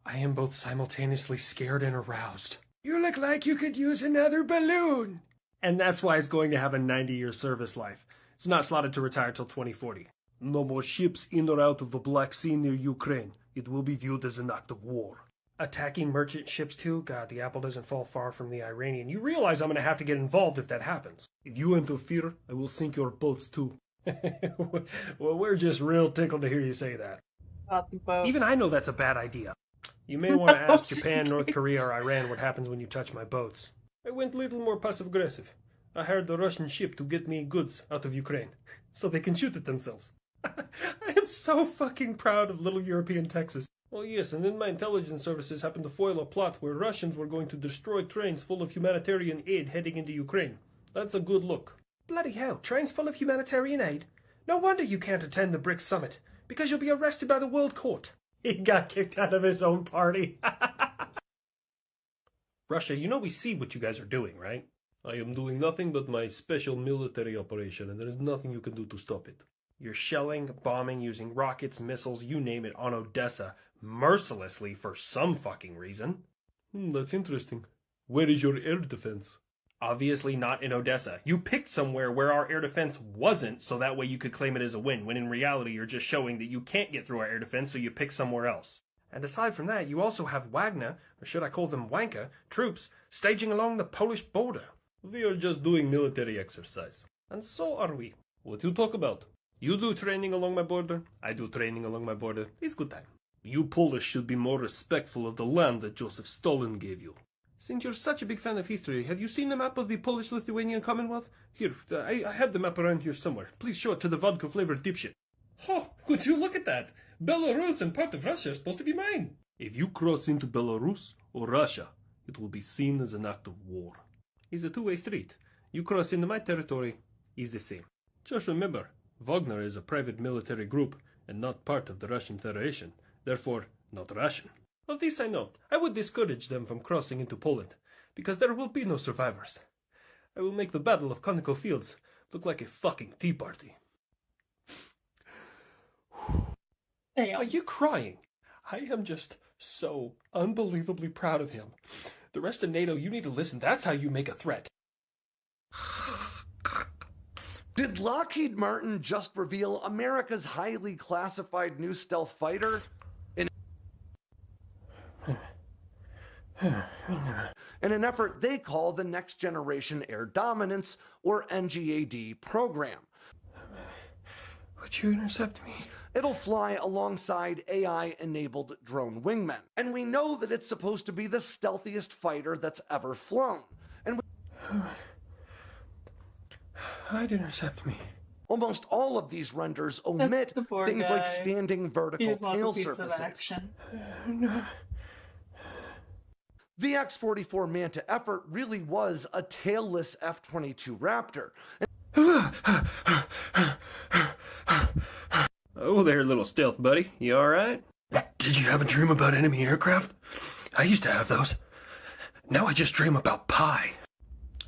S5: I am both simultaneously scared and aroused. You look like you could use another balloon. And that's why it's going to have a 90-year service life. It's not slotted to retire till 2040. No more ships in or out of the Black Sea near Ukraine. It will be viewed as an act of war. Attacking merchant ships too? God, the apple doesn't fall far from the Iranian. You realize I'm going to have to get involved if that happens. If you interfere, I will sink your boats too. Well, we're just real tickled to hear you say that. Even I know that's a bad idea. You may want to ask Japan, North Korea, or Iran what happens when you touch my boats. I went a little more passive-aggressive. I hired the Russian ship to get me goods out of Ukraine, so they can shoot at themselves. I am so fucking proud of little European Texas. Oh yes, and then my intelligence services happened to foil a plot where Russians were going to destroy trains full of humanitarian aid heading into Ukraine. That's a good look. Bloody hell, trains full of humanitarian aid? No wonder you can't attend the BRICS summit, because you'll be arrested by the World Court. He got kicked out of his own party. Russia, you know we see what you guys are doing, right? I am doing nothing but my special military operation, and there is nothing you can do to stop it. You're shelling, bombing, using rockets, missiles, you name it, on Odessa, mercilessly for some fucking reason. That's interesting. Where is your air defense? Obviously not in Odessa. You picked somewhere where our air defense wasn't, so that way you could claim it as a win, when in reality you're just showing that you can't get through our air defense, so you pick somewhere else. And aside from that, you also have Wagner, or should I call them Wanker, troops staging along the Polish border. We are just doing military exercise. And so are we. What you talk about? You do training along my border, I do training along my border. It's good time. You Polish should be more respectful of the land that Joseph Stalin gave you. Since you're such a big fan of history, have you seen the map of the Polish-Lithuanian Commonwealth? Here, I have the map around here somewhere. Please show it to the vodka-flavored dipshit. Oh, would you look at that? Belarus and part of Russia are supposed to be mine. If you cross into Belarus or Russia, it will be seen as an act of war. It's a two-way street. You cross into my territory, it's the same. Just remember, Wagner is a private military group and not part of the Russian Federation, therefore not Russian. Of this I know. I would discourage them from crossing into Poland, because there will be no survivors. I will make the Battle of Conical Fields look like a fucking tea party.
S1: Damn.
S5: Are you crying? I am just so unbelievably proud of him. The rest of NATO, you need to listen. That's how you make a threat.
S6: Did Lockheed Martin just reveal America's highly classified new stealth fighter? In an effort they call the Next Generation Air Dominance, or NGAD, program.
S5: Would you intercept me?
S6: It'll fly alongside AI-enabled drone wingmen. And we know that it's supposed to be the stealthiest fighter that's ever flown. And
S5: I'd intercept me.
S6: almost all of these renders omit
S1: the poor
S6: things
S1: guy.
S6: like standing
S1: He
S6: vertical
S1: just wants
S6: tail
S1: a piece of
S6: surfaces.
S1: action.
S5: No.
S6: The X-44 Manta effort really was a tailless F-22 Raptor.
S5: Oh there, little stealth buddy. You alright? Did you have a dream about enemy aircraft? I used to have those. Now I just dream about pie.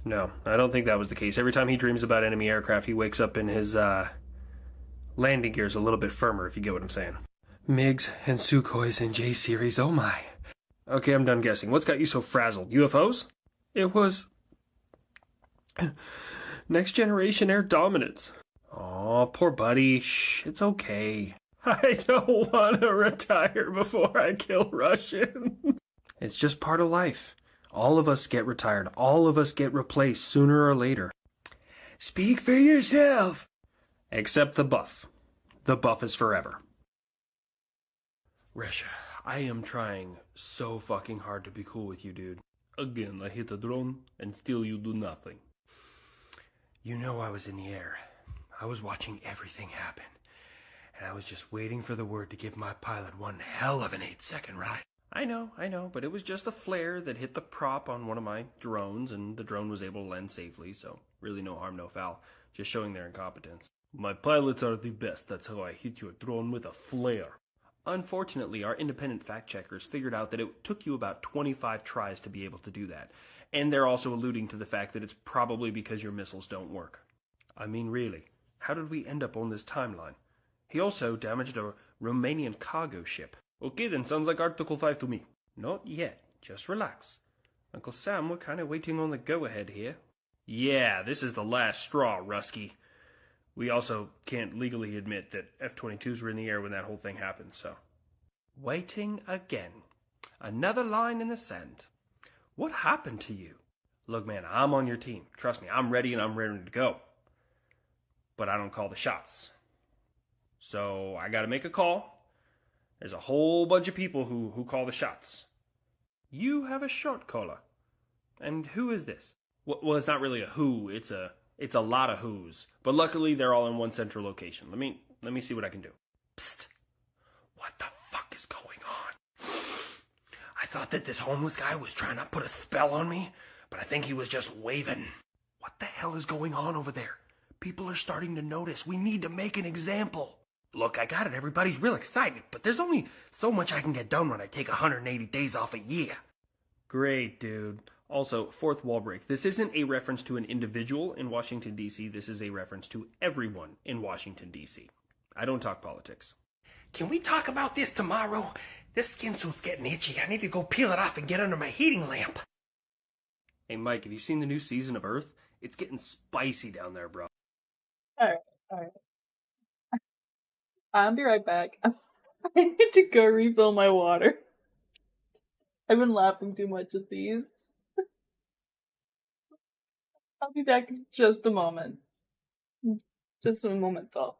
S5: No, I don't think that was the case. Every time he dreams about enemy aircraft, he wakes up in his, landing gears a little bit firmer, if you get what I'm saying. MiGs and Sukhois and J-Series, oh my. Okay, I'm done guessing. What's got you so frazzled? UFOs? It was... Next Generation Air Dominance. Aw, poor buddy. Shh, it's okay. I don't want to retire before I kill Russians. It's just part of life. All of us get retired. All of us get replaced sooner or later. Speak for yourself. Except the buff. The buff is forever. Russia, I am trying so fucking hard to be cool with you, dude. Again, I hit a drone, and still you do nothing. You know I was in the air. I was watching everything happen. And I was just waiting for the word to give my pilot one hell of an 8-second ride. I know, but it was just a flare that hit the prop on one of my drones, and the drone was able to land safely, so really no harm, no foul. Just showing their incompetence. My pilots are the best, that's how I hit your drone with a flare. Unfortunately, our independent fact-checkers figured out that it took you about 25 tries to be able to do that. And they're also alluding to the fact that it's probably because your missiles don't work. I mean, really, how did we end up on this timeline? He also damaged a Romanian cargo ship. Okay then, sounds like Article 5 to me. Not yet, just relax. Uncle Sam, we're kinda waiting on the go-ahead here. Yeah, this is the last straw, Rusky. We also can't legally admit that F-22s were in the air when that whole thing happened, so... Waiting again. Another line in the sand. What happened to you? Look, man, I'm on your team. Trust me, I'm ready and I'm ready to go. But I don't call the shots. So I gotta make a call. There's a whole bunch of people who call the shots. You have a shot caller. And who is this? Well, it's not really a who, it's a lot of who's. But luckily they're all in one central location. Let me see what I can do. Psst. What the fuck is going on? I thought that this homeless guy was trying to put a spell on me, but I think he was just waving. What the hell is going on over there? People are starting to notice. We need to make an example. Look, I got it. Everybody's real excited, but there's only so much I can get done when I take 180 days off a year. Great, dude. Also, fourth wall break. This isn't a reference to an individual in Washington, D.C. This is a reference to everyone in Washington, D.C. I don't talk politics.
S3: Can we talk about this tomorrow? This skin suit's getting itchy. I need to go peel it off and get under my heating lamp.
S5: Hey, Mike, have you seen the new season of Earth? It's getting spicy down there, bro.
S1: Alright, alright. I'll be right back. I need to go refill my water. I've been laughing too much at these. I'll be back in just a moment. Just a momento.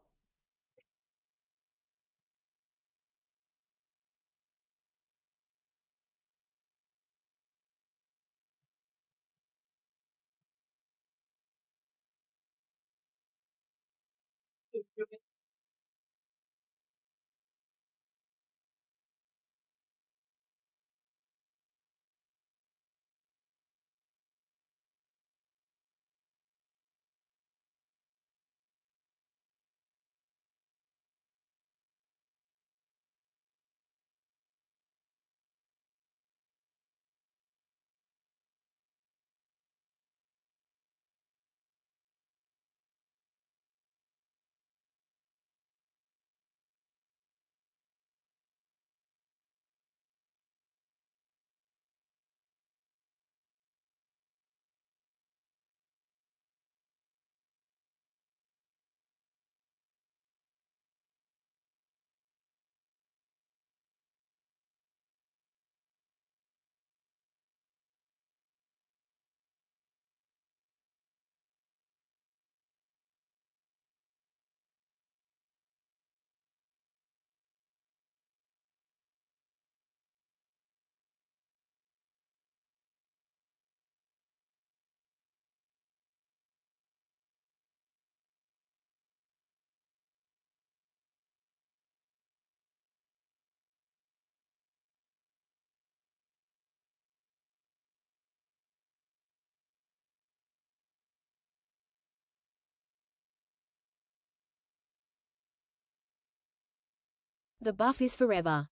S7: The buff is forever.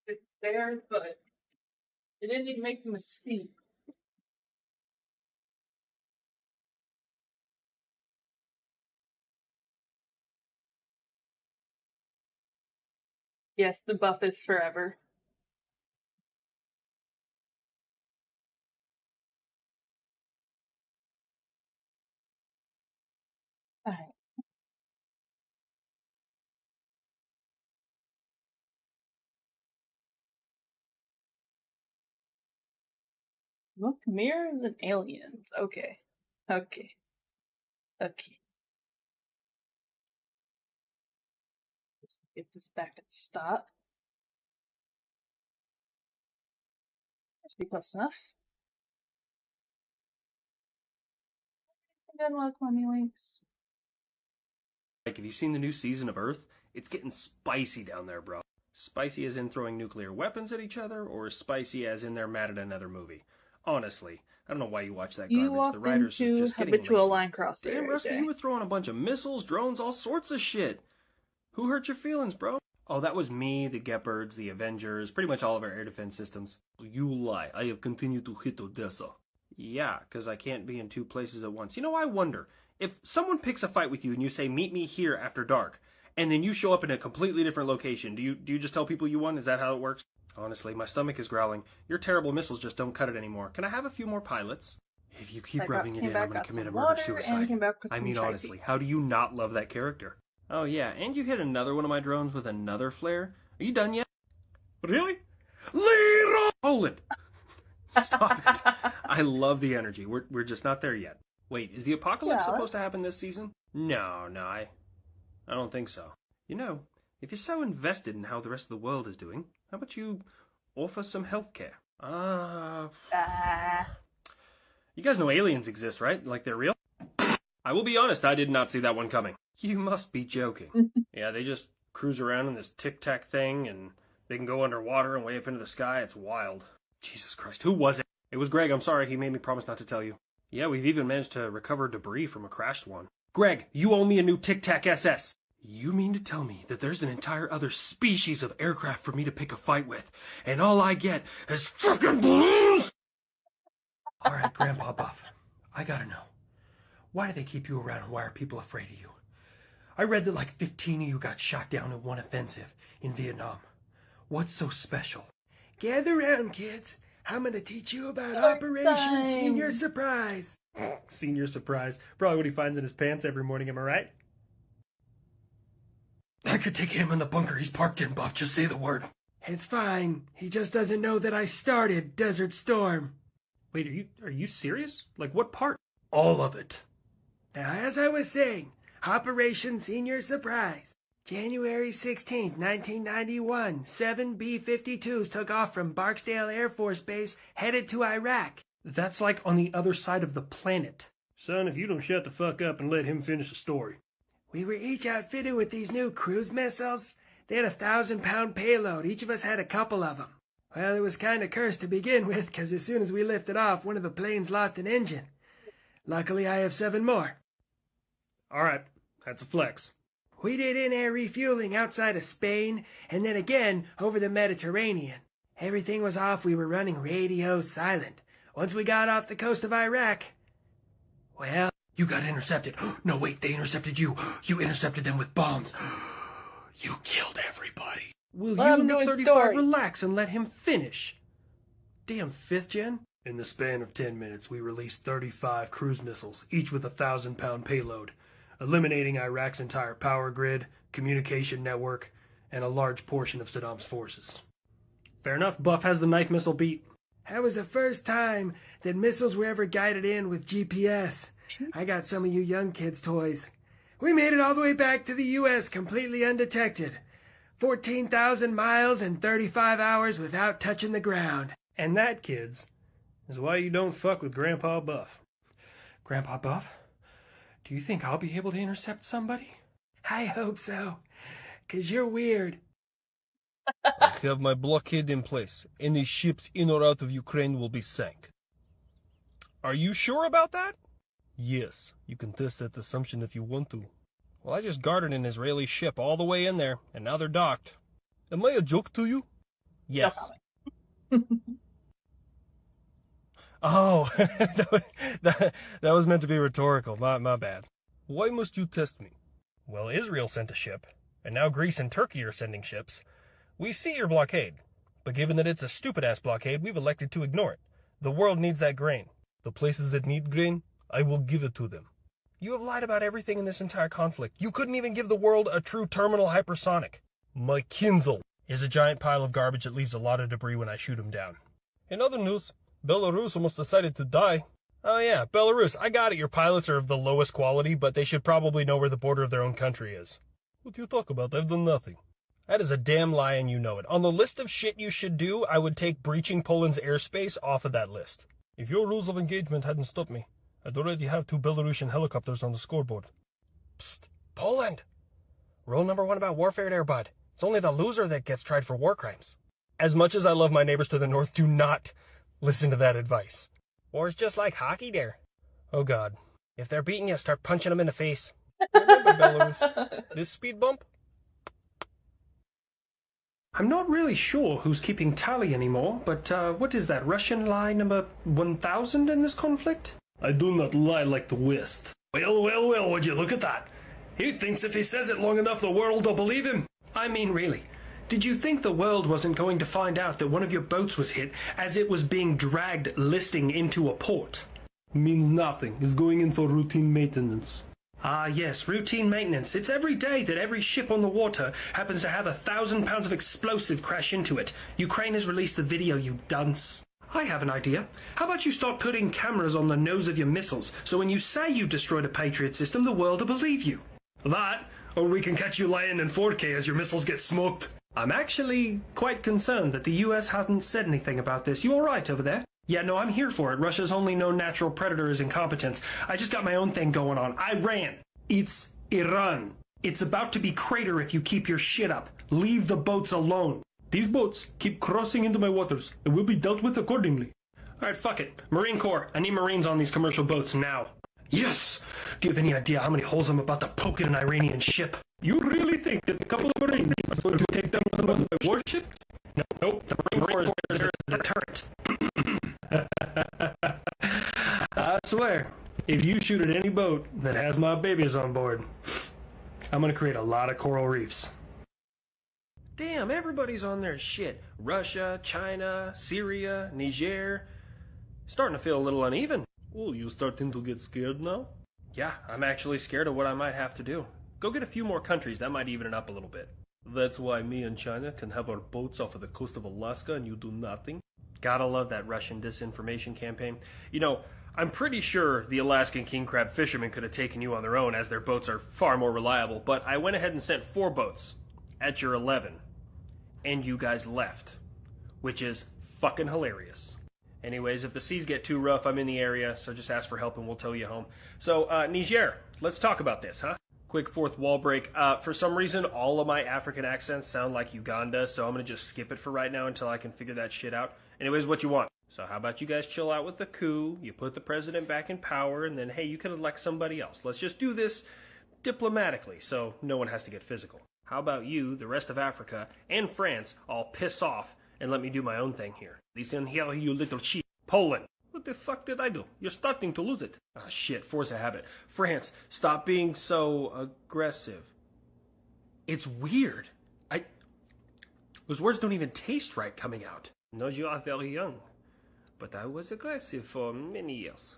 S1: It's there, but it didn't even make them steep. Yes, the buff is forever. Alright. Look, mirrors and aliens. Okay. Okay. Okay. Let's get this back at the stop. That should be close enough. Good luck, Mummy Links.
S5: Like, have you seen the new season of Earth? It's getting spicy down there, bro. Spicy as in throwing nuclear weapons at each other, or spicy as in they're mad at another movie? Honestly, I don't know why you watch that
S1: You
S5: garbage.
S1: walked
S5: The writers are
S1: into
S5: just getting
S1: Habitual
S5: lazy.
S1: Linecrosser.
S5: Damn, Rusty,
S1: AJ.
S5: you were throwing a bunch of missiles, drones, all sorts of shit. Who hurt your feelings, bro? Oh, that was me, the Gephards, the Avengers, pretty much all of our air defense systems. You lie. I have continued to hit Odessa. Yeah, because I can't be in two places at once. You know, I wonder, if someone picks a fight with you and you say, meet me here after dark, and then you show up in a completely different location, do you just tell people you won? Is that how it works? Honestly, my stomach is growling. Your terrible missiles just don't cut it anymore. Can I have a few more pilots? If you keep rubbing it in, I'm going to commit a murder-suicide. I mean, honestly, how do you not love that character? Oh yeah, and you hit another one of my drones with another flare. Are you done yet? Really? Leroy! Poland! Stop it. I love the energy. We're just not there yet. Wait, is the apocalypse supposed to happen this season? No, I don't think so. You know, if you're so invested in how the rest of the world is doing, how about you offer some healthcare? You guys know aliens exist, right? Like they're real? I will be honest, I did not see that one coming. You must be joking. Yeah, they just cruise around in this tic-tac thing, and they can go underwater and way up into the sky. It's wild. Jesus Christ, who was it? It was Greg, I'm sorry, he made me promise not to tell you. Yeah, we've even managed to recover debris from a crashed one. Greg, you owe me a new tic-tac SS. You mean to tell me that there's an entire other species of aircraft for me to pick a fight with, and all I get is frickin' balloons? Alright, Grandpa Buff, I gotta know. Why do they keep you around, and why are people afraid of you? I read that like 15 of you got shot down in one offensive in Vietnam. What's so special? Gather round, kids. I'm gonna teach you about Operation Senior Surprise. Senior Surprise. Probably what he finds in his pants every morning, am I right? I could take him in the bunker he's parked in, Buff. Just say the word. It's fine. He just doesn't know that I started Desert Storm. Wait, are you serious? Like what part? All of it. Now, as I was saying, Operation Senior Surprise. January 16th, 1991, 7 B-52s took off from Barksdale Air Force Base, headed to Iraq. That's like on the other side of the planet. Son, if you don't shut the fuck up and let him finish the story. We were each outfitted with these new cruise missiles. They had a 1,000-pound payload. Each of us had a couple of them. Well, it was kind of cursed to begin with, because as soon as we lifted off, one of the planes lost an engine. Luckily, I have 7 more. Alright, that's a flex. We did in-air refueling outside of Spain, and then again over the Mediterranean. Everything was off, we were running radio silent. Once we got off the coast of Iraq, well... You got intercepted. No, wait, they intercepted you. You intercepted them with bombs. You killed everybody. Will you and the 35 relax and let him finish? Damn, 5th gen? In the span of 10 minutes, we released 35 cruise missiles, each with a 1,000-pound payload, eliminating Iraq's entire power grid, communication network, and a large portion of Saddam's forces. Fair enough, Buff has the knife missile beat. That was the first time that missiles were ever guided in with GPS. Jesus. I got some of you young kids' toys. We made it all the way back to the U.S. completely undetected. 14,000 miles in 35 hours without touching the ground. And that, kids, is why you don't fuck with Grandpa Buff. Grandpa Buff, do you think I'll be able to intercept somebody? I hope so, 'cause you're weird.
S3: I have my blockade in place. Any ships in or out of Ukraine will be sank. Are you sure about that? Yes, you can test that assumption if you want to. Well, I just guarded an Israeli ship all the way in there, and now they're docked. Am I a joke to you?
S5: Yes.
S1: No comment.
S3: Oh, that was meant to be rhetorical. My bad. Why must you test me? Well, Israel sent a ship, and now Greece and Turkey are sending ships. We see your blockade, but given that it's a stupid-ass blockade, we've elected to ignore it. The world needs that grain. The places that need grain, I will give it to them. You have lied about everything in this entire conflict. You couldn't even give the world a true terminal hypersonic. My Kinzel is a giant pile of garbage that leaves a lot of debris when I shoot him down. In other news, Belarus almost decided to die. Oh yeah, Belarus, I got it. Your pilots are of the lowest quality, but they should probably know where the border of their own country is. What do you talk about? I've done nothing. That is a damn lie and you know it. On the list of shit you should do, I would take breaching Poland's airspace off of that list. If your rules of engagement hadn't stopped me, I'd already have 2 Belarusian helicopters on the scoreboard. Psst, Poland! Rule number 1 about warfare there, bud. It's only the loser that gets tried for war crimes. As much as I love my neighbors to the north, do not listen to that advice. War's just like hockey there. Oh god. If they're beating you, start punching them in the face. Remember, Belarus, this speed bump?
S5: I'm not really sure who's keeping tally anymore, but what is that, Russian lie number 1000 in this conflict?
S3: I do not lie like the West.
S5: Well, would you look at that? He thinks if he says it long enough, the world will believe him. I mean, really. Did you think the world wasn't going to find out that one of your boats was hit as it was being dragged listing into a port?
S3: Means nothing. It's going in for routine maintenance.
S5: Ah, yes, routine maintenance. It's every day that every ship on the water happens to have 1,000 pounds of explosive crash into it. Ukraine has released the video, you dunce. I have an idea. How about you start putting cameras on the nose of your missiles, so when you say you destroyed a Patriot system, the world will believe you.
S3: That, or we can catch you lying in 4K as your missiles get smoked.
S5: I'm actually quite concerned that the US hasn't said anything about this. You alright over there? Yeah, no, I'm here for it. Russia's only known natural predator is incompetence. I just got my own thing going on. Iran. It's Iran. It's about to be crater if you keep your shit up. Leave the boats alone.
S3: These boats keep crossing into my waters and will be dealt with accordingly.
S5: Alright, fuck it. Marine Corps, I need Marines on these commercial boats now. Yes! Do you have any idea how many holes I'm about to poke in an Iranian ship?
S3: You really think that a couple of Marines are going to take down a warship?
S5: No, nope. The Marine Corps is there as a deterrent.
S3: I swear, if you shoot at any boat that has my babies on board, I'm going to create a lot of coral reefs.
S5: Damn, everybody's on their shit. Russia, China, Syria, Niger. Starting to feel a little uneven.
S3: Oh, you starting to get scared now?
S5: Yeah, I'm actually scared of what I might have to do. Go get a few more countries, that might even it up a little bit.
S3: That's why me and China can have our boats off of the coast of Alaska and you do nothing?
S5: Gotta love that Russian disinformation campaign. You know, I'm pretty sure the Alaskan king crab fishermen could have taken you on their own as their boats are far more reliable, but I went ahead and sent 4 boats at your 11, and you guys left, which is fucking hilarious. Anyways, if the seas get too rough, I'm in the area, so just ask for help and we'll tow you home. So, Niger, let's talk about this, huh? Quick fourth wall break. For some reason, all of my African accents sound like Uganda, so I'm going to just skip it for right now until I can figure that shit out. Anyways, what you want? So how about you guys chill out with the coup, you put the president back in power, and then, hey, you can elect somebody else. Let's just do this diplomatically, so no one has to get physical. How about you, the rest of Africa, and France all piss off and let me do my own thing here? Listen here, you little shit. Poland. What the fuck did I do? You're starting to lose it. Ah, shit, force a habit. France, stop being so aggressive. It's weird. Those words don't even taste right coming out. No, you are very young. But I was aggressive for many years.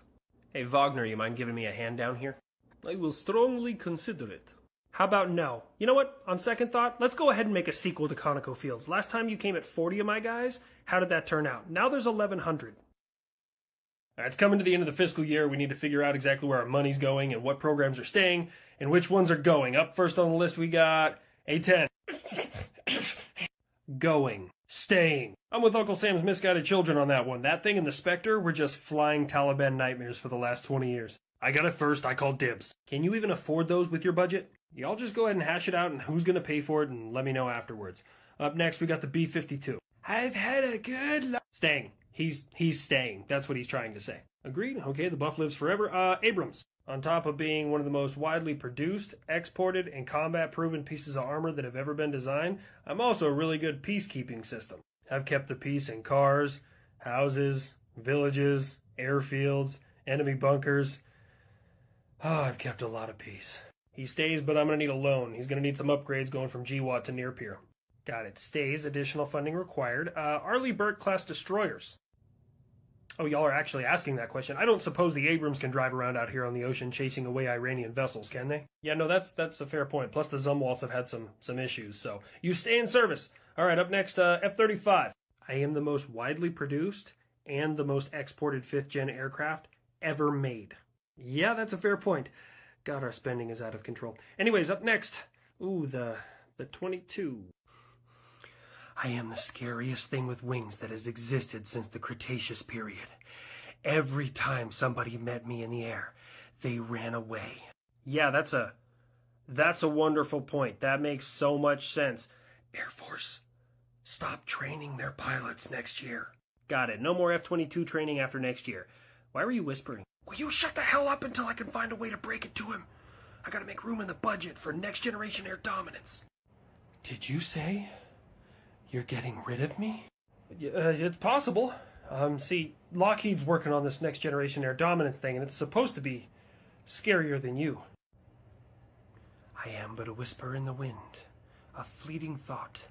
S5: Hey, Wagner, you mind giving me a hand down here?
S3: I will strongly consider it.
S5: How about no? You know what? On second thought, let's go ahead and make a sequel to ConocoPhillips. Last time you came at 40 of my guys, how did that turn out? Now there's 1,100. It's coming to the end of the fiscal year. We need to figure out exactly where our money's going and what programs are staying and which ones are going. Up first on the list, we got A10. Going. Staying. I'm with Uncle Sam's Misguided Children on that one. That thing and the Spectre were just flying Taliban nightmares for the last 20 years. I got it first, I called dibs. Can you even afford those with your budget? Y'all just go ahead and hash it out and who's gonna pay for it and let me know afterwards. Up next, we got the B-52. I've had a good life. Staying. He's staying. That's what he's trying to say. Agreed? Okay, the buff lives forever. Abrams. On top of being one of the most widely produced, exported, and combat-proven pieces of armor that have ever been designed, I'm also a really good peacekeeping system.
S3: I've kept the peace in cars, houses, villages, airfields, enemy bunkers. Oh, I've kept a lot of peace. He stays, but I'm going to need a loan. He's going to need some upgrades going from GWAT to Near Peer. Got it. Stays. Additional funding required. Arleigh Burke-class destroyers. Oh, y'all are actually asking that question. I don't suppose the Abrams can drive around out here on the ocean chasing away Iranian vessels, can they? Yeah, no, that's a fair point. Plus the Zumwalts have had some issues, so you stay in service. All right, up next, F-35. I am the most widely produced and the most exported 5th-gen aircraft ever made. Yeah, that's a fair point. God, our spending is out of control. Anyways, up next, ooh, the 22. I am the scariest thing with wings that has existed since the Cretaceous period. Every time somebody met me in the air, they ran away. Yeah, that's a wonderful point. That makes so much sense. Air Force, stop training their pilots next year. Got it. No more F-22 training after next year. Why were you whispering?
S5: Will you shut the hell up until I can find a way to break it to him? I gotta make room in the budget for next generation air dominance.
S3: Did you say you're getting rid of me? It's possible. See, Lockheed's working on this next generation air dominance thing, and it's supposed to be scarier than you.
S5: I am but a whisper in the wind, a fleeting thought,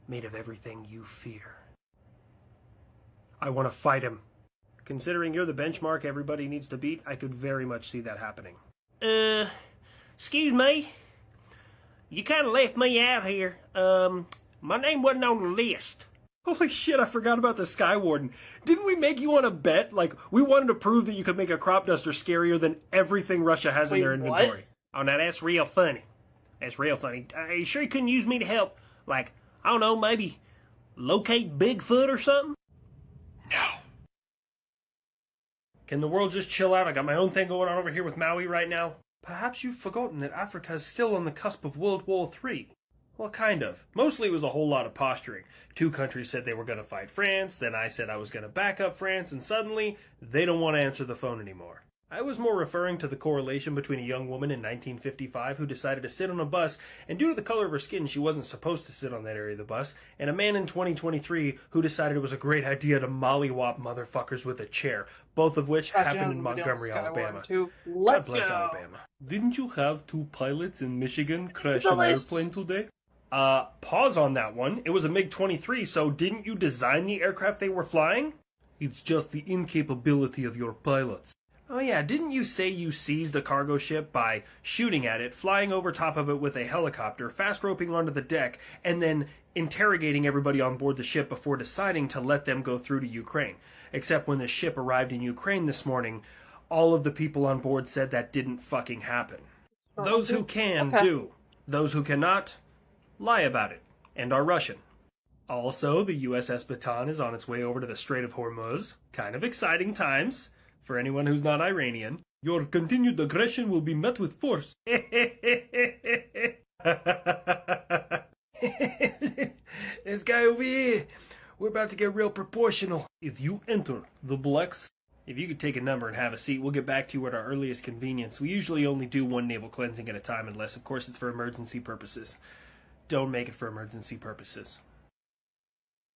S5: made of everything you fear.
S3: I want to fight him. Considering you're the benchmark everybody needs to beat, I could very much see that happening.
S8: Excuse me? You kind of left me out here. My name wasn't on the list.
S3: Holy shit, I forgot about the Sky Warden. Didn't we make you on a bet? Like, we wanted to prove that you could make a crop duster scarier than everything Russia has in their inventory.
S1: What?
S8: Oh, now that's real funny. That's real funny. Are you sure you couldn't use me to help? Like, I don't know, maybe locate Bigfoot or something?
S5: No.
S3: Can the world just chill out? I got my own thing going on over here with Maui right now. Perhaps you've forgotten that Africa is still on the cusp of World War III. Well, kind of. Mostly it was a whole lot of posturing. Two countries said they were going to fight France, then I said I was going to back up France, and suddenly, they don't want to answer the phone anymore. I was more referring to the correlation between a young woman in 1955 who decided to sit on a bus, and due to the color of her skin, she wasn't supposed to sit on that area of the bus, and a man in 2023 who decided it was a great idea to mollywop motherfuckers with a chair, both of which happened in Montgomery, Alabama.
S1: Let's
S3: God bless
S1: go.
S3: Alabama. Didn't you have two pilots in Michigan crash an airplane today? Pause on that one. It was a MiG-23, so didn't you design the aircraft they were flying? It's just the incapability of your pilots. Oh yeah, didn't you say you seized a cargo ship by shooting at it, flying over top of it with a helicopter, fast roping onto the deck, and then interrogating everybody on board the ship before deciding to let them go through to Ukraine? Except when the ship arrived in Ukraine this morning, all of the people on board said that didn't fucking happen. Those who can do. Those who cannot, lie about it, and are Russian. Also, the USS Bataan is on its way over to the Strait of Hormuz. Kind of exciting times. For anyone who's not Iranian, your continued aggression will be met with force. This guy over here, we're about to get real proportional. If you enter the blacks, if you could take a number and have a seat, we'll get back to you at our earliest convenience. We usually only do one naval cleansing at a time, unless, of course, it's for emergency purposes. Don't make it for emergency purposes.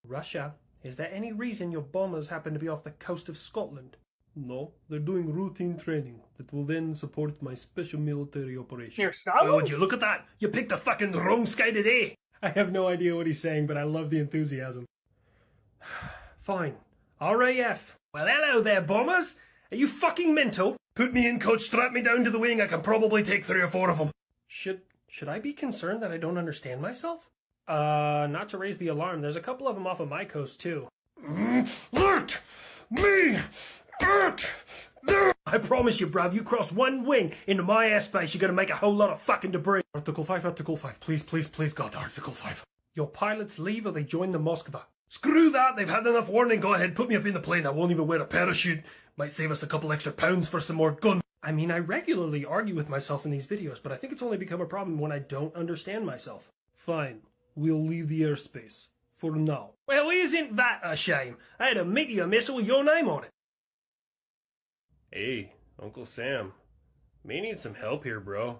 S3: Russia, is there any reason your bombers happen to be off the coast of Scotland? No, they're doing routine training that will then support my special military operation.
S1: Near Scotland?
S3: Oh, would you look at that? You picked the fucking wrong sky today! I have no idea what he's saying, but I love the enthusiasm. Fine. RAF. Well, hello there, bombers! Are you fucking mental? Put me in, coach, strap me down to the wing, I can probably take 3 or 4 of them. Should I be concerned that I don't understand myself? Not to raise the alarm, there's a couple of them off of my coast, too. Let me out! I promise you, bruv, you cross one wing into my airspace, you're gonna make a whole lot of fucking debris. Article 5, please, please, please, God, Article 5. Your pilots leave or they join the Moskva. Screw that, they've had enough warning, go ahead, put me up in the plane, I won't even wear a parachute. Might save us a couple extra pounds for some more gun. I mean, I regularly argue with myself in these videos, but I think it's only become a problem when I don't understand myself. Fine, we'll leave the airspace. For now. Well, isn't that a shame? I had a meteor missile with your name on it. Hey, Uncle Sam. May need some help here, bro. I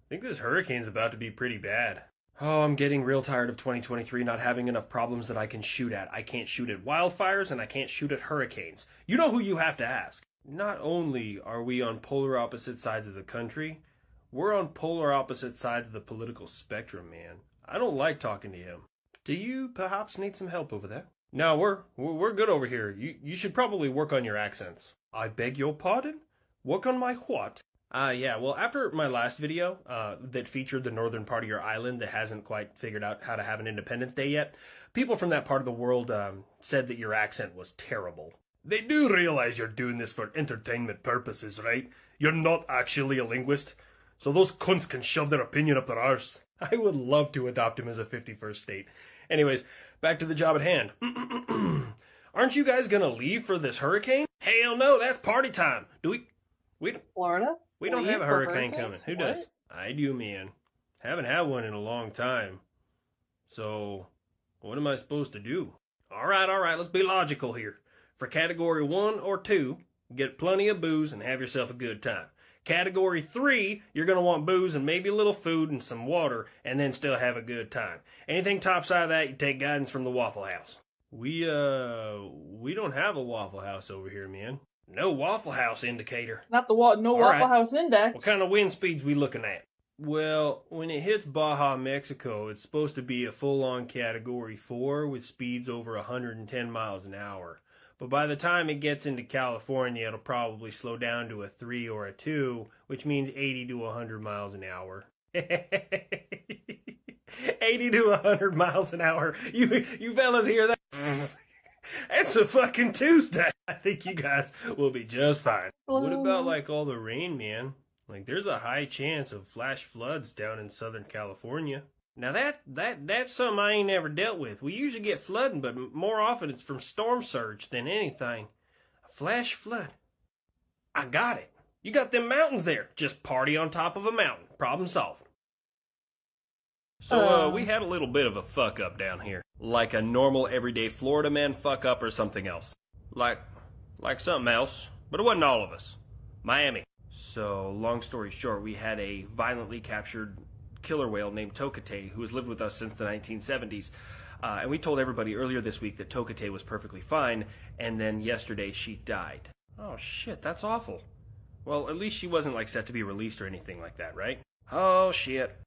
S3: think this hurricane's about to be pretty bad.
S5: Oh, I'm getting real tired of 2023 not having enough problems that I can shoot at. I can't shoot at wildfires and I can't shoot at hurricanes. You know who you have to ask. Not only are we on polar opposite sides of the country, we're on polar opposite sides of the political spectrum, man. I don't like talking to him. Do you perhaps need some help over there? No, we're good over here. You should probably work on your accents. I beg your pardon? Work on my what? Yeah, well, after my last video that featured the northern part of your island that hasn't quite figured out how to have an Independence Day yet, people from that part of the world said that your accent was terrible. They do realize you're doing this for entertainment purposes, right? You're not actually a linguist, so those cunts can shove their opinion up their arse. I would love to adopt him as a 51st state. Anyways, back to the job at hand. Aren't you guys gonna leave for this hurricane? Hell no, that's party time. We
S1: Florida?
S5: don't have a
S1: For
S5: hurricane coming.
S1: hurricanes?
S5: Who
S1: What?
S5: does? I do, man. Haven't had one in a long time. So, what am I supposed to do? All right, let's be logical here. For category 1 or 2, get plenty of booze and have yourself a good time. Category 3, you're going to want booze and maybe a little food and some water, and then still have a good time. Anything topside of that, you take guidance from the Waffle House. We don't have a Waffle House over here, man. No Waffle House indicator.
S1: Not the no
S5: All
S1: Waffle
S5: right.
S1: House Index.
S5: What kind of wind speeds we looking at? Well, when it hits Baja, Mexico, it's supposed to be a full-on Category 4 with speeds over 110 miles an hour. But by the time it gets into California, it'll probably slow down to a 3 or a 2, which means 80 to 100 miles an hour. 80 to 100 miles an hour. You fellas hear that? It's a fucking Tuesday. I think you guys will be just fine. What about like all the rain, man? Like there's a high chance of flash floods down in Southern California. Now that's something I ain't ever dealt with. We usually get flooding, but more often it's from storm surge than anything. A flash flood. I got it. You got them mountains there. Just party on top of a mountain. Problem solved. So, we had a little bit of a fuck up down here. Like a normal everyday Florida man fuck up or something else. Like something else. But it wasn't all of us. Miami. So, long story short, we had a violently captured killer whale named Tokate who has lived with us since the 1970s. And we told everybody earlier this week that Tokate was perfectly fine, and then yesterday she died. Oh shit, that's awful. Well, at least she wasn't like set to be released or anything like that, right? Oh shit.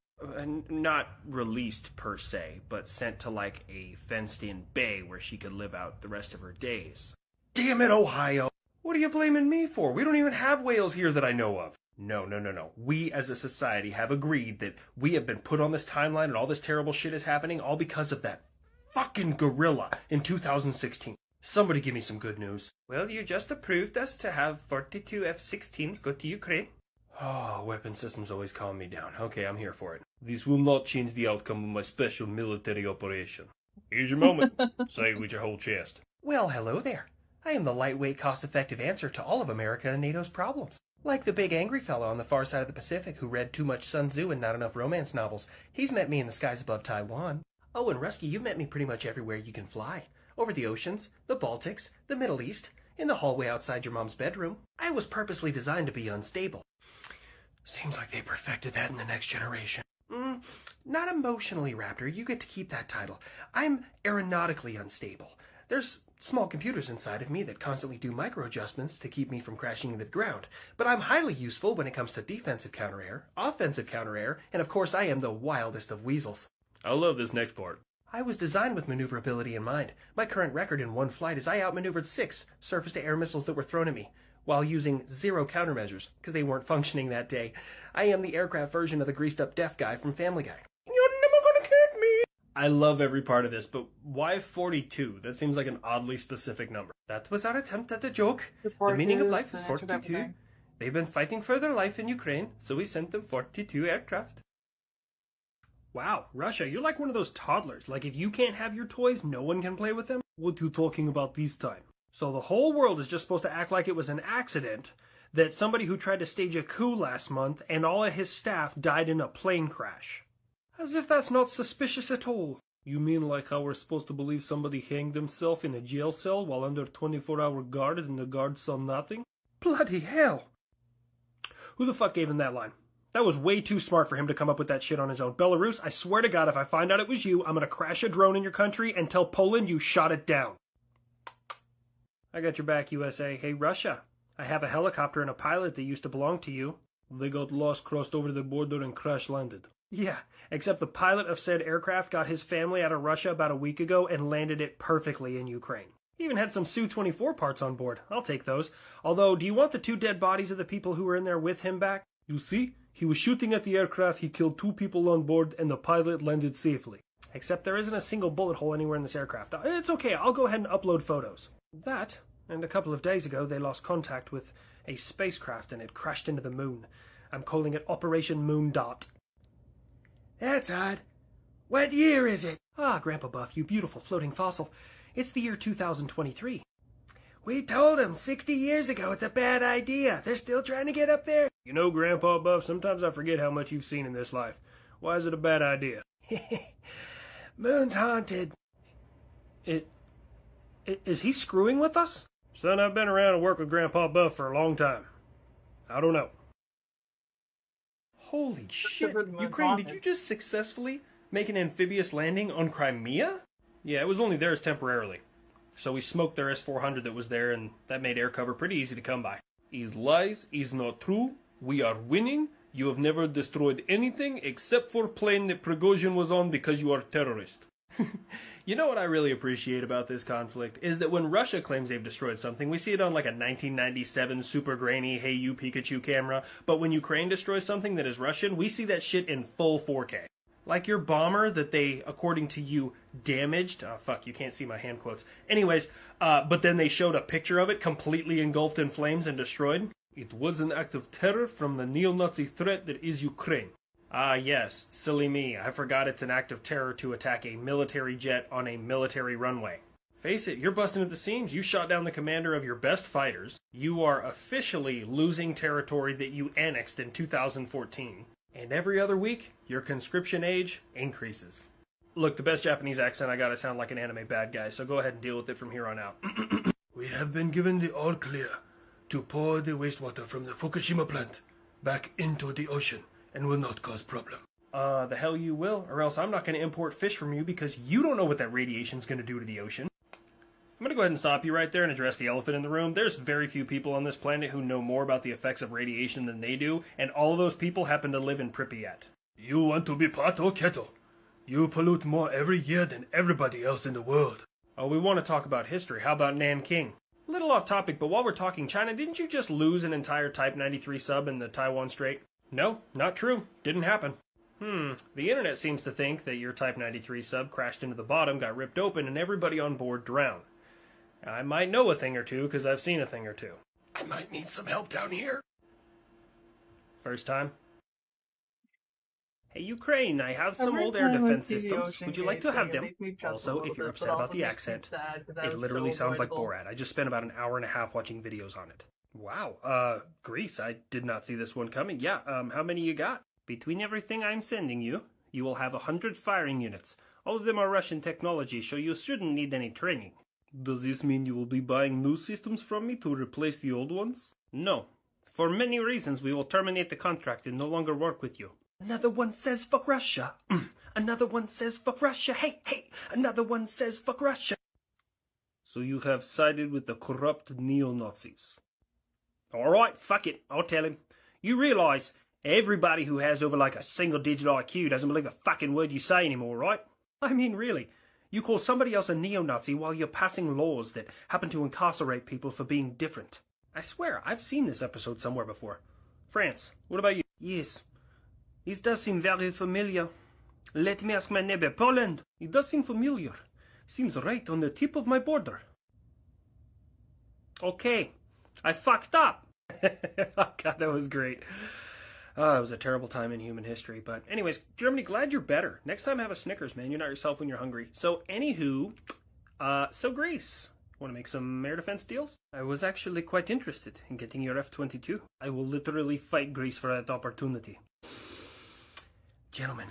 S5: Not released per se, but sent to like a fenced-in bay where she could live out the rest of her days. Damn it, Ohio! What are you blaming me for? We don't even have whales here that I know of. No. We as a society have agreed that we have been put on this timeline and all this terrible shit is happening all because of that fucking gorilla in 2016. Somebody give me some good news. Well, you just approved us to have 42 F-16s go to Ukraine. Oh, weapon systems always calm me down. Okay, I'm here for it. This will not change the outcome of my special military operation. Here's your moment. Say it with your whole chest. Well, hello there. I am the lightweight, cost-effective answer to all of America and NATO's problems. Like the big angry fellow on the far side of the Pacific who read too much Sun Tzu and not enough romance novels. He's met me in the skies above Taiwan. Oh, and Rusky, you've met me pretty much everywhere you can fly. Over the oceans, the Baltics, the Middle East, in the hallway outside your mom's bedroom. I was purposely designed to be unstable. Seems like they perfected that in the next generation. Not emotionally, Raptor. You get to keep that title. I'm aeronautically unstable. There's small computers inside of me that constantly do micro-adjustments to keep me from crashing into the ground. But I'm highly useful when it comes to defensive counter-air, offensive counter-air, and of course I am the wildest of weasels. I love this next part. I was designed with maneuverability in mind. My current record in one flight is I outmaneuvered 6 surface-to-air missiles that were thrown at me, while using 0 countermeasures, because they weren't functioning that day. I am the aircraft version of the greased-up deaf guy from Family Guy. You're never gonna catch me! I love every part of this, but why 42? That seems like an oddly specific number. That was our attempt at a joke. The meaning of life is 42. They've been fighting for their life in Ukraine, so we sent them 42 aircraft. Wow, Russia, you're like one of those toddlers. Like if you can't have your toys, no one can play with them? What you talking about this time? So the whole world is just supposed to act like it was an accident, that somebody who tried to stage a coup last month and all of his staff died in a plane crash. As if that's not suspicious at all. You mean like how we're supposed to believe somebody hanged himself in a jail cell while under 24-hour guard and the guard saw nothing? Bloody hell! Who the fuck gave him that line?
S3: That was way too smart for him to come up with that shit on his own. Belarus, I swear to God, if I find out it was you, I'm gonna crash a drone in your country and tell Poland you shot it down. I got your back, USA. Hey, Russia, I have a helicopter and a pilot that used to belong to you. They got lost, crossed over the border, and crash landed. Yeah, except the pilot of said aircraft got his family out of Russia about a week ago and landed it perfectly in Ukraine. He even had some Su-24 parts on board. I'll take those. Although, do you want the 2 dead bodies of the people who were in there with him back? You see, he was shooting at the aircraft, he killed 2 people on board, and the pilot landed safely. Except there isn't a single bullet hole anywhere in this aircraft. It's okay, I'll go ahead and upload photos. That, and a couple of days ago, they lost contact with a spacecraft and it crashed into the moon. I'm calling it Operation Moon Dot.
S8: That's odd. What year is it?
S3: Ah, Grandpa Buff, you beautiful floating fossil. It's the year 2023.
S8: We told them 60 years ago it's a bad idea. They're still trying to get up there.
S3: You know, Grandpa Buff, sometimes I forget how much you've seen in this life. Why is it a bad idea?
S8: Moon's haunted.
S3: Is he screwing with us?
S2: Son, I've been around and worked with Grandpa Buff for a long time. I don't know.
S3: Holy shit.
S1: the moon's
S3: Ukraine,
S1: haunted.
S3: did you just successfully make an amphibious landing on Crimea? Yeah, it was only theirs temporarily. So we smoked their S-400 that was there, and that made air cover pretty easy to come by. Is lies, is not true. We are winning. You have never destroyed anything except for plane that Prigozhin was on because you are a terrorist. You know what I really appreciate about this conflict is that when Russia claims they've destroyed something, we see it on like a 1997 super grainy Hey You Pikachu camera, but when Ukraine destroys something that is Russian, we see that shit in full 4K. Like your bomber that they, according to you, damaged. Oh, fuck, you can't see my hand quotes. Anyways, but then they showed a picture of it completely engulfed in flames and destroyed. It was an act of terror from the neo-Nazi threat that is Ukraine. Ah, yes, silly me. I forgot it's an act of terror to attack a military jet on a military runway. Face it, you're busting at the seams. You shot down the commander of your best fighters. You are officially losing territory that you annexed in 2014. And every other week, your conscription age increases. Look, the best Japanese accent I gotta sound like an anime bad guy, so go ahead and deal with it from here on out.
S9: We have been given the all clear to pour the wastewater from the Fukushima plant back into the ocean and will not cause problem.
S3: The hell you will, or else I'm not gonna import fish from you because you don't know what that radiation's gonna do to the ocean. I'm gonna go ahead and stop you right there and address the elephant in the room. There's very few people on this planet who know more about the effects of radiation than they do, and all of those people happen to live in Pripyat.
S9: You want to be part of Keto? You pollute more every year than everybody else in the world.
S3: Oh, we want to talk about history. How about Nanking? A little off topic, but while we're talking China, didn't you just lose an entire Type 93 sub in the Taiwan Strait? No, not true. Didn't happen. The internet seems to think that your Type 93 sub crashed into the bottom, got ripped open, and everybody on board drowned. I might know a thing or two, because I've seen a thing or two.
S9: I might need some help down here.
S3: First time? Hey, Ukraine, I have some
S1: Every
S3: old air
S1: time I
S3: defense
S1: see the
S3: systems.
S1: Ocean
S3: Would you like to
S1: Gate
S3: have
S1: thing,
S3: them?
S1: it makes me jump a
S3: Also,
S1: little
S3: if you're
S1: bit,
S3: upset
S1: but
S3: about
S1: also
S3: the
S1: makes me
S3: accent,
S1: sad 'cause I
S3: it
S1: was
S3: literally
S1: so
S3: sounds like
S1: avoidable.
S3: Borat. I just spent about an hour and a half watching videos on it. Wow, Greece, I did not see this one coming. Yeah, how many you got? Between everything I'm sending you, you will have 100 firing units. All of them are Russian technology, so you shouldn't need any training. Does this mean you will be buying new systems from me to replace the old ones? No. For many reasons, we will terminate the contract and no longer work with you.
S8: Another one says fuck Russia. Another one says fuck Russia. Hey, hey. Another one says fuck Russia.
S3: So you have sided with the corrupt neo-Nazis. Alright, fuck it. I'll tell him. You realize everybody who has over like a single-digit IQ doesn't believe a fucking word you say anymore, right? I mean, really. You call somebody else a neo-Nazi while you're passing laws that happen to incarcerate people for being different. I swear, I've seen this episode somewhere before. France, what about you?
S8: Yes. This does seem very familiar. Let me ask my neighbor, Poland.
S3: It does seem familiar. Seems right on the tip of my border. Okay, I fucked up. Oh God, that was great. Oh, it was a terrible time in human history. But anyways, Germany, glad you're better. Next time have a Snickers, man. You're not yourself when you're hungry. So anywho, so Greece, want to make some air defense deals? I was actually quite interested in getting your F-22. I will literally fight Greece for that opportunity.
S8: Gentlemen,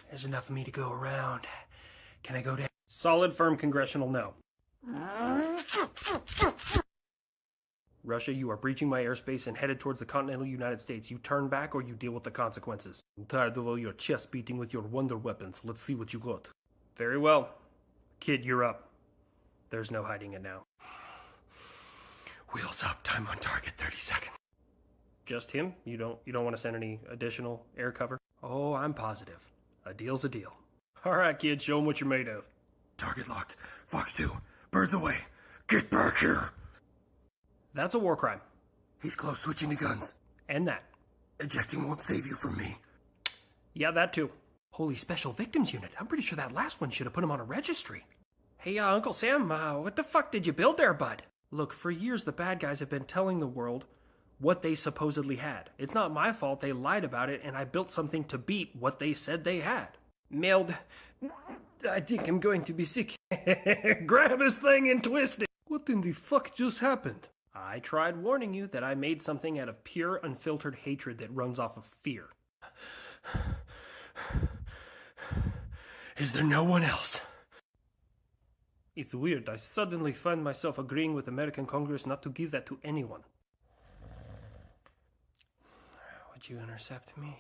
S8: there's enough for me to go around. Can I go down?
S3: Solid, firm congressional no.
S5: Russia, you are breaching my airspace and headed towards the continental United States. You turn back or you deal with the consequences.
S9: I'm tired of all your chest beating with your wonder weapons. Let's see what you got.
S5: Very well. Kid, you're up. There's no hiding it now.
S9: Wheels up, time on target, 30 seconds.
S5: Just him? You don't want to send any additional air cover? Oh, I'm positive. A deal's a deal. All right, kid, show him what you're made of.
S9: Target locked. Fox 2, birds away. Get back here!
S5: That's a war crime.
S9: He's close, switching to guns.
S5: And that.
S9: Ejecting won't save you from me.
S5: Yeah, that too.
S3: Holy Special Victims Unit. I'm pretty sure that last one should have put him on a registry.
S5: Hey, Uncle Sam, what the fuck did you build there, bud? Look, for years the bad guys have been telling the world what they supposedly had. It's not my fault they lied about it, and I built something to beat what they said they had. Meld, I think I'm going to be sick.
S3: Grab his thing and twist it.
S9: What in the fuck just happened?
S5: I tried warning you that I made something out of pure, unfiltered hatred that runs off of fear.
S9: Is there no one else?
S5: It's weird. I suddenly find myself agreeing with American Congress not to give that to anyone. Would you intercept me?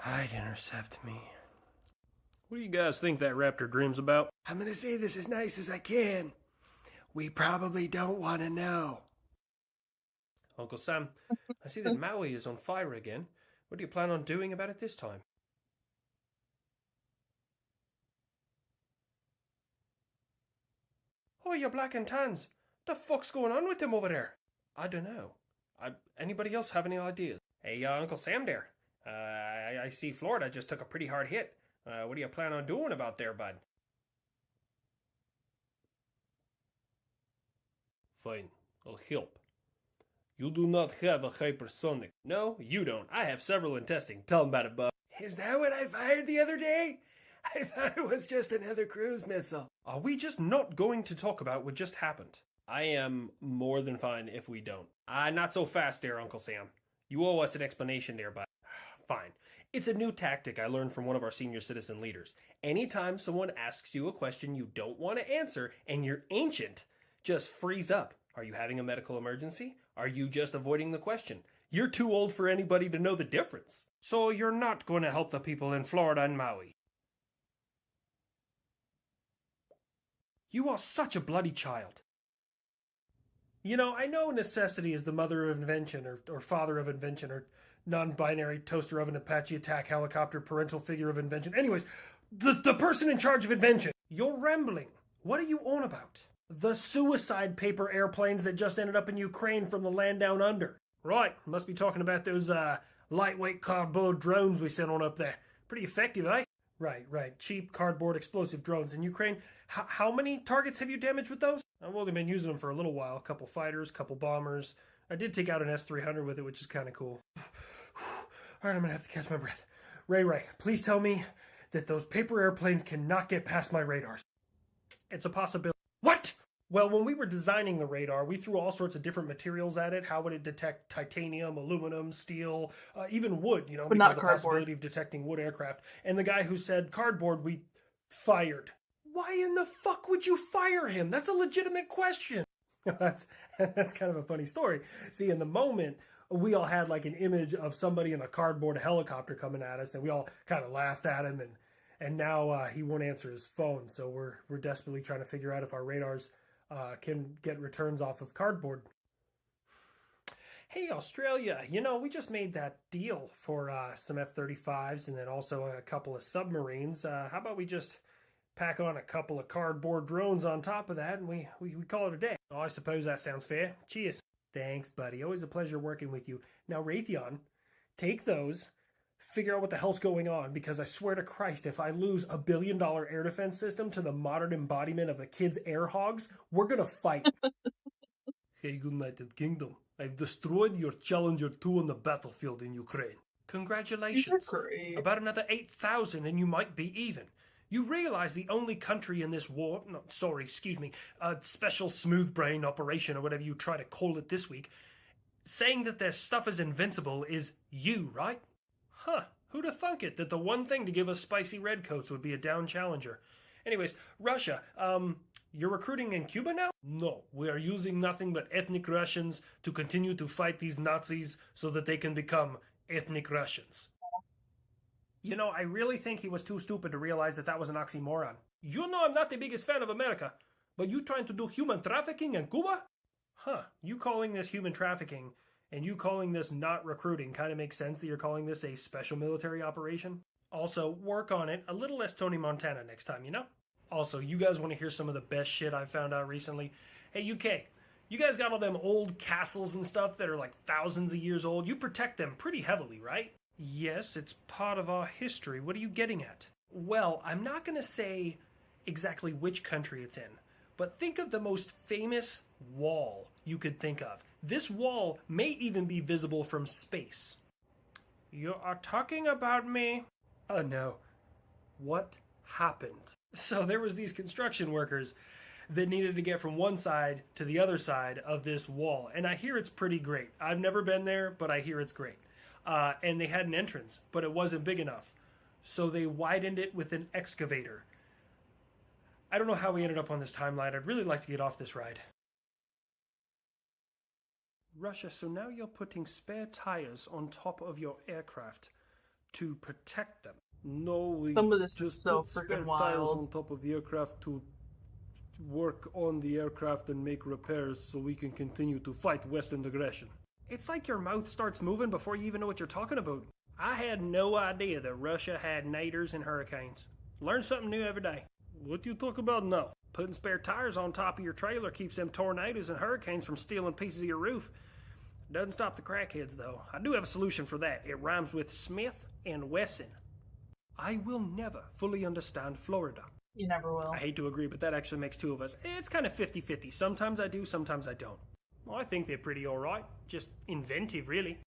S5: I'd intercept me. What do you guys think that raptor dreams about?
S9: I'm gonna say this as nice as I can. We probably don't want to know.
S5: Uncle Sam, I see that Maui is on fire again. What do you plan on doing about it this time? Oh, you black and tans. The fuck's going on with them over there? I don't know. Anybody else have any ideas? Hey, Uncle Sam there. I see Florida just took a pretty hard hit. What do you plan on doing about there, bud?
S9: Fine, I'll help. You do not have a hypersonic.
S5: No, you don't. I have several in testing. Tell them about it, bud.
S9: Is that what I fired the other day? I thought it was just another cruise missile.
S5: Are we just not going to talk about what just happened? I am more than fine if we don't. Not so fast there, Uncle Sam. You owe us an explanation there, bud. Fine. It's a new tactic I learned from one of our senior citizen leaders. Anytime someone asks you a question you don't want to answer and you're ancient, just freeze up. Are you having a medical emergency? Are you just avoiding the question? You're too old for anybody to know the difference. So you're not going to help the people in Florida and Maui. You are such a bloody child. You know, I know necessity is the mother of invention, or father of invention, or non-binary toaster oven Apache attack helicopter parental figure of invention. Anyways, the person in charge of invention. You're rambling. What are you on about? The suicide paper airplanes that just ended up in Ukraine from the land down under. Right, must be talking about those lightweight cardboard drones we sent on up there. Pretty effective, eh? Right. Cheap cardboard explosive drones in Ukraine. How many targets have you damaged with those? I've only been using them for a little while. A couple fighters, couple bombers. I did take out an S-300 with it, which is kind of cool. All right, I'm going to have to catch my breath. Ray, please tell me that those paper airplanes cannot get past my radars. It's a possibility.
S9: What?
S5: Well, when we were designing the radar, we threw all sorts of different materials at it. How would it detect titanium, aluminum, steel, even wood, you know,
S1: But
S5: because
S1: not
S5: of the
S1: cardboard.
S5: possibility of detecting wood aircraft. And the guy who said cardboard, we fired. Why in the fuck would you fire him? That's a legitimate question. That's kind of a funny story. See, in the moment, we all had like an image of somebody in a cardboard helicopter coming at us, and we all kind of laughed at him, and now he won't answer his phone. So we're desperately trying to figure out if our radars can get returns off of cardboard. Hey, Australia, you know, we just made that deal for some F-35s and then also a couple of submarines. How about we just pack on a couple of cardboard drones on top of that and we call it a day? Oh, I suppose that sounds fair. Cheers. Thanks, buddy. Always a pleasure working with you. Now, Raytheon, take those, figure out what the hell's going on, because I swear to Christ, if I lose $1 billion air defense system to the modern embodiment of the kids' air hogs, we're gonna fight.
S9: Hey, United Kingdom, I've destroyed your Challenger 2 on the battlefield in Ukraine.
S5: Congratulations.
S1: Great.
S5: About another 8,000 and you might be even. You realize the only country in this war, special smooth brain operation or whatever you try to call it this week, saying that their stuff is invincible is you, right? Huh, who'd have thunk it that the one thing to give us spicy redcoats would be a down challenger? Anyways, Russia,
S3: You're recruiting in Cuba now?
S9: No, we are using nothing but ethnic Russians to continue to fight these Nazis so that they can become ethnic Russians.
S3: You know, I really think he was too stupid to realize that that was an oxymoron. You know I'm not the biggest fan of America, but you trying to do human trafficking in Cuba? Huh, you calling this human trafficking and you calling this not recruiting kind of makes sense that you're calling this a special military operation. Also, work on it a little less Tony Montana next time, you know? Also, you guys want to hear some of the best shit I found out recently? Hey, UK, you guys got all them old castles and stuff that are like thousands of years old. You protect them pretty heavily, right? Yes, it's part of our history. What are you getting at? Well, I'm not going to say exactly which country it's in, but think of the most famous wall you could think of. This wall may even be visible from space. You are talking about me? Oh no. What happened? So there was these construction workers that needed to get from one side to the other side of this wall. And I hear it's pretty great. I've never been there, but I hear it's great. And they had an entrance, but it wasn't big enough. So they widened it with an excavator. I don't know how we ended up on this timeline. I'd really like to get off this ride. Russia, so now you're putting spare tires on top of your aircraft to protect them.
S9: No, we
S1: Some of this is
S9: just
S1: so
S9: put spare
S1: freaking
S9: tires
S1: wild.
S9: on top of the aircraft to work on the aircraft and make repairs so we can continue to fight Western aggression.
S3: It's like your mouth starts moving before you even know what you're talking about. I had no idea that Russia had naders and hurricanes. Learn something new every day.
S9: What do you talk about now?
S3: Putting spare tires on top of your trailer keeps them tornadoes and hurricanes from stealing pieces of your roof. Doesn't stop the crackheads, though. I do have a solution for that. It rhymes with Smith and Wesson. I will never fully understand Florida.
S1: You never will.
S3: I hate to agree, but that actually makes two of us. It's kind of 50-50. Sometimes I do, sometimes I don't. Well, I think they're pretty alright. Just inventive, really.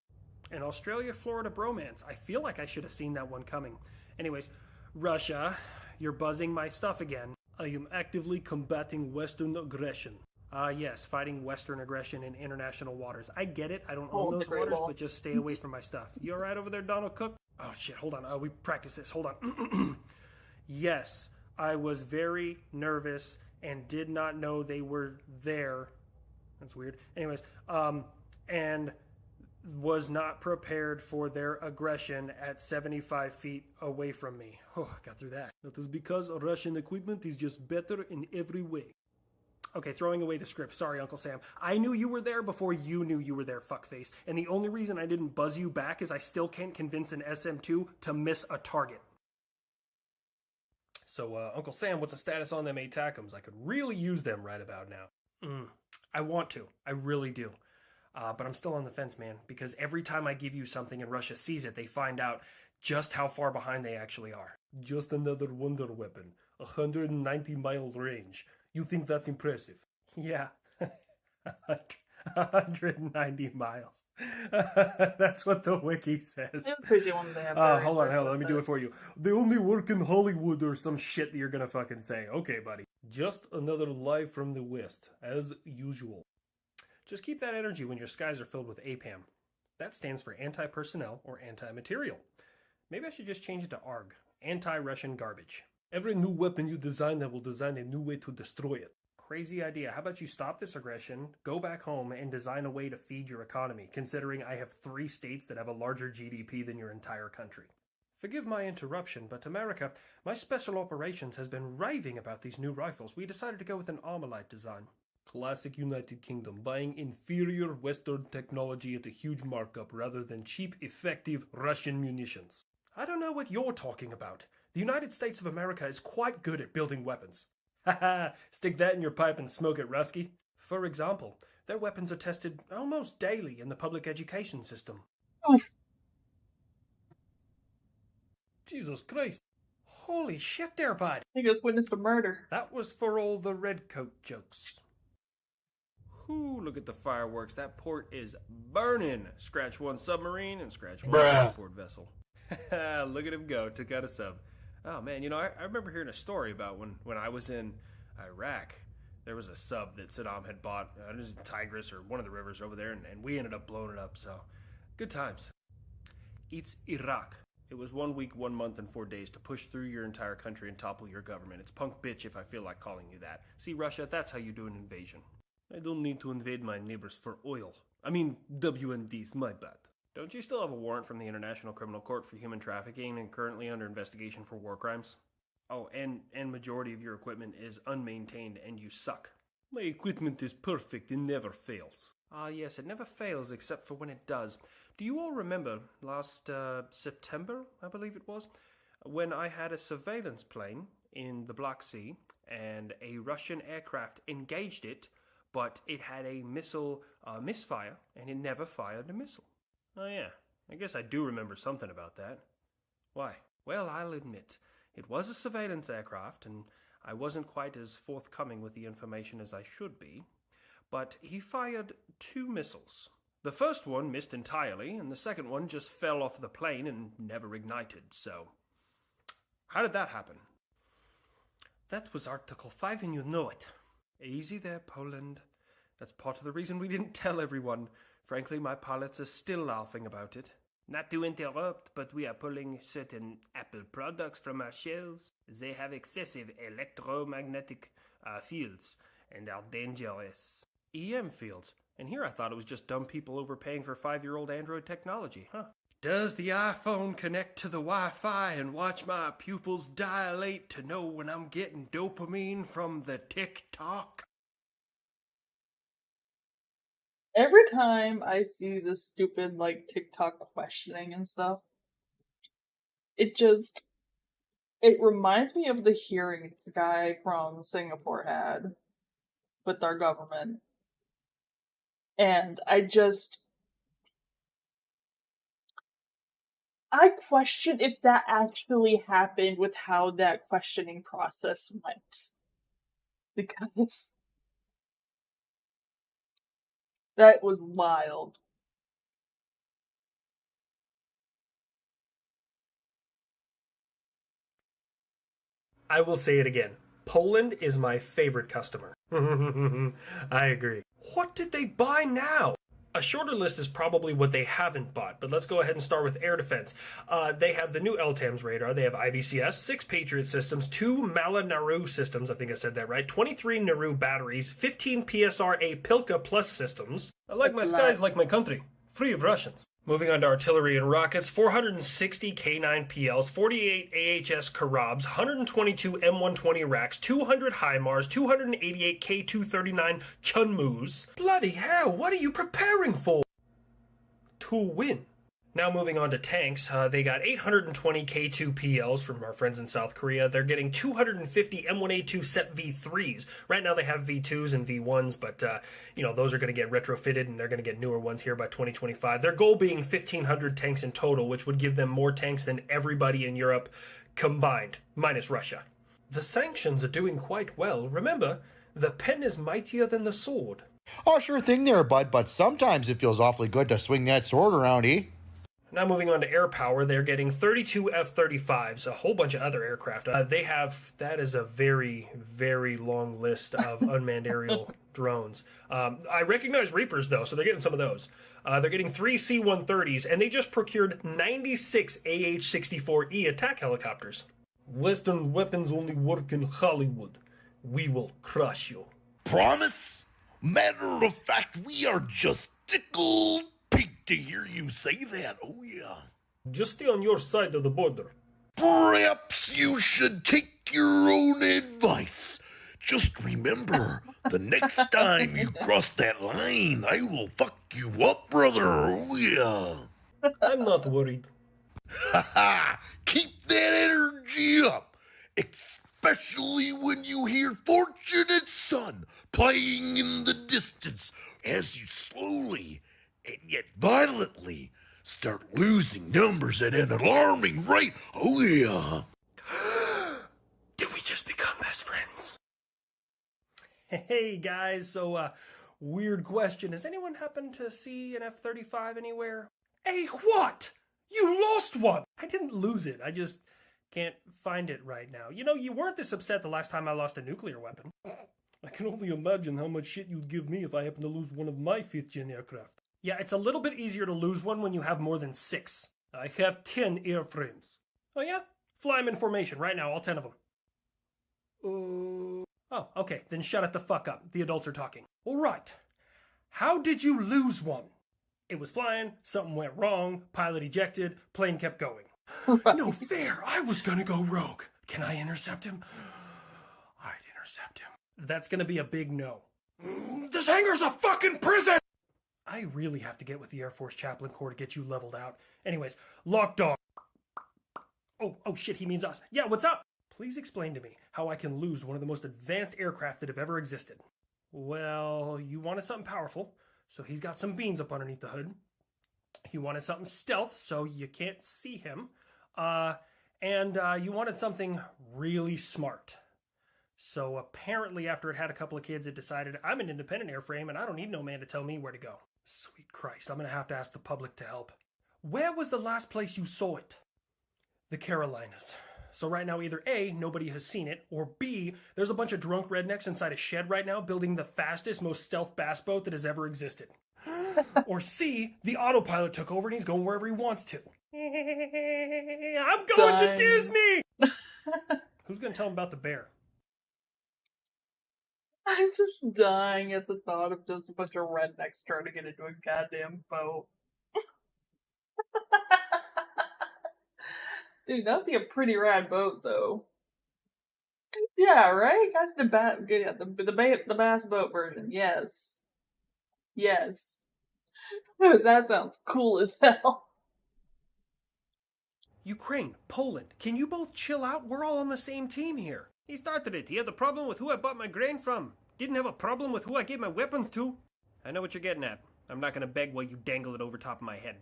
S3: An Australia-Florida bromance. I feel like I should have seen that one coming. Anyways, Russia, you're buzzing my stuff again.
S9: I am actively combating Western aggression.
S3: Yes, fighting Western aggression in international waters. I get it. I don't
S1: Oh,
S3: own
S1: the
S3: those
S1: Great
S3: waters,
S1: Wall.
S3: but just stay away from my stuff. You alright over there, Donald Cook? Oh, shit, hold on. We practiced this. Hold on. Yes, I was very nervous and did not know they were there. That's weird. Anyways, and was not prepared for their aggression at 75 feet away from me. Oh, I got through that.
S9: That is because Russian equipment is just better in every way.
S3: Okay, throwing away the script. Sorry, Uncle Sam. I knew you were there before you knew you were there, fuckface. And the only reason I didn't buzz you back is I still can't convince an SM2 to miss a target.
S5: So, Uncle Sam, what's the status on them ATACMs? I could really use them right about now.
S3: I want to. I really do. But I'm still on the fence, man, because every time I give you something and Russia sees it, they find out just how far behind they actually are.
S9: Just another wonder weapon. 190-mile range. You think that's impressive?
S3: Yeah. 190 miles. That's what the wiki says.
S1: It's crazy when they have.
S3: Hold on, let me do it for you.
S9: They only work in Hollywood or some shit that you're gonna fucking say. Okay, buddy. Just another live from the West, as usual.
S3: Just keep that energy when your skies are filled with APAM. That stands for anti-personnel or anti-material. Maybe I should just change it to ARG, anti-Russian garbage.
S9: Every new weapon you design, I will design a new way to destroy it.
S3: Crazy idea. How about you stop this aggression, go back home, and design a way to feed your economy, considering I have 3 states that have a larger GDP than your entire country. Forgive my interruption, but America, my special operations has been raving about these new rifles. We decided to go with an Armalite design.
S9: Classic United Kingdom, buying inferior Western technology at a huge markup rather than cheap, effective Russian munitions.
S3: I don't know what you're talking about. The United States of America is quite good at building weapons. Haha, stick that in your pipe and smoke it, Rusky. For example, their weapons are tested almost daily in the public education system.
S1: Oof.
S9: Jesus Christ.
S3: Holy shit there, bud.
S1: He just witnessed a murder.
S3: That was for all the redcoat jokes.
S5: Ooh, look at the fireworks. That port is burning. Scratch one submarine and scratch one transport vessel. Look at him go. Took out a sub. Oh, man, you know, I remember hearing a story about when I was in Iraq. There was a sub that Saddam had bought. It was Tigris or one of the rivers over there, and we ended up blowing it up. So, good times. It's Iraq. It was 1 week, 1 month, and 4 days to push through your entire country and topple your government. It's punk bitch if I feel like calling you that. See, Russia, that's how you do an invasion.
S9: I don't need to invade my neighbors for oil. I mean, WMDs, my bad.
S5: Don't you still have a warrant from the International Criminal Court for human trafficking and currently under investigation for war crimes? Oh, and majority of your equipment is unmaintained and you suck.
S9: My equipment is perfect, it never fails.
S5: Ah, yes, it never fails except for when it does. Do you all remember last September, I believe it was, when I had a surveillance plane in the Black Sea and a Russian aircraft engaged it, but it had a missile misfire and it never fired a missile? Oh yeah, I guess I do remember something about that. Why? Well, I'll admit, it was a surveillance aircraft and I wasn't quite as forthcoming with the information as I should be, but he fired 2 missiles. The first one missed entirely, and the second one just fell off the plane and never ignited, so... How did that happen?
S9: That was Article 5 and you know it.
S5: Easy there, Poland. That's part of the reason we didn't tell everyone. Frankly, my pilots are still laughing about it.
S8: Not to interrupt, but we are pulling certain Apple products from our shelves. They have excessive electromagnetic fields and are dangerous.
S5: EM fields. And here I thought it was just dumb people overpaying for 5-year-old Android technology, huh?
S9: Does the iPhone connect to the Wi-Fi and watch my pupils dilate to know when I'm getting dopamine from the TikTok?
S1: Every time I see this stupid, like, TikTok questioning and stuff, it reminds me of the hearing the guy from Singapore had with our government. And I question if that actually happened with how that questioning process went. Because that was wild.
S3: I will say it again. Poland is my favorite customer. I agree. What did they buy now? A shorter list is probably what they haven't bought, but let's go ahead and start with air defense. They have the new LTAMS radar, they have IBCS, 6 Patriot systems, 2 Mala Naru systems, I think I said that right, 23 Naru batteries, 15 PSRA Pilka Plus systems.
S9: I like my skies like my country, free of Russians.
S3: Moving on to artillery and rockets, 460 K9 PLs, 48 AHS Karabs, 122 M120 racks, 200 HIMARS, 288 K239 Chunmus.
S9: Bloody hell, what are you preparing for?
S3: To win. Now moving on to tanks, they got 820 K2 PLs from our friends in South Korea. They're getting 250 M1A2 SEP V3s. Right now they have V2s and V1s, but those are going to get retrofitted and they're going to get newer ones here by 2025. Their goal being 1,500 tanks in total, which would give them more tanks than everybody in Europe combined, minus Russia.
S9: The sanctions are doing quite well. Remember, the pen is mightier than the sword.
S10: Oh, sure thing there, bud, but sometimes it feels awfully good to swing that sword around, eh?
S3: Now moving on to air power, they're getting 32 F-35s, a whole bunch of other aircraft. That is a very, very long list of unmanned aerial drones. I recognize Reapers though, so they're getting some of those. They're getting 3 C-130s, and they just procured 96 AH-64E attack helicopters.
S9: Western weapons only work in Hollywood. We will crush you.
S11: Promise? Matter of fact, we are just tickled pink to hear you say that. Oh, yeah.
S9: Just stay on your side of the border.
S11: Perhaps you should take your own advice. Just remember, the next time you cross that line, I will fuck you up, brother. Oh, yeah.
S9: I'm not worried.
S11: Ha ha! Keep that energy up. Especially when you hear Fortunate Son playing in the distance as you slowly and yet violently start losing numbers at an alarming rate. Oh, yeah.
S3: Did we just become best friends? Hey, guys, so, weird question. Has anyone happened to see an F-35 anywhere?
S9: Hey, what? You lost one!
S3: I didn't lose it. I just can't find it right now. You weren't this upset the last time I lost a nuclear weapon.
S9: I can only imagine how much shit you'd give me if I happen to lose one of my 5th-gen aircraft.
S3: Yeah, it's a little bit easier to lose one when you have more than 6. I have 10 airframes. Oh yeah? Fly them in formation right now, all 10 of them. Oh, okay, then shut it the fuck up. The adults are talking. All right. How did you lose one? It was flying, something went wrong, pilot ejected, plane kept going.
S1: Right.
S9: No fair. I was gonna go rogue. Can I intercept him? I'd intercept him.
S3: That's gonna be a big no.
S9: This hangar's a fucking prison!
S3: I really have to get with the Air Force Chaplain Corps to get you leveled out. Anyways, lockdog. Oh shit, he means us. Yeah, what's up? Please explain to me how I can lose one of the most advanced aircraft that have ever existed. Well, you wanted something powerful, so he's got some beams up underneath the hood. You wanted something stealth, so you can't see him. And you wanted something really smart. So apparently after it had a couple of kids, it decided, I'm an independent airframe and I don't need no man to tell me where to go. Sweet Christ, I'm going to have to ask the public to help. Where was the last place you saw it? The Carolinas. So right now, either A, nobody has seen it, or B, there's a bunch of drunk rednecks inside a shed right now building the fastest, most stealth bass boat that has ever existed. Or C, the autopilot took over and he's going wherever he wants to. I'm going to Disney! Who's going to tell him about the bear?
S1: I'm just dying at the thought of just a bunch of rednecks trying to get into a goddamn boat. Dude, that'd be a pretty rad boat, though. Yeah, right? That's the bass boat version. Yes. Yes. That sounds cool as hell.
S3: Ukraine, Poland, can you both chill out? We're all on the same team here.
S8: He started it. He had a problem with who I bought my grain from. Didn't have a problem with who I gave my weapons to. I know what you're getting at. I'm not going to beg while you dangle it over top of my head.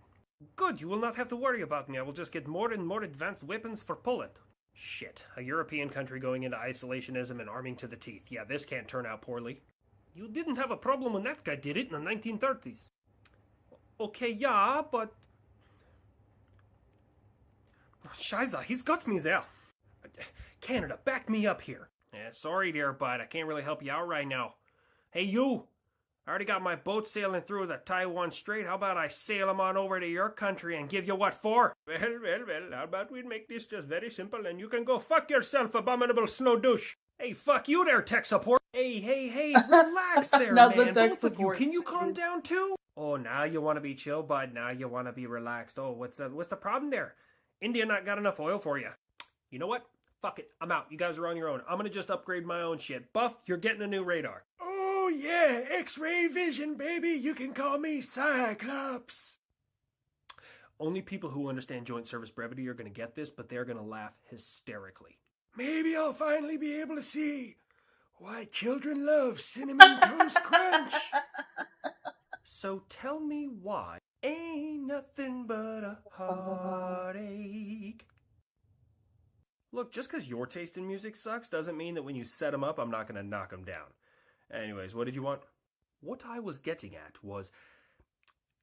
S8: Good, you will not have to worry about me. I will just get more and more advanced weapons for Poland. Shit, a European country going into isolationism and arming to the teeth. Yeah, this can't turn out poorly. You didn't have a problem when that guy did it in the 1930s. Okay, yeah, but... Oh, Scheiße, he's got me there. Canada, back me up here. Yeah, sorry there, bud. I can't really help you out right now. Hey, you! I already got my boat sailing through the Taiwan Strait. How about I sail them on over to your country and give you what for? Well, how about we make this just very simple and you can go fuck yourself, abominable snow douche. Hey, fuck you there, tech support. Hey, relax there,
S1: Not
S8: man.
S1: the tech
S8: Both of you,
S1: support.
S8: can you calm down too? Oh, now you want to be chill, bud. Now you want to be relaxed. Oh, what's the problem there? India not got enough oil for you. You know what? Fuck it. I'm out. You guys are on your own. I'm gonna just upgrade my own shit. Buff, you're getting a new radar.
S9: Oh yeah, X-ray vision, baby. You can call me Cyclops.
S3: Only people who understand joint service brevity are going to get this, but they're going to laugh hysterically.
S9: Maybe I'll finally be able to see why children love Cinnamon Toast Crunch.
S3: So tell me why ain't nothing but a heartache. Look, just because your taste in music sucks doesn't mean that when you set them up, I'm not going to knock them down. Anyways, what did you want? What I was getting at was,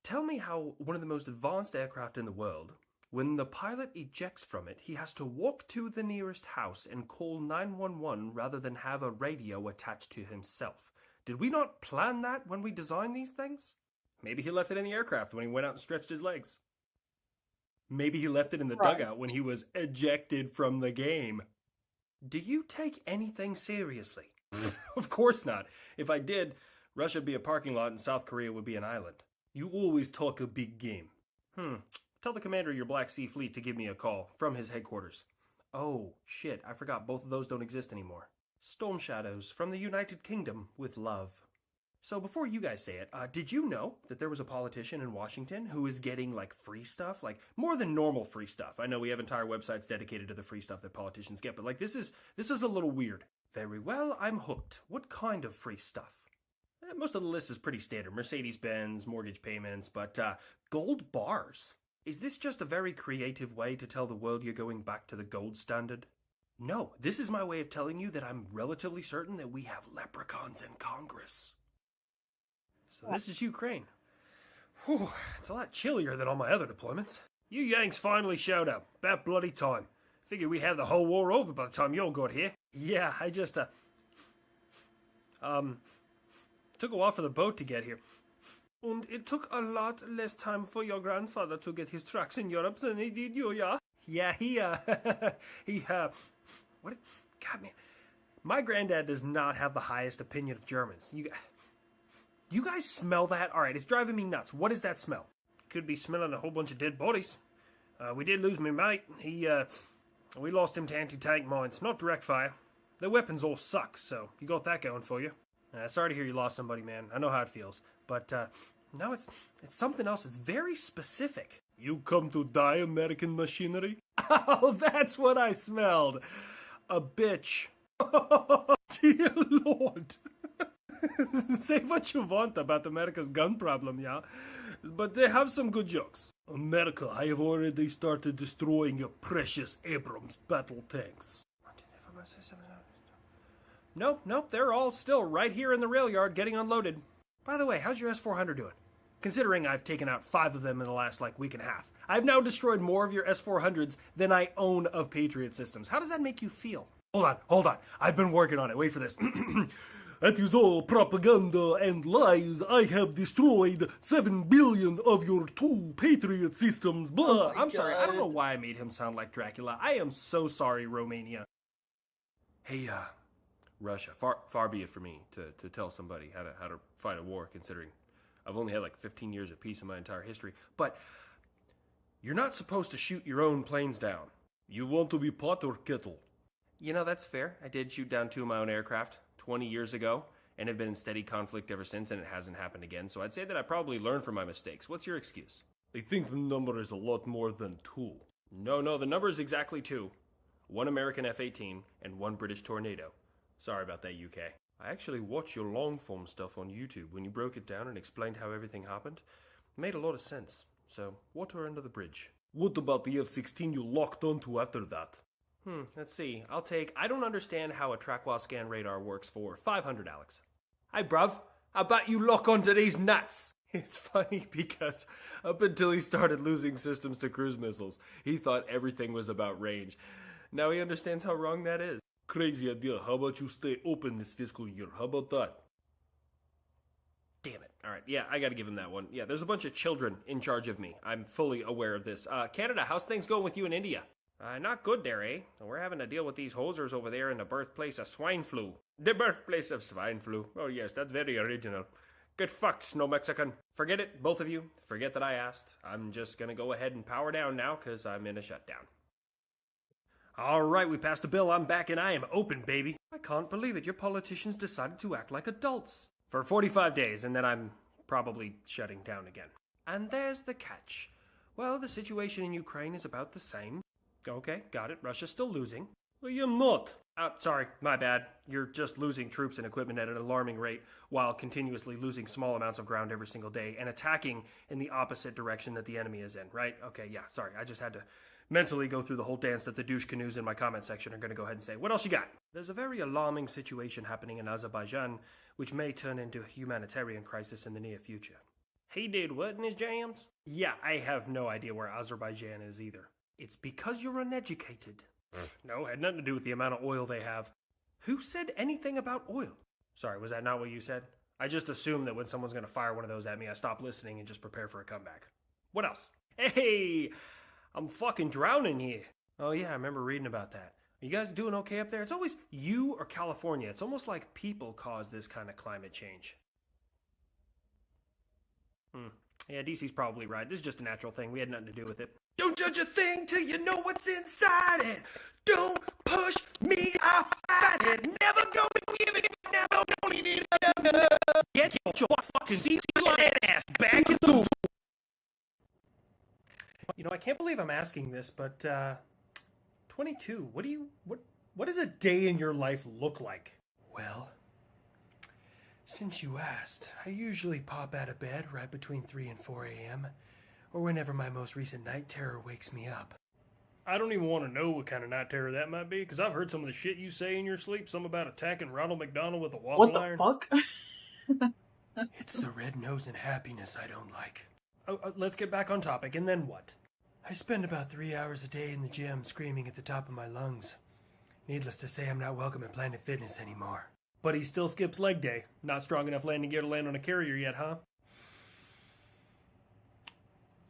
S3: tell me how one of the most advanced aircraft in the world, when the pilot ejects from it, he has to walk to the nearest house and call 911 rather than have a radio attached to himself. Did we not plan that when we designed these things? Maybe he left it in the aircraft when he went out and stretched his legs. Maybe he left it in the dugout when he was ejected from the game. Do you take anything seriously? Of course not. If I did, Russia would be a parking lot and South Korea would be an island. You always talk a big game. Tell the commander of your Black Sea Fleet to give me a call from his headquarters. Oh, shit, I forgot both of those don't exist anymore. Storm Shadows from the United Kingdom with love. So before you guys say it, did you know that there was a politician in Washington who is getting, like, free stuff? Like, more than normal free stuff. I know we have entire websites dedicated to the free stuff that politicians get, but, like, this is a little weird. Very well, I'm hooked. What kind of free stuff? Most of the list is pretty standard. Mercedes-Benz, mortgage payments, but, gold bars. Is this just a very creative way to tell the world you're going back to the gold standard? No, this is my way of telling you that I'm relatively certain that we have leprechauns in Congress. So this is Ukraine. Whew, it's a lot chillier than all my other deployments. You Yanks finally showed up. About bloody time. Figured we had the whole war over by the time you all got here. Yeah, I just, took a while for the boat to get here. And it took a lot less time for your grandfather to get his tracks in Europe than he did you, yeah? Yeah, what? God, man. My granddad does not have the highest opinion of Germans. You guys smell that? All right, it's driving me nuts. What is that smell? Could be smelling a whole bunch of dead bodies. We did lose my mate. We lost him to anti-tank mines, not direct fire. The weapons all suck, so you got that going for you. Sorry to hear you lost somebody, man. I know how it feels. But now it's something else. It's very specific.
S9: You come to die, American machinery?
S3: Oh, that's what I smelled. A bitch.
S9: Dear Lord.
S3: Say what you want about America's gun problem, yeah? But they have some good jokes.
S9: America, I have already started destroying your precious Abrams battle tanks.
S3: Nope, they're all still right here in the rail yard getting unloaded. By the way, how's your S-400 doing? Considering I've taken out 5 of them in the last, week and a half. I've now destroyed more of your S-400s than I own of Patriot systems. How does that make you feel?
S9: Hold on. I've been working on it. Wait for this. That is all propaganda and lies. I have destroyed 7 billion of your 2 Patriot systems. Blah.
S3: I'm sorry. I don't know why I made him sound like Dracula. I am so sorry, Romania.
S5: Hey, Russia, far be it for me to tell somebody how to fight a war, considering I've only had 15 years of peace in my entire history. But you're not supposed to shoot your own planes down.
S9: You want to be pot or kettle?
S5: You know, that's fair. I did shoot down 2 of my own aircraft 20 years ago, and have been in steady conflict ever since, and it hasn't happened again. So I'd say that I probably learned from my mistakes. What's your excuse?
S9: I think the number is a lot more than 2.
S5: No, the number is exactly 2. 1 American F-18 and 1 British Tornado. Sorry about that, UK. I actually watched your long-form stuff on YouTube when you broke it down and explained how everything happened. It made a lot of sense. So, water under the bridge.
S9: What about the F-16 you locked onto after that?
S5: Let's see. I don't understand how a track while scan radar works for 500, Alex.
S3: Hey, bruv. How about you lock onto these nuts?
S5: It's funny because up until he started losing systems to cruise missiles, he thought everything was about range. Now he understands how wrong that is.
S9: Crazy idea. How about you stay open this fiscal year? How about that?
S5: Damn it. All right. Yeah, I got to give him that one. Yeah, there's a bunch of children in charge of me. I'm fully aware of this. Canada, how's things going with you in India? Not good there, eh? We're having to deal with these hosers over there in the birthplace of swine flu. The birthplace of swine flu. Oh yes, that's very original. Get fucked, Snow Mexican. Forget it, both of you. Forget that I asked. I'm just gonna go ahead and power down now, because I'm in a shutdown.
S3: Alright, we passed the bill. I'm back and I am open, baby. I can't believe it. Your politicians decided to act like adults. For 45 days, and then I'm probably shutting down again. And there's the catch. Well, the situation in Ukraine is about the same. Okay, got it. Russia's still losing.
S9: I am not.
S3: Sorry, my bad. You're just losing troops and equipment at an alarming rate while continuously losing small amounts of ground every single day and attacking in the opposite direction that the enemy is in, right? Okay, yeah, sorry. I just had to mentally go through the whole dance that the douche canoes in my comment section are going to go ahead and say. What else you got? There's a very alarming situation happening in Azerbaijan, which may turn into a humanitarian crisis in the near future. He did what in his jams? Yeah, I have no idea where Azerbaijan is either. It's because you're uneducated. No, it had nothing to do with the amount of oil they have. Who said anything about oil? Sorry, was that not what you said? I just assume that when someone's going to fire one of those at me, I stop listening and just prepare for a comeback. What else? Hey, I'm fucking drowning here. Oh yeah, I remember reading about that. Are you guys doing okay up there? It's always you or California. It's almost like people cause this kind of climate change. Yeah, DC's probably right. This is just a natural thing. We had nothing to do with it.
S4: Don't judge a thing till you know what's inside it. Don't push me, I'll fight it. Never gonna give it, never gonna leave it.
S3: Get your fucking DC ass back in the... You know, I can't believe I'm asking this, but 22. What does a day in your life look like?
S12: Well, since you asked, I usually pop out of bed right between 3 and 4 a.m., or whenever my most recent night terror wakes me up.
S3: I don't even want to know what kind of night terror that might be, because I've heard some of the shit you say in your sleep, some about attacking Ronald McDonald with a waffle iron.
S1: What the fuck?
S12: It's the red nose and happiness I don't like.
S3: Let's get back on topic, and then what?
S12: I spend about 3 hours a day in the gym screaming at the top of my lungs. Needless to say, I'm not welcome at Planet Fitness anymore.
S3: But he still skips leg day. Not strong enough landing gear to land on a carrier yet, huh?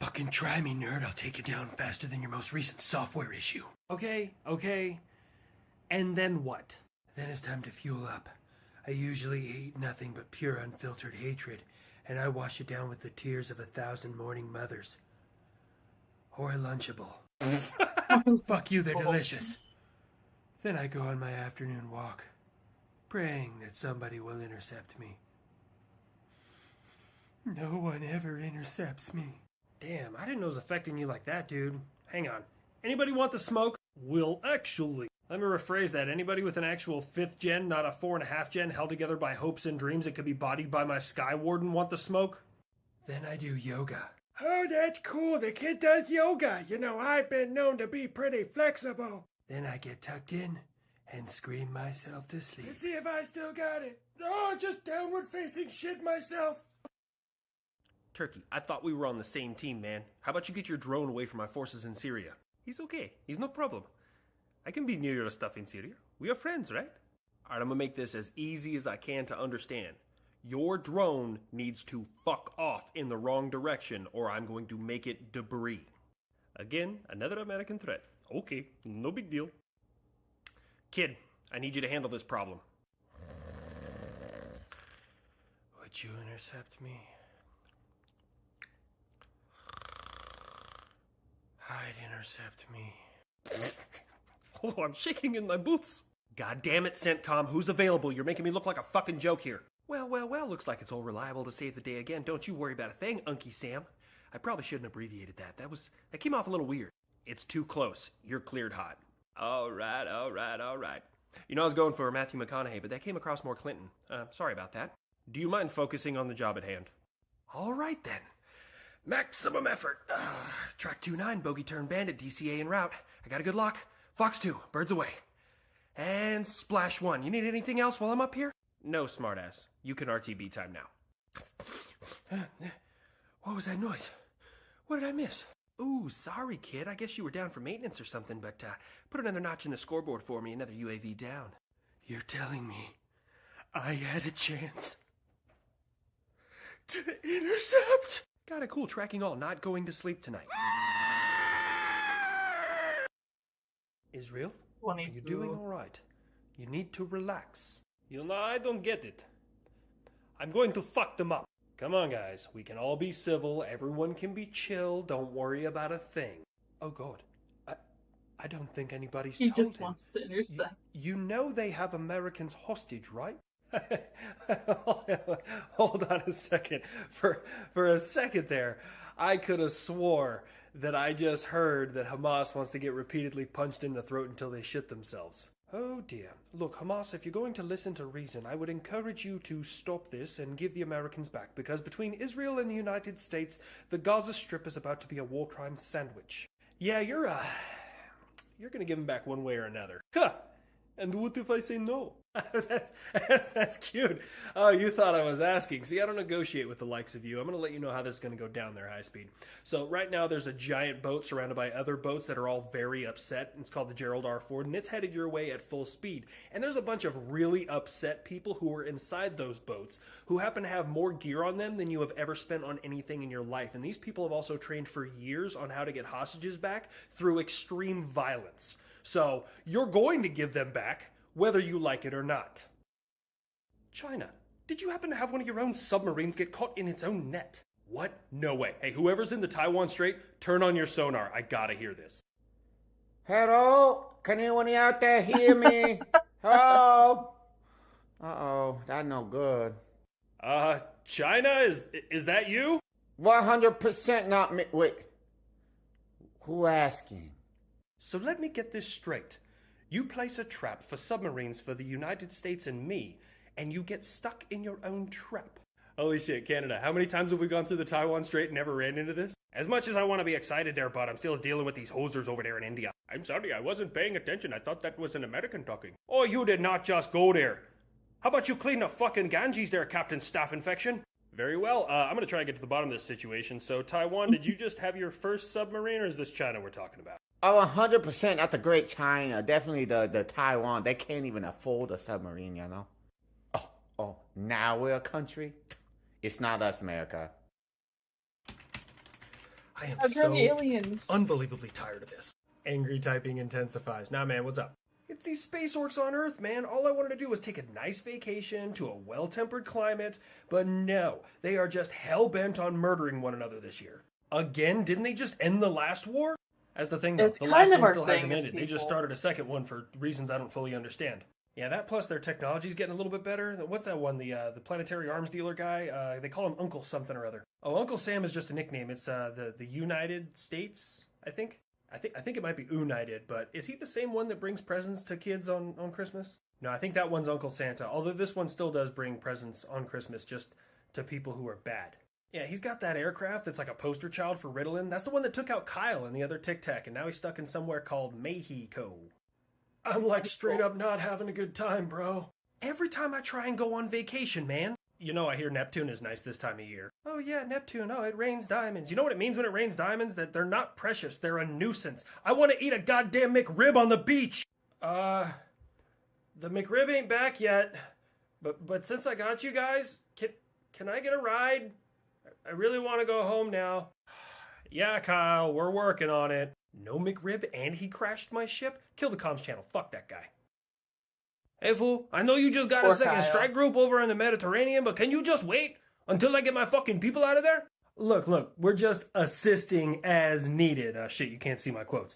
S12: Fucking try me, nerd. I'll take you down faster than your most recent software issue.
S3: Okay. And then what?
S12: Then it's time to fuel up. I usually eat nothing but pure unfiltered hatred, and I wash it down with the tears of 1,000 mourning mothers. Or a Lunchable. Fuck you, they're delicious. Then I go on my afternoon walk, praying that somebody will intercept me. No one ever intercepts me.
S3: Damn, I didn't know it was affecting you like that, dude. Hang on. Anybody want the smoke? Well, actually. Let me rephrase that. Anybody with an actual 5th gen, not a 4.5 gen, held together by hopes and dreams that could be bodied by my Sky Warden want the smoke?
S12: Then I do yoga.
S9: Oh, that's cool. The kid does yoga. You know, I've been known to be pretty flexible.
S12: Then I get tucked in and scream myself to sleep.
S9: Let's see if I still got it. Oh, just downward facing shit myself.
S3: Turkey, I thought we were on the same team, man. How about you get your drone away from my forces in Syria? He's okay. He's no problem. I can be near your stuff in Syria. We are friends, right? Alright, I'm gonna make this as easy as I can to understand. Your drone needs to fuck off in the wrong direction, or I'm going to make it debris. Again, another American threat. Okay, no big deal. Kid, I need you to handle this problem.
S12: Would you intercept me? I'd intercept me.
S3: Oh, I'm shaking in my boots. God damn it, CENTCOM, who's available? You're making me look like a fucking joke here. Well, looks like it's all reliable to save the day again. Don't you worry about a thing, Unky Sam. I probably shouldn't have abbreviated that. That came off a little weird. It's too close. You're cleared hot. All right. You know I was going for Matthew McConaughey, but that came across more Clinton. Sorry about that. Do you mind focusing on the job at hand?
S12: All right, then. Maximum effort. Track 29, bogey turn bandit, DCA en route. I got a good lock. Fox 2, birds away. And splash 1. You need anything else while I'm up here?
S3: No, smartass. You can RTB time now.
S12: What was that noise? What did I miss?
S3: Ooh, sorry, kid. I guess you were down for maintenance or something, but put another notch in the scoreboard for me. Another UAV down.
S12: You're telling me I had a chance to intercept?
S3: Got a cool tracking all. Not going to sleep tonight. Israel, are you doing all right? You need to relax. You know, I don't get it. I'm going to fuck them up. Come on, guys. We can all be civil. Everyone can be chill. Don't worry about a thing. Oh, God. I don't think anybody's told him.
S1: He just wants to intercept.
S3: You know they have Americans hostage, right? Hold on a second. For a second there, I could have swore that I just heard that Hamas wants to get repeatedly punched in the throat until they shit themselves. Oh dear. Look, Hamas, if you're going to listen to reason, I would encourage you to stop this and give the Americans back, because between Israel and the United States, the Gaza Strip is about to be a war crime sandwich. Yeah, you're gonna give them back one way or another. Huh! And what if I say no? That's cute. Oh, you thought I was asking. See, I don't negotiate with the likes of you. I'm going to let you know how this is going to go down there, high speed. So right now there's a giant boat surrounded by other boats that are all very upset. It's called the Gerald R. Ford, and it's headed your way at full speed. And there's a bunch of really upset people who are inside those boats who happen to have more gear on them than you have ever spent on anything in your life. And these people have also trained for years on how to get hostages back through extreme violence. So you're going to give them back, whether you like it or not. China, did you happen to have one of your own submarines get caught in its own net? What? No way. Hey, whoever's in the Taiwan Strait, turn on your sonar. I gotta hear this.
S13: Hello? Can anyone out there hear me? Hello? Uh-oh, that no good.
S3: China, is that you?
S13: 100% not me. Wait. Who asking?
S3: So let me get this straight. You place a trap for submarines for the United States and me, and you get stuck in your own trap. Holy shit, Canada, how many times have we gone through the Taiwan Strait and never ran into this? As much as I want to be excited there, but I'm still dealing with these hosers over there in India. I'm sorry, I wasn't paying attention. I thought that was an American talking. Oh, you did not just go there. How about you clean the fucking Ganges there, Captain Staph Infection? Very well, I'm going to try and get to the bottom of this situation. So, Taiwan, did you just have your first submarine, or is this China we're talking about?
S13: Oh, 100% not the Great China. Definitely the Taiwan. They can't even afford a submarine, you know? Oh, now we're a country? It's not us, America.
S5: I am
S1: How
S5: so
S1: the aliens?
S5: unbelievably tired of this. Angry typing intensifies. Nah, man, what's up? It's these space orcs on Earth, man. All I wanted to do was take a nice vacation to a well-tempered climate, but no, they are just hell-bent on murdering one another this year. Again, didn't they just end the last war? As the thing, though,
S1: It's
S5: the
S1: kind
S5: last
S1: of
S5: one
S1: our
S5: still
S1: thing
S5: hasn't
S1: as
S5: ended. They just
S1: people.
S5: started a second one for reasons I don't fully understand. Yeah, that plus their technology's getting a little bit better. What's that one? The planetary arms dealer guy? They call him Uncle something or other. Oh, Uncle Sam is just a nickname. It's the United States, I think. I think it might be United, but is he the same one that brings presents to kids on Christmas? No, I think that one's Uncle Santa, although this one still does bring presents on Christmas just to people who are bad. Yeah, he's got that aircraft that's like a poster child for Ritalin. That's the one that took out Kyle and the other Tic Tac, and now he's stuck in somewhere called Mexico. I'm like straight up not having a good time, bro. Every time I try and go on vacation, man. You know, I hear Neptune is nice this time of year. Oh yeah, Neptune. Oh, it rains diamonds. You know what it means when it rains diamonds? That they're not precious. They're a nuisance. I want to eat a goddamn McRib on the beach. The McRib ain't back yet. But since I got you guys, can I get a ride? I really want to go home now. Yeah, Kyle, we're working on it. No McRib and he crashed my ship? Kill the comms channel. Fuck that guy. Hey, fool, I know you just got
S1: Poor
S5: a second
S1: Kyle.
S5: strike group over in the Mediterranean, but can you just wait until I get my fucking people out of there? Look, we're just assisting as needed. Shit, you can't see my quotes.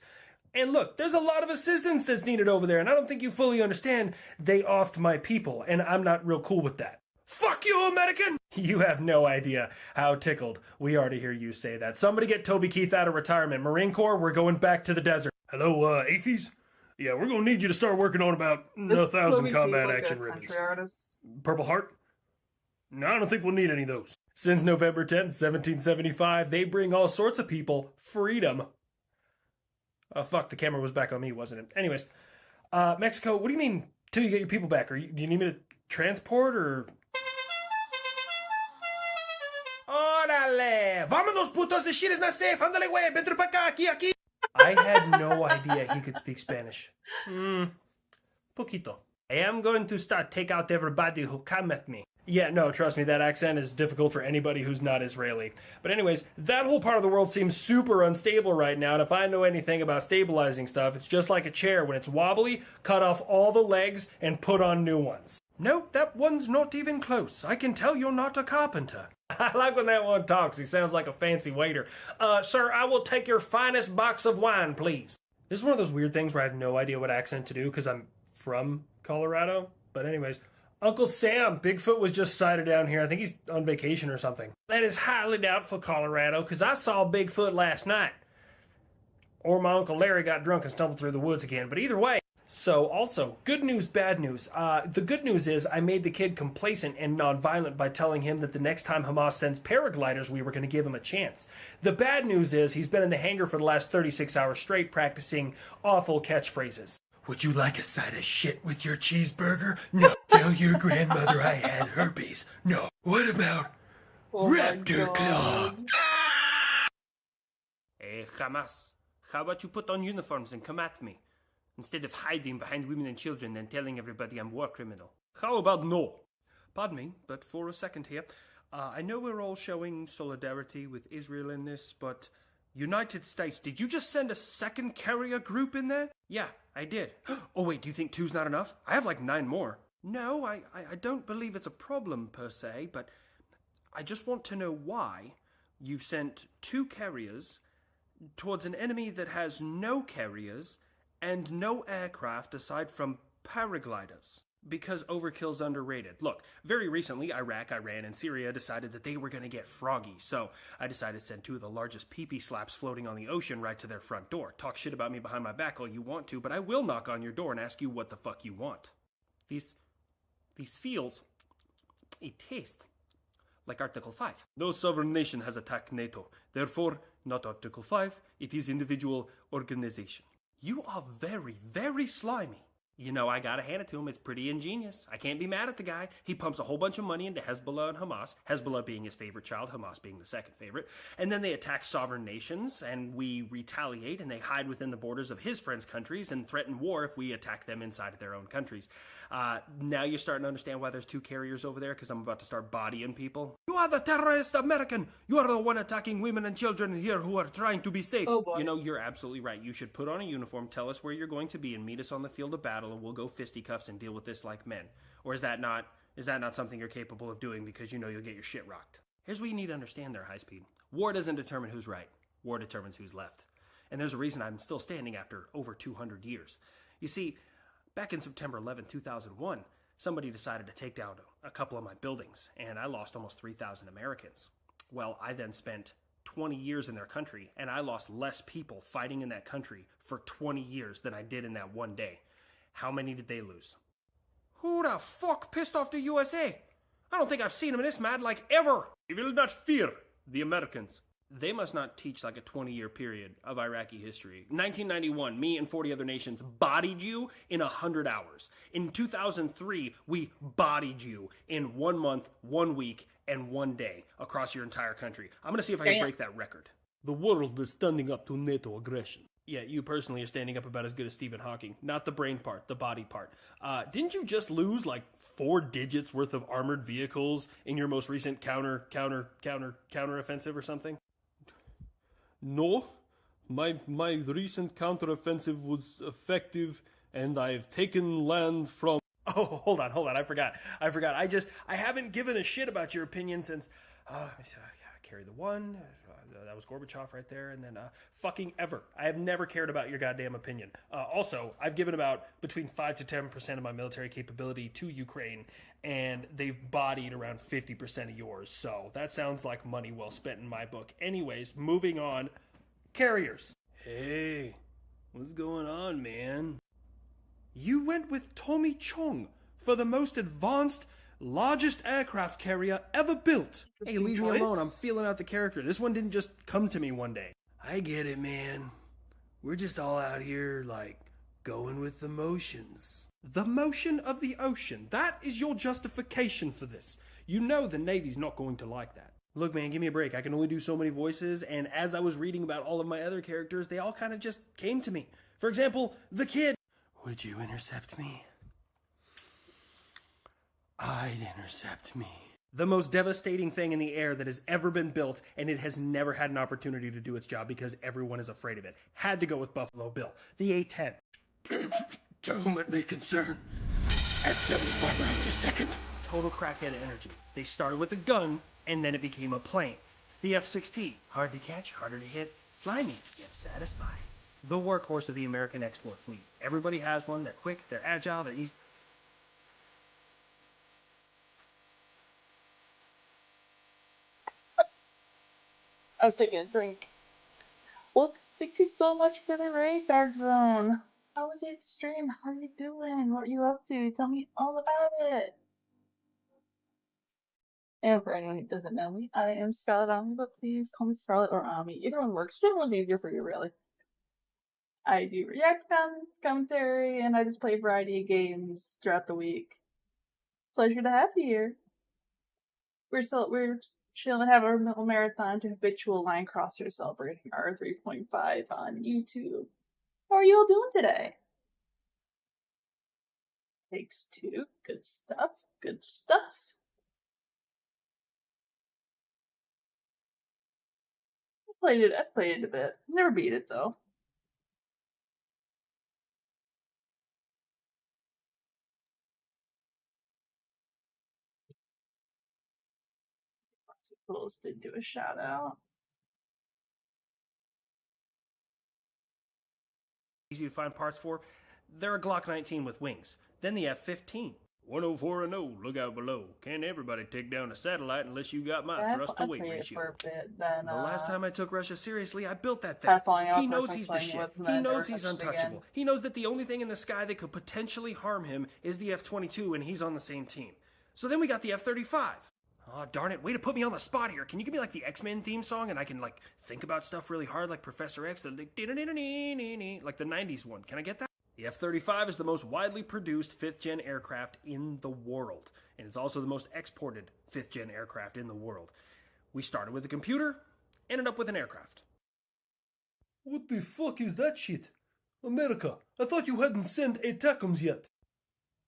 S5: And look, there's a lot of assistance that's needed over there, and I don't think you fully understand. They offed my people, and I'm not real cool with that. Fuck you, American! You have no idea how tickled we are to hear you say that. Somebody get Toby Keith out of retirement. Marine Corps, we're going back to the desert. Hello, AFIS? Yeah, we're gonna need you to start working on about 1,000 combat action ribbons.
S1: Country artist.
S5: Purple Heart? No, I don't think we'll need any of those. Since November 10th, 1775, they bring all sorts of people freedom. Oh, fuck, the camera was back on me, wasn't it? Anyways, Mexico, what do you mean till you get your people back? Do you need me to transport, or... Órale! Vámonos, putos! This shit is not safe! Ándale, güey! Vente pa' acá! Aquí! I had no idea he could speak Spanish. Poquito. I am going to take out everybody who come at me. Yeah, no, trust me, that accent is difficult for anybody who's not Israeli. But anyways, that whole part of the world seems super unstable right now, and if I know anything about stabilizing stuff, it's just like a chair. When it's wobbly, cut off all the legs and put on new ones. Nope, that one's not even close. I can tell you're not a carpenter. I like when that one talks. He sounds like a fancy waiter. Sir, I will take your finest box of wine, please. This is one of those weird things where I have no idea what accent to do because I'm from Colorado. But anyways, Uncle Sam, Bigfoot was just sighted down here. I think he's on vacation or something. That is highly doubtful, Colorado, because I saw Bigfoot last night. Or my Uncle Larry got drunk and stumbled through the woods again. But either way. So, also, good news, bad news. The good news is I made the kid complacent and nonviolent by telling him that the next time Hamas sends paragliders, we were going to give him a chance. The bad news is he's been in the hangar for the last 36 hours straight practicing awful catchphrases.
S12: Would you like a side of shit with your cheeseburger? No. Tell your grandmother I had herpes. No. What about raptor claw?
S8: Hey, Hamas, how about you put on uniforms and come at me? Instead of hiding behind women and children and telling everybody I'm war criminal.
S5: How about no? Pardon me, but for a second here. I know we're all showing solidarity with Israel in this, but United States, did you just send a second carrier group in there? Yeah, I did. Oh wait, do you think 2's not enough? I have like 9 more. No, I don't believe it's a problem per se, but I just want to know why you've sent 2 carriers towards an enemy that has no carriers and no aircraft aside from paragliders. Because overkill's underrated. Look, very recently, Iraq, Iran, and Syria decided that they were going to get froggy, so I decided to send 2 of the largest pee-pee slaps floating on the ocean right to their front door. Talk shit about me behind my back all you want to, but I will knock on your door and ask you what the fuck you want. These feels, it taste like Article 5. No sovereign nation has attacked NATO. Therefore, not Article 5, it is individual organization. You are very, very slimy. You know, I gotta hand it to him. It's pretty ingenious. I can't be mad at the guy. He pumps a whole bunch of money into Hezbollah and Hamas, Hezbollah being his favorite child, Hamas being the second favorite. And then they attack sovereign nations, and we retaliate, and they hide within the borders of his friends' countries and threaten war if we attack them inside of their own countries. Now you're starting to understand why there's two carriers over there, because I'm about to start bodying people. You are the terrorist American! You are the one attacking women and children here who are trying to be safe.
S1: Oh boy.
S5: You know, you're absolutely right. You should put on a uniform, tell us where you're going to be, and meet us on the field of battle, and we'll go fisticuffs and deal with this like men. Or is that not something you're capable of doing because you know you'll get your shit rocked? Here's what you need to understand there, High Speed. War doesn't determine who's right. War determines who's left. And there's a reason I'm still standing after over 200 years. You see, back in September 11, 2001, somebody decided to take down a couple of my buildings, and I lost almost 3,000 Americans. Well, I then spent 20 years in their country, and I lost less people fighting in that country for 20 years than I did in that one day. How many did they lose? Who the fuck pissed off the USA? I don't think I've seen them this mad like ever.
S3: We will not fear the Americans.
S5: They must not teach like a 20-year period of Iraqi history. 1991, me and 40 other nations bodied you in 100 hours. In 2003, we bodied you in 1 month, 1 week, and 1 day across your entire country. I'm going to see if I can break that record.
S3: The world is standing up to NATO aggression.
S5: Yeah, you personally are standing up about as good as Stephen Hawking. Not the brain part, the body part. Didn't you just lose like 4 digits worth of armored vehicles in your most recent counter offensive or something?
S3: No, my recent counteroffensive was effective, and I've taken land from...
S5: Oh, hold on, I forgot. I haven't given a shit about your opinion since... Carry the one, that was Gorbachev right there, and then fucking ever. I have never cared about your goddamn opinion. Also, I've given about between 5 to 10% of my military capability to Ukraine, and they've bodied around 50% of yours, so that sounds like money well spent in my book. Anyways, moving on. Carriers.
S3: Hey, what's going on, man?
S5: You went with Tommy Chong for the most advanced, largest aircraft carrier ever built. Hey, leave me alone. I'm feeling out the character. This one didn't just come to me one day.
S12: I get it, man. We're just all out here, like, going with the motions.
S5: The motion of the ocean. That is your justification for this. You know the Navy's not going to like that. Look, man, give me a break. I can only do so many voices, and as I was reading about all of my other characters, they all kind of just came to me. For example, the kid.
S12: Would you intercept me? I'd intercept me.
S5: The most devastating thing in the air that has ever been built, and it has never had an opportunity to do its job because everyone is afraid of it. Had to go with Buffalo Bill, the A-10.
S12: To whom it may concern, at 75 rounds a second.
S5: Total crackhead energy. They started with a gun, and then it became a plane. The F-16. Hard to catch, harder to hit, slimy, yet satisfying. The workhorse of the American export fleet. Everybody has one. They're quick, they're agile, they're easy.
S1: I was taking a drink. Well, thank you so much for the raid, Dark Zone. How was your stream? How are you doing? What are you up to? Tell me all about it. And for anyone who doesn't know me, I am Scarlet Ami, but please call me Scarlet or Ami. Either one works. Whichever one's easier for you, really. I do react comments, commentary, and I just play a variety of games throughout the week. Pleasure to have you here. We're chilling, have our little marathon to Habitual Linecrosser celebrating our 3.5 on YouTube. How are you all doing today? Takes 2. Good stuff. Good stuff. I've played it a bit. Never beat it though. Did do a shout out.
S5: Easy to find parts for. They're a Glock 19 with wings. Then the F-15.
S3: 104 and 0, look out below. Can't everybody take down a satellite unless you got my thrust-to-weight ratio.
S1: For a bit, then,
S5: the last time I took Russia seriously, I built that thing. He knows he's the shit. He knows he's untouchable. He knows that the only thing in the sky that could potentially harm him is the F-22, and he's on the same team. So then we got the F-35. Oh, darn it. Way to put me on the spot here. Can you give me, like, the X-Men theme song and I can, like, think about stuff really hard like Professor X, like the 90s one. Can I get that? The F-35 is the most widely produced 5th-gen aircraft in the world, and it's also the most exported 5th-gen aircraft in the world. We started with a computer, ended up with an aircraft.
S9: What the fuck is that shit? America, I thought you hadn't sent ATACMS yet.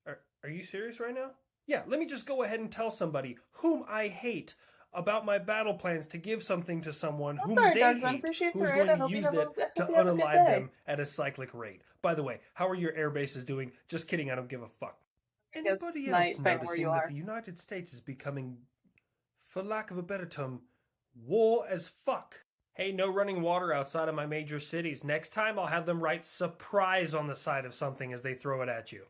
S5: Are you serious right now? Yeah, let me just go ahead and tell somebody whom I hate about my battle plans to give something to someone whom
S1: sorry,
S5: they
S1: guys, I
S5: hate,
S1: appreciate
S5: who's
S1: the
S5: going
S1: raid. I
S5: to
S1: hope you
S5: use
S1: have a-
S5: that
S1: I
S5: to
S1: hope you have a good
S5: unalive
S1: day.
S5: them at a cyclic rate. By the way, how are your air bases doing? Just kidding, I don't give a fuck.
S1: Yes,
S5: Anybody
S1: night,
S5: else
S1: depending where
S5: noticing
S1: you
S5: that
S1: are.
S5: the United States is becoming, for lack of a better term, war as fuck? Hey, no running water outside of my major cities. Next time I'll have them write surprise on the side of something as they throw it at you.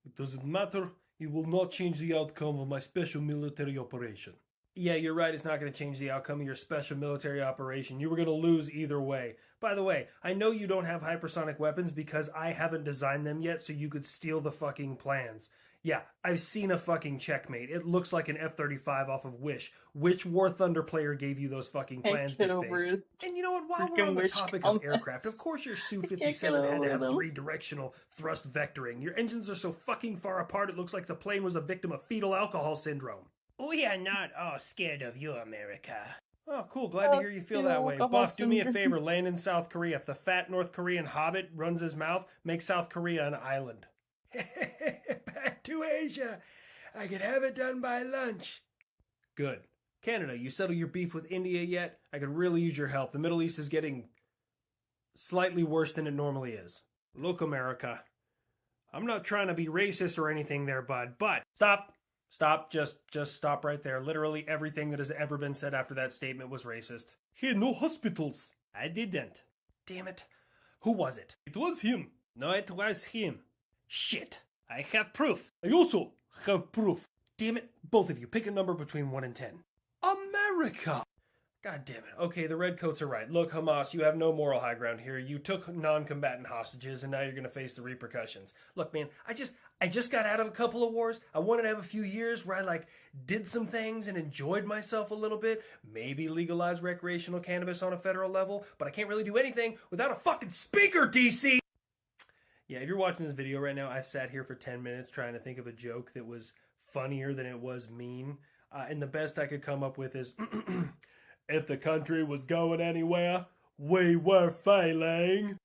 S9: It doesn't matter. It will not change the outcome of my special military operation.
S5: Yeah, you're right. It's not going to change the outcome of your special military operation. You were going to lose either way. By the way, I know you don't have hypersonic weapons because I haven't designed them yet so you could steal the fucking plans. Yeah, I've seen a fucking checkmate. It looks like an F-35 off of Wish. Which War Thunder player gave you those fucking plans,
S1: Get
S5: dick
S1: over
S5: face?
S1: it.
S5: And you know what? While we're
S1: Freaking
S5: on the
S1: Wish
S5: topic of
S1: comments.
S5: aircraft, of course your
S1: I can't get
S5: Su-57 had to
S1: over
S5: have
S1: them.
S5: 3-directional thrust vectoring. Your engines are so fucking far apart it looks like the plane was a victim of fetal alcohol syndrome.
S8: We are not all scared of you, America.
S5: Oh, cool. Glad to hear you feel that way. Buff, do me a favor. Land in South Korea. If the fat North Korean hobbit runs his mouth, make South Korea an island.
S12: Back to Asia. I could have it done by lunch.
S5: Good. Canada, you settle your beef with India yet? I could really use your help. The Middle East is getting slightly worse than it normally is. Look, America. I'm not trying to be racist or anything there, bud, but stop. Stop. Just stop right there. Literally everything that has ever been said after that statement was racist.
S9: Hey, no hospitals.
S5: I didn't. Damn it. Who was it?
S9: It was him.
S5: No, it was him. Shit. I have proof.
S9: I also have proof.
S5: Damn it. Both of you. Pick a number between 1 and 10.
S9: America!
S5: God damn it. Okay, the redcoats are right. Look, Hamas, you have no moral high ground here. You took non-combatant hostages, and now you're going to face the repercussions. Look, man, I just got out of a couple of wars. I wanted to have a few years where I, did some things and enjoyed myself a little bit. Maybe legalize recreational cannabis on a federal level, but I can't really do anything without a fucking speaker, DC! Yeah, if you're watching this video right now, I've sat here for 10 minutes trying to think of a joke that was funnier than it was mean. And the best I could come up with is... If the country was going anywhere, we were failing.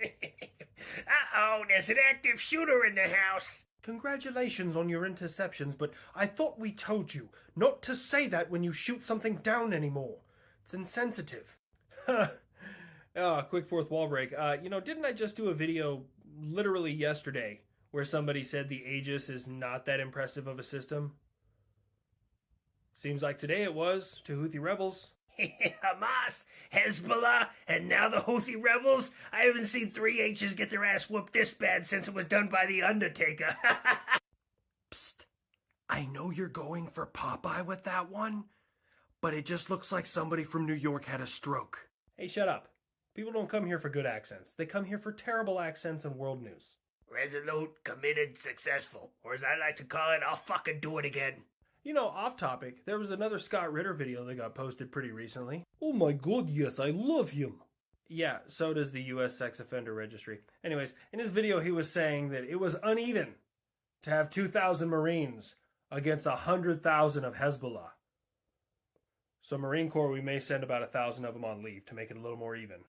S8: Uh-oh, there's an active shooter in the house.
S5: Congratulations on your interceptions, but I thought we told you not to say that when you shoot something down anymore. It's insensitive. Quick fourth wall break. Didn't I just do a video literally yesterday where somebody said the Aegis is not that impressive of a system? Seems like today it was, to Houthi rebels.
S8: Hamas, Hezbollah, and now the Houthi rebels. I haven't seen 3 H's get their ass whooped this bad since it was done by The Undertaker.
S5: Psst. I know you're going for Popeye with that one, but it just looks like somebody from New York had a stroke. Hey, shut up. People don't come here for good accents. They come here for terrible accents and world news.
S8: Resolute, committed, successful. Or as I like to call it, I'll fucking do it again.
S5: Off topic, there was another Scott Ritter video that got posted pretty recently.
S9: Oh my god, yes, I love him.
S5: Yeah, so does the U.S. Sex Offender Registry. Anyways, in his video he was saying that it was uneven to have 2,000 Marines against 100,000 of Hezbollah. So Marine Corps, we may send about 1,000 of them on leave to make it a little more even.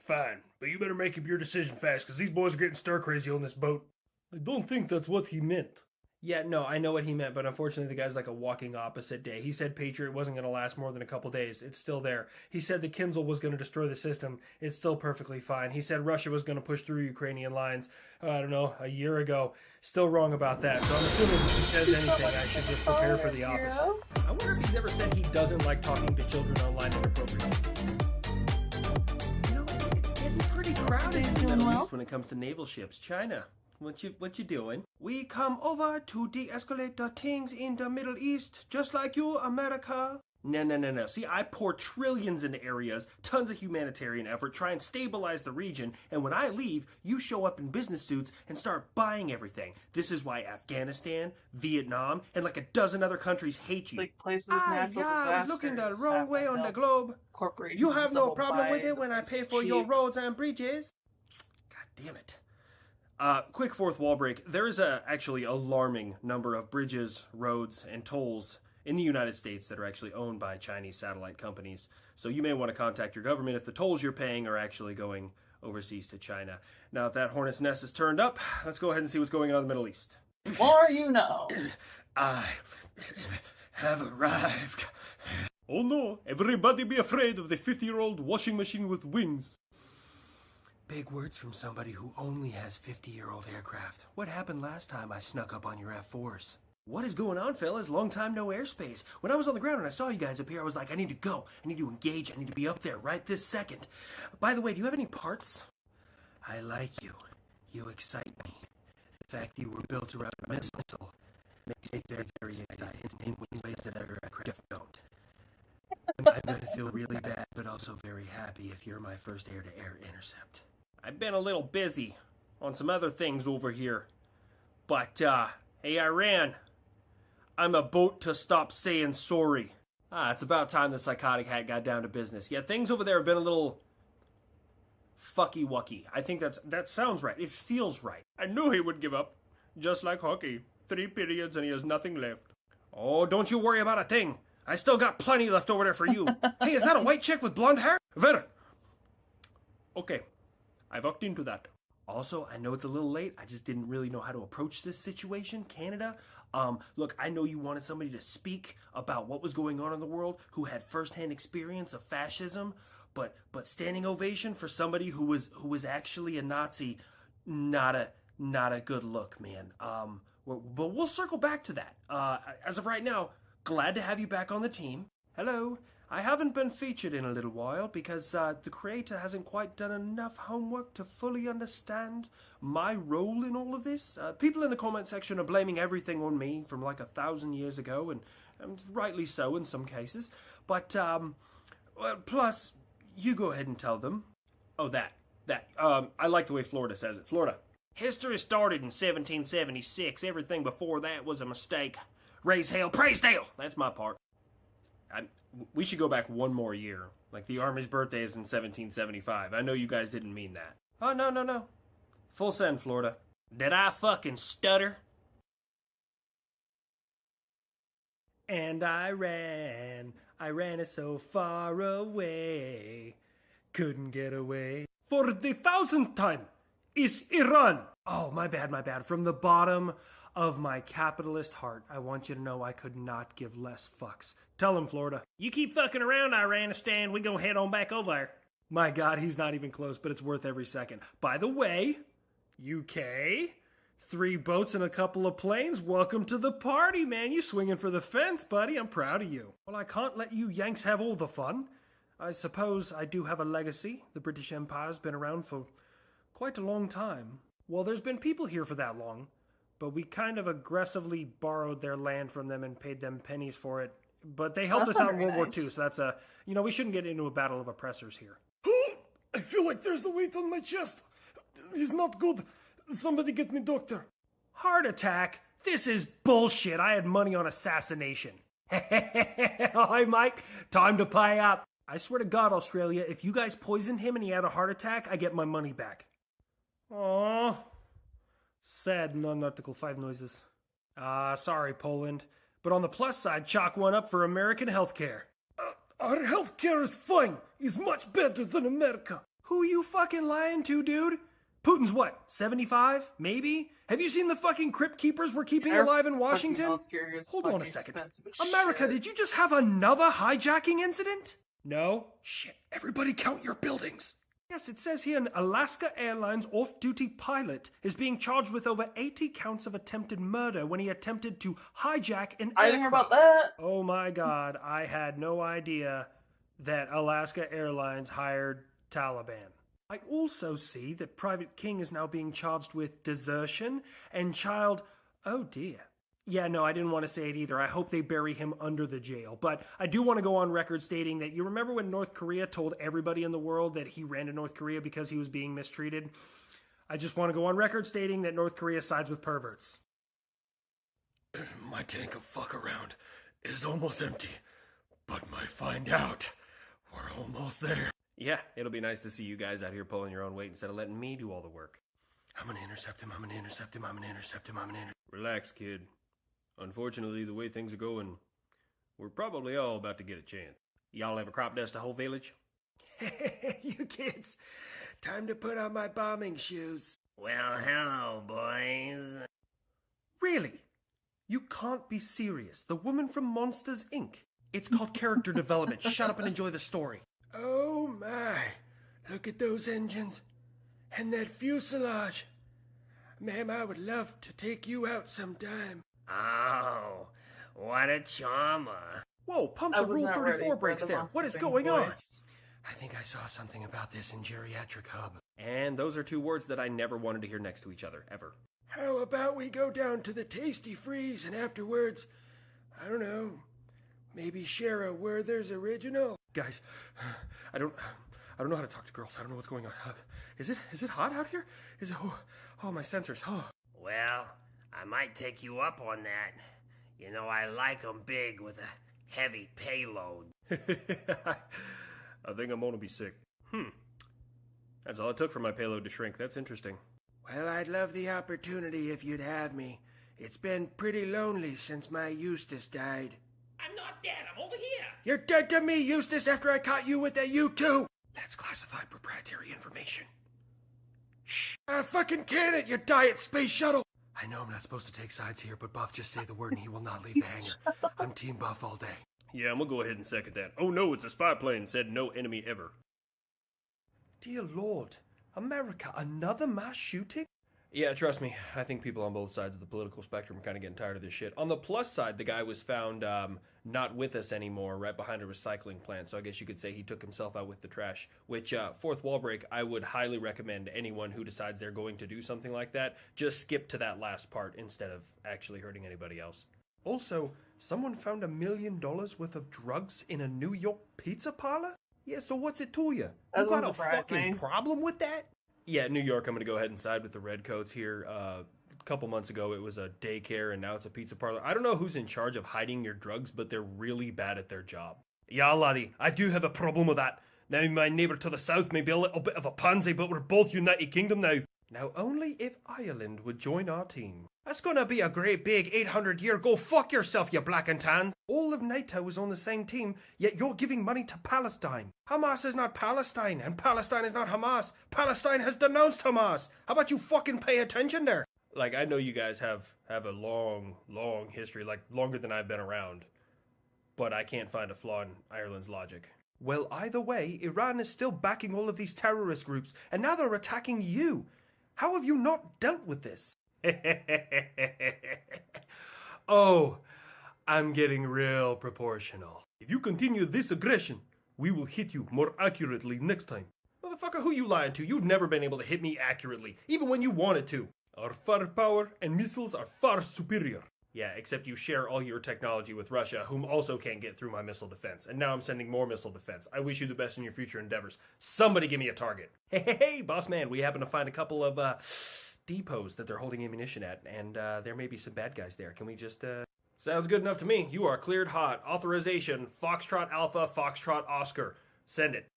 S9: Fine, but you better make up your decision fast, because these boys are getting stir-crazy on this boat. I don't think that's what he meant.
S5: Yeah, no, I know what he meant, but unfortunately the guy's like a walking opposite day. He said Patriot wasn't going to last more than a couple days. It's still there. He said the Kinzhal was going to destroy the system. It's still perfectly fine. He said Russia was going to push through Ukrainian lines, a year ago. Still wrong about that. So I'm assuming if he says anything, I should just prepare for the opposite. I wonder if he's ever said he doesn't like talking to children online inappropriately. It's getting pretty crowded in the Middle East when it comes to naval ships. China. What you doing? We come over to de-escalate the things in the Middle East, just like you, America. No. See, I pour trillions into areas, tons of humanitarian effort, try and stabilize the region, and when I leave, you show up in business suits and start buying everything. This is why Afghanistan, Vietnam, and like a dozen other countries hate you.
S1: Like places with natural disasters.
S5: I was looking the wrong way on the globe.
S1: Corporations.
S5: You have no
S1: that will
S5: problem
S1: buy
S5: with it
S1: the
S5: when I pay
S1: places
S5: for your
S1: cheap.
S5: roads and bridges? damn it. Quick fourth wall break. There is actually alarming number of bridges, roads, and tolls in the United States that are actually owned by Chinese satellite companies. So you may want to contact your government if the tolls you're paying are actually going overseas to China. Now that hornet's nest is turned up, let's go ahead and see what's going on in the Middle East.
S1: More you know.
S12: I have arrived.
S9: Oh no, everybody be afraid of the 50-year-old washing machine with wings.
S12: Big words from somebody who only has 50-year-old aircraft. What happened last time I snuck up on your F4s?
S5: What is going on, fellas? Long time no airspace. When I was on the ground and I saw you guys up here, I was like, I need to go. I need to engage. I need to be up there right this second. By the way, do you have any parts?
S12: I like you. You excite me. The fact that you were built around a missile makes me very, very excited in ways that other aircraft don't. I'm going to feel really bad, but also very happy if you're my first air-to-air intercept.
S5: I've been a little busy on some other things over here. But, hey, Iran, I'm about to stop saying sorry. It's about time the psychotic hat got down to business. Yeah, things over there have been a little fucky-wucky. I think that sounds right. It feels right.
S9: I knew he would give up. Just like hockey. 3 periods and he has nothing left.
S5: Oh, don't you worry about a thing. I still got plenty left over there for you. Hey, is that a white chick with blonde hair?
S9: Vera! Okay, I walked into that.
S5: Also, I know it's a little late. I just didn't really know how to approach this situation, Canada. Look, I know you wanted somebody to speak about what was going on in the world, who had firsthand experience of fascism, but standing ovation for somebody who was actually a Nazi, not a good look, man. But we'll circle back to that. As of right now, glad to have you back on the team.
S12: Hello. I haven't been featured in a little while because the creator hasn't quite done enough homework to fully understand my role in all of this. People in the comment section are blaming everything on me from like 1,000 years ago, and rightly so in some cases. But, plus, you go ahead and tell them.
S5: Oh, that. I like the way Florida says it. Florida. History started in 1776. Everything before that was a mistake. Raise hell, praise Dale! That's my part. We should go back one more year. Like, the Army's birthday is in 1775. I know you guys didn't mean that.
S12: Oh, no.
S5: Full send, Florida. Did I fucking stutter?
S12: And I ran so far away, couldn't get away.
S9: For the 1,000th time, is Iran.
S12: Oh, my bad. From the bottom of my capitalist heart, I want you to know I could not give less fucks. Tell him, Florida.
S5: You keep fucking around, Iranistan. We gonna head on back over there.
S12: My God, he's not even close, but it's worth every second. By the way, UK, 3 boats and a couple of planes. Welcome to the party, man. You swinging for the fence, buddy. I'm proud of you. Well, I can't let you Yanks have all the fun. I suppose I do have a legacy. The British Empire's been around for quite a long time. Well, there's been people here for that long, but we kind of aggressively borrowed their land from them and paid them pennies for it. But they helped us out in World War II, so that's we shouldn't get into a battle of oppressors here.
S9: I feel like there's a weight on my chest. It's not good. Somebody get me doctor.
S12: Heart attack? This is bullshit. I had money on assassination. Hi, Mike. Time to pay up. I swear to God, Australia, if you guys poisoned him and he had a heart attack, I get my money back.
S9: Aww.
S12: Sad non-Article 5 noises. Sorry, Poland. But on the plus side, chalk one up for American healthcare.
S9: Our healthcare is fine. It's much better than America.
S12: Who you fucking lying to, dude? Putin's what, 75? Maybe? Have you seen the fucking crypt keepers we're keeping alive in Washington?
S1: Hold
S12: on a second. America, did you just have another hijacking incident? No? Shit. Everybody count your buildings. Yes, it says here an Alaska Airlines off-duty pilot is being charged with over 80 counts of attempted murder when he attempted to hijack an aircraft.
S1: I didn't hear about that.
S12: Oh my God, I had no idea that Alaska Airlines hired Taliban. I also see that Private King is now being charged with desertion and child... Oh dear. Yeah, no, I didn't want to say it either. I hope they bury him under the jail. But I do want to go on record stating that you remember when North Korea told everybody in the world that he ran to North Korea because he was being mistreated? I just want to go on record stating that North Korea sides with perverts.
S11: My tank of fuck around is almost empty, but might find out we're almost there.
S5: Yeah, it'll be nice to see you guys out here pulling your own weight instead of letting me do all the work.
S12: I'm gonna intercept him, I'm gonna intercept him, I'm gonna intercept him, I'm gonna intercept him.
S5: Relax, kid. Unfortunately, the way things are going, we're probably all about to get a chance. Y'all ever crop dust a whole village?
S12: You kids, time to put on my bombing shoes.
S8: Well, hello, boys.
S5: Really? You can't be serious. The woman from Monsters, Inc. It's called character development. Shut up and enjoy the story.
S12: Oh my, look at those engines. And that fuselage. Ma'am, I would love to take you out sometime.
S8: Oh, what a charmer.
S5: Whoa, pump
S1: I
S5: the
S1: was
S5: Rule
S1: not
S5: 34
S1: ready for
S5: brakes
S1: the
S5: there.
S1: Monster
S5: What is
S1: Inc.
S5: going on?
S1: voice.
S12: I think I saw something about this in Geriatric Hub.
S5: And those are two words that I never wanted to hear next to each other, ever.
S12: How about we go down to the Tasty Freeze and afterwards, I don't know, maybe share a Werther's original?
S5: Guys, I don't know how to talk to girls. I don't know what's going on. Is it hot out here? Is it? Oh, my sensors. Oh.
S8: Well, I might take you up on that. You know, I like 'em big with a heavy payload.
S5: I think I'm gonna be sick. That's all it took for my payload to shrink. That's interesting.
S12: Well, I'd love the opportunity if you'd have me. It's been pretty lonely since my Eustace died.
S8: I'm not dead. I'm over here.
S12: You're dead to me, Eustace, after I caught you with that U-2. That's classified proprietary information. Shh. Fucking can it, you diet space shuttle. I know I'm not supposed to take sides here, but Buff, just say the word and he will not leave the hangar. I'm Team Buff all day.
S5: Yeah, I'm gonna go ahead and second that. Oh no, it's a spy plane. Said no enemy ever.
S12: Dear Lord, America, another mass shooting?
S5: Yeah, trust me. I think people on both sides of the political spectrum are kind of getting tired of this shit. On the plus side, the guy was found not with us anymore, right behind a recycling plant. So I guess you could say he took himself out with the trash. Which, fourth wall break, I would highly recommend anyone who decides they're going to do something like that, just skip to that last part instead of actually hurting anybody else. Also, someone found $1 million worth of drugs in a New York pizza parlor? Yeah, so what's it to you?
S1: That
S5: You got a
S1: doesn't surprise
S5: fucking
S1: me.
S5: problem with that? Yeah, New York, I'm going to go ahead and side with the Redcoats here. A couple months ago, it was a daycare, and now it's a pizza parlor. I don't know who's in charge of hiding your drugs, but they're really bad at their job.
S9: Yeah, laddie, I do have a problem with that. Now, my neighbour to the south may be a little bit of a pansy, but we're both United Kingdom now.
S5: Now, only if Ireland would join our team.
S12: That's gonna be a great big 800-year go fuck yourself, you black and tans.
S5: All of NATO is on the same team, yet you're giving money to Palestine.
S12: Hamas is not Palestine, and Palestine is not Hamas. Palestine has denounced Hamas. How about you fucking pay attention there?
S5: Like, I know you guys have a long history, like longer than I've been around, but I can't find a flaw in Ireland's logic.
S12: Well, either way, Iran is still backing all of these terrorist groups, and now they're attacking you. How have you not dealt with this?
S5: Oh, I'm getting real proportional.
S9: If you continue this aggression, we will hit you more accurately next time.
S5: Motherfucker, who you lying to? You've never been able to hit me accurately, even when you wanted to.
S9: Our firepower and missiles are far superior.
S5: Yeah, except you share all your technology with Russia, whom also can't get through my missile defense. And now I'm sending more missile defense. I wish you the best in your future endeavors. Somebody give me a target. Hey, boss man, we happen to find a couple of depots that they're holding ammunition at, and there may be some bad guys there. Can we just, Sounds good enough to me. You are cleared hot. Authorization, Foxtrot Alpha, Foxtrot Oscar. Send it.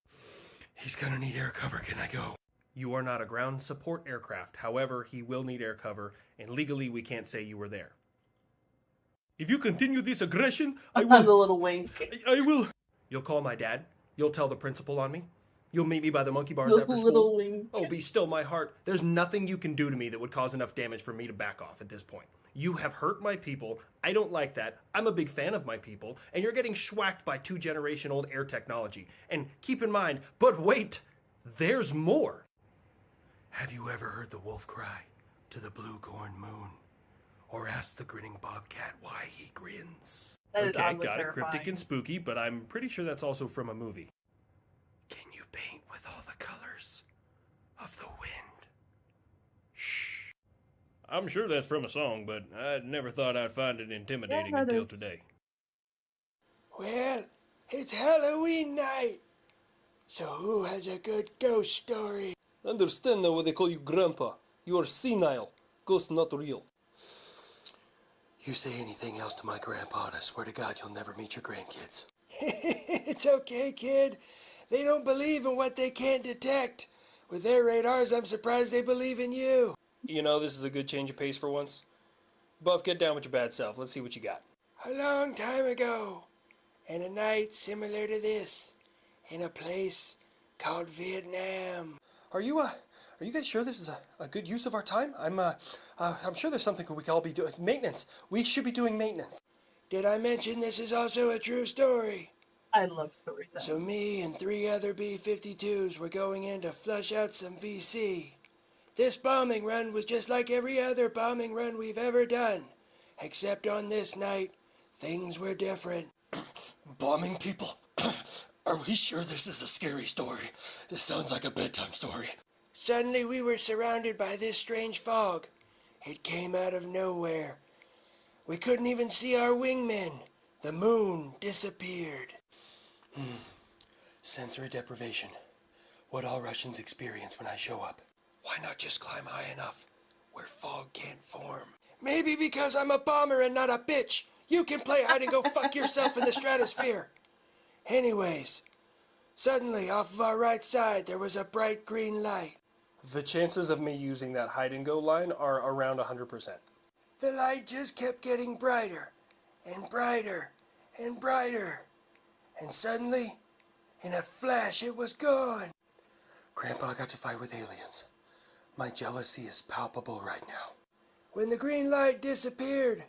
S12: He's gonna need air cover. Can I go?
S5: You are not a ground support aircraft. However, he will need air cover, and legally we can't say you were there.
S9: If you continue this aggression, I
S1: The
S9: will...
S1: little wink.
S9: I will...
S5: You'll call my dad. You'll tell the principal on me. You'll meet me by the monkey bars
S1: The
S5: after
S1: little
S5: school.
S1: wink.
S5: Oh, be still my heart. There's nothing you can do to me that would cause enough damage for me to back off at this point. You have hurt my people. I don't like that. I'm a big fan of my people. And you're getting schwacked by 2-generation-old air technology. And keep in mind, but wait, there's more.
S12: Have you ever heard the wolf cry to the blue-corn moon? Or ask the grinning bobcat why he grins?
S1: That is
S5: Okay,
S1: oddly
S5: got it.
S1: terrifying.
S5: Cryptic and spooky, but I'm pretty sure that's also from a movie.
S12: Can you paint with all the colors of the wind?
S9: I'm sure that's from a song, but I never thought I'd find it intimidating
S1: Yeah, that
S9: until
S1: is.
S9: today.
S12: Well, it's Halloween night. So who has a good ghost story?
S9: Understand now why they call you Grandpa. You are senile. Ghost not real.
S12: You say anything else to my grandpa, and I swear to God you'll never meet your grandkids. It's okay, kid. They don't believe in what they can't detect. With their radars, I'm surprised they believe in you.
S5: You know, this is a good change of pace for once. Buff, get down with your bad self. Let's see what you got.
S12: A long time ago, and a night similar to this, in a place called Vietnam.
S5: Are you guys sure this is a good use of our time? I'm sure there's something we can all be doing. Maintenance. We should be doing maintenance.
S12: Did I mention this is also a true story?
S1: I love story time.
S12: So me and 3 other B-52s were going in to flush out some VC. This bombing run was just like every other bombing run we've ever done. Except on this night, things were different.
S5: Bombing people? Are we sure this is a scary story? This sounds like a bedtime story.
S12: Suddenly we were surrounded by this strange fog. It came out of nowhere. We couldn't even see our wingmen. The moon disappeared.
S5: Sensory deprivation. What all Russians experience when I show up. Why not just climb high enough where fog can't form?
S12: Maybe because I'm a bomber and not a bitch. You can play hide and go fuck yourself in the stratosphere. Anyways, suddenly off of our right side there was a bright green light.
S5: The chances of me using that hide and go line are around 100%.
S12: The light just kept getting brighter and brighter and brighter. And suddenly, in a flash, it was gone.
S5: Grandpa got to fight with aliens. My jealousy is palpable right now.
S12: When the green light disappeared,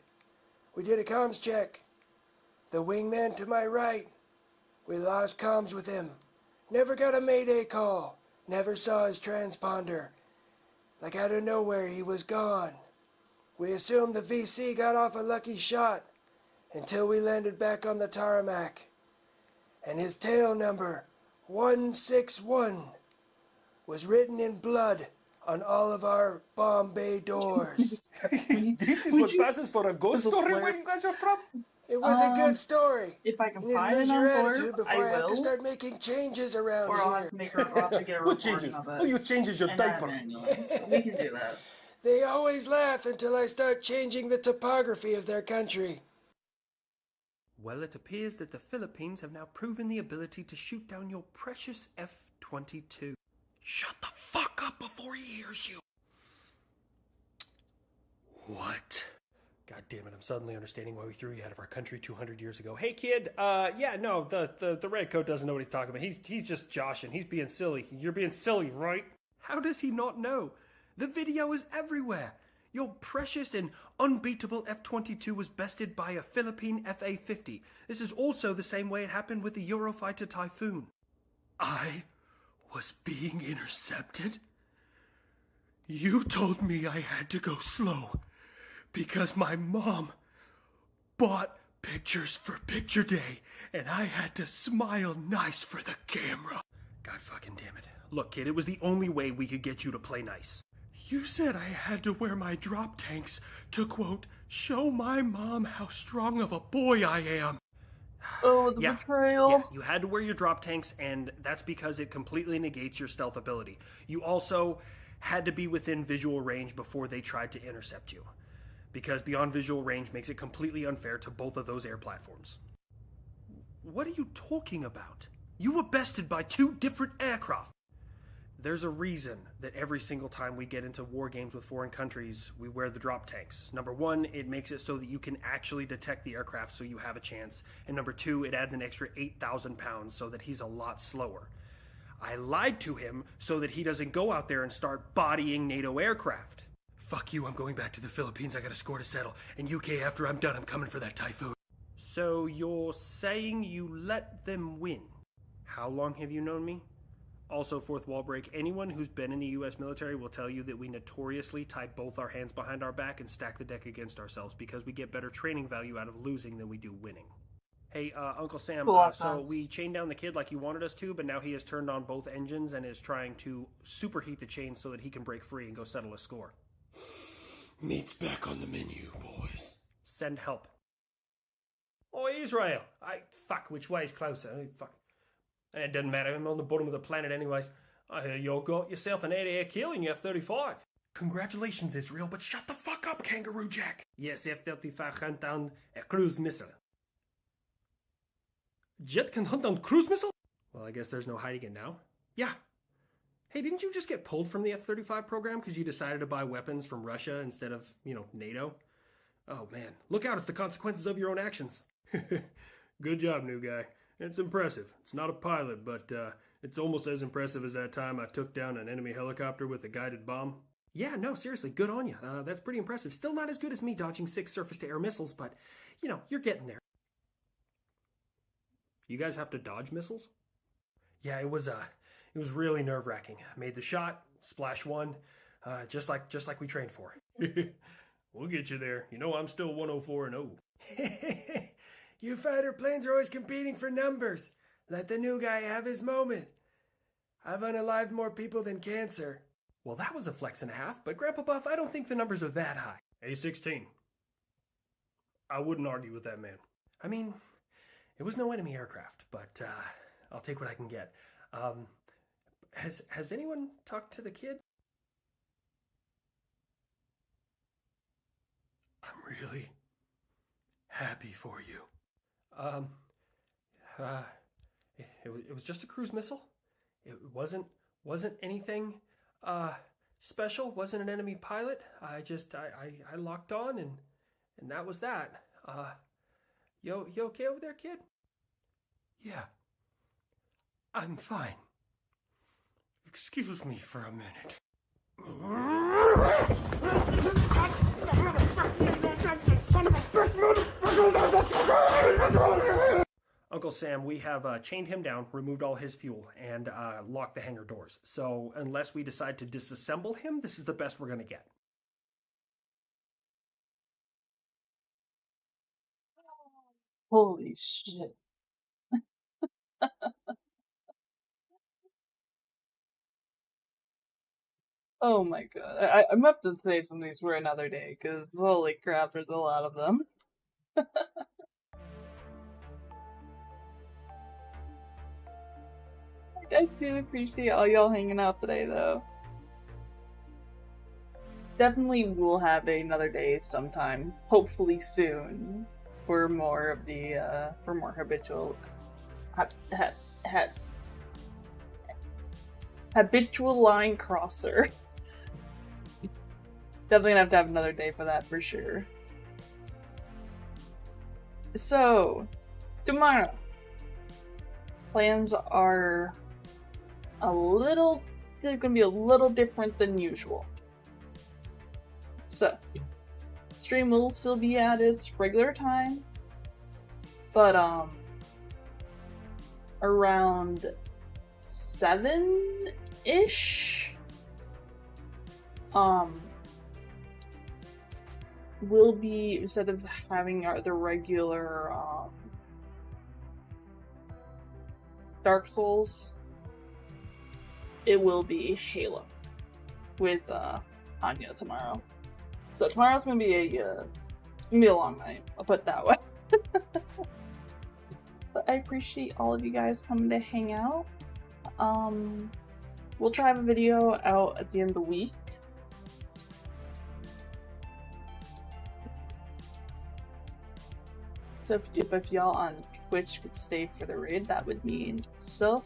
S12: we did a comms check. The wingman to my right, we lost comms with him. Never got a mayday call. Never saw his transponder. Like out of nowhere, he was gone. We assumed the VC got off a lucky shot until we landed back on the tarmac. And his tail number, 161, was written in blood on all of our bomb bay doors.
S5: This is what passes for a ghost story where you guys are from?
S12: It was a good story.
S1: If I can
S12: You need to
S1: find
S12: lose
S1: it
S12: your
S1: on
S12: attitude
S1: board,
S12: before I,
S1: I
S12: have to
S1: will.
S12: start making changes around
S1: Or I'll have
S12: here.
S1: to make I'll have to get a
S5: What
S1: recording
S5: changes?
S1: of it.
S5: Well, you changes your
S1: and add
S5: diaper.
S1: manually. We can do that.
S12: They always laugh until I start changing the topography of their country.
S8: Well, it appears that the Philippines have now proven the ability to shoot down your precious F-22.
S11: Shut the fuck up before he hears you.
S5: What? God damn it, I'm suddenly understanding why we threw you out of our country 200 years ago. Hey kid, the red coat doesn't know what he's talking about. He's just joshing. He's being silly. You're being silly, right?
S8: How does he not know? The video is everywhere. Your precious and unbeatable F-22 was bested by a Philippine FA-50. This is also the same way it happened with the Eurofighter Typhoon.
S9: I was being intercepted? You told me I had to go slow because my mom bought pictures for picture day and I had to smile nice for the camera.
S5: God fucking damn it. Look, kid, it was the only way we could get you to play nice.
S9: You said I had to wear my drop tanks to, quote, show my mom how strong of a boy I am.
S1: Oh, the betrayal.
S5: Yeah, you had to wear your drop tanks, and that's because it completely negates your stealth ability. You also had to be within visual range before they tried to intercept you, because beyond visual range makes it completely unfair to both of those air platforms.
S8: What are you talking about? You were bested by 2 different aircraft.
S5: There's a reason that every single time we get into war games with foreign countries, we wear the drop tanks. Number 1, it makes it so that you can actually detect the aircraft so you have a chance. And number 2, it adds an extra 8,000 pounds so that he's a lot slower. I lied to him so that he doesn't go out there and start bodying NATO aircraft.
S9: Fuck you, I'm going back to the Philippines. I got a score to settle. And UK, after I'm done, I'm coming for that Typhoon.
S8: So you're saying you let them win?
S5: How long have you known me? Also, fourth wall break, anyone who's been in the U.S. military will tell you that we notoriously tie both our hands behind our back and stack the deck against ourselves because we get better training value out of losing than we do winning. Hey, Uncle Sam, so we chained down the kid like you wanted us to, but now he has turned on both engines and is trying to superheat the chain so that he can break free and go settle a score.
S11: Meat's back on the menu, boys.
S5: Send help.
S8: Oh, Israel! Fuck, which way is closer? Fuck. It doesn't matter, I'm on the bottom of the planet anyways. I hear you got yourself an air-to-air kill in your F-35.
S9: Congratulations, Israel, but shut the fuck up, Kangaroo Jack.
S8: Yes, F-35 hunt down a cruise missile. Jet can hunt down cruise missile?
S3: Well, I guess there's no hiding it now. Yeah. Hey, didn't you just get pulled from the F-35 program because you decided to buy weapons from Russia instead of, NATO? Oh, man. Look out, it's the consequences of your own actions. Good job, new guy. It's impressive. It's not a pilot, but it's almost as impressive as that time I took down an enemy helicopter with a guided bomb. Yeah, no, seriously, good on you. That's pretty impressive. Still not as good as me dodging 6 surface-to-air missiles, but, you're getting there. You guys have to dodge missiles? Yeah, it was really nerve-wracking. I made the shot, splash 1, just like we trained for.
S2: We'll get you there. I'm still 104-0.
S12: You fighter planes are always competing for numbers. Let the new guy have his moment. I've unalived more people than cancer.
S3: Well, that was a flex and a half, but Grandpa Buff, I don't think the numbers are that high.
S2: A-16. I wouldn't argue with that man.
S3: I mean, it was no enemy aircraft, but I'll take what I can get. Has anyone talked to the kid?
S12: I'm really happy for you.
S3: It was just a cruise missile. It wasn't anything special. Wasn't an enemy pilot. I locked on and that was that. You okay over there, kid?
S12: Yeah. I'm fine. Excuse me for a minute.
S3: Uncle Sam, we have chained him down, removed all his fuel, and locked the hangar doors. So unless we decide to disassemble him, this is the best we're going to get.
S1: Holy shit. Oh my god. I'm gonna have to save some of these for another day, because holy crap, there's a lot of them. I do appreciate all y'all hanging out today, though. Definitely will have another day sometime, hopefully soon, for more of the, for more habitual... Habitual Linecrosser. Definitely gonna have to have another day for that, for sure. So, tomorrow. Plans are gonna be a little different than usual. So, stream will still be at its regular time, but around 7-ish, we'll be, instead of having the regular Dark Souls, it will be Halo with Anya tomorrow. So tomorrow's gonna be it's gonna be a long night, I'll put it that way. But I appreciate all of you guys coming to hang out. We'll try to have a video out at the end of the week. So if y'all on Twitch could stay for the raid, that would mean so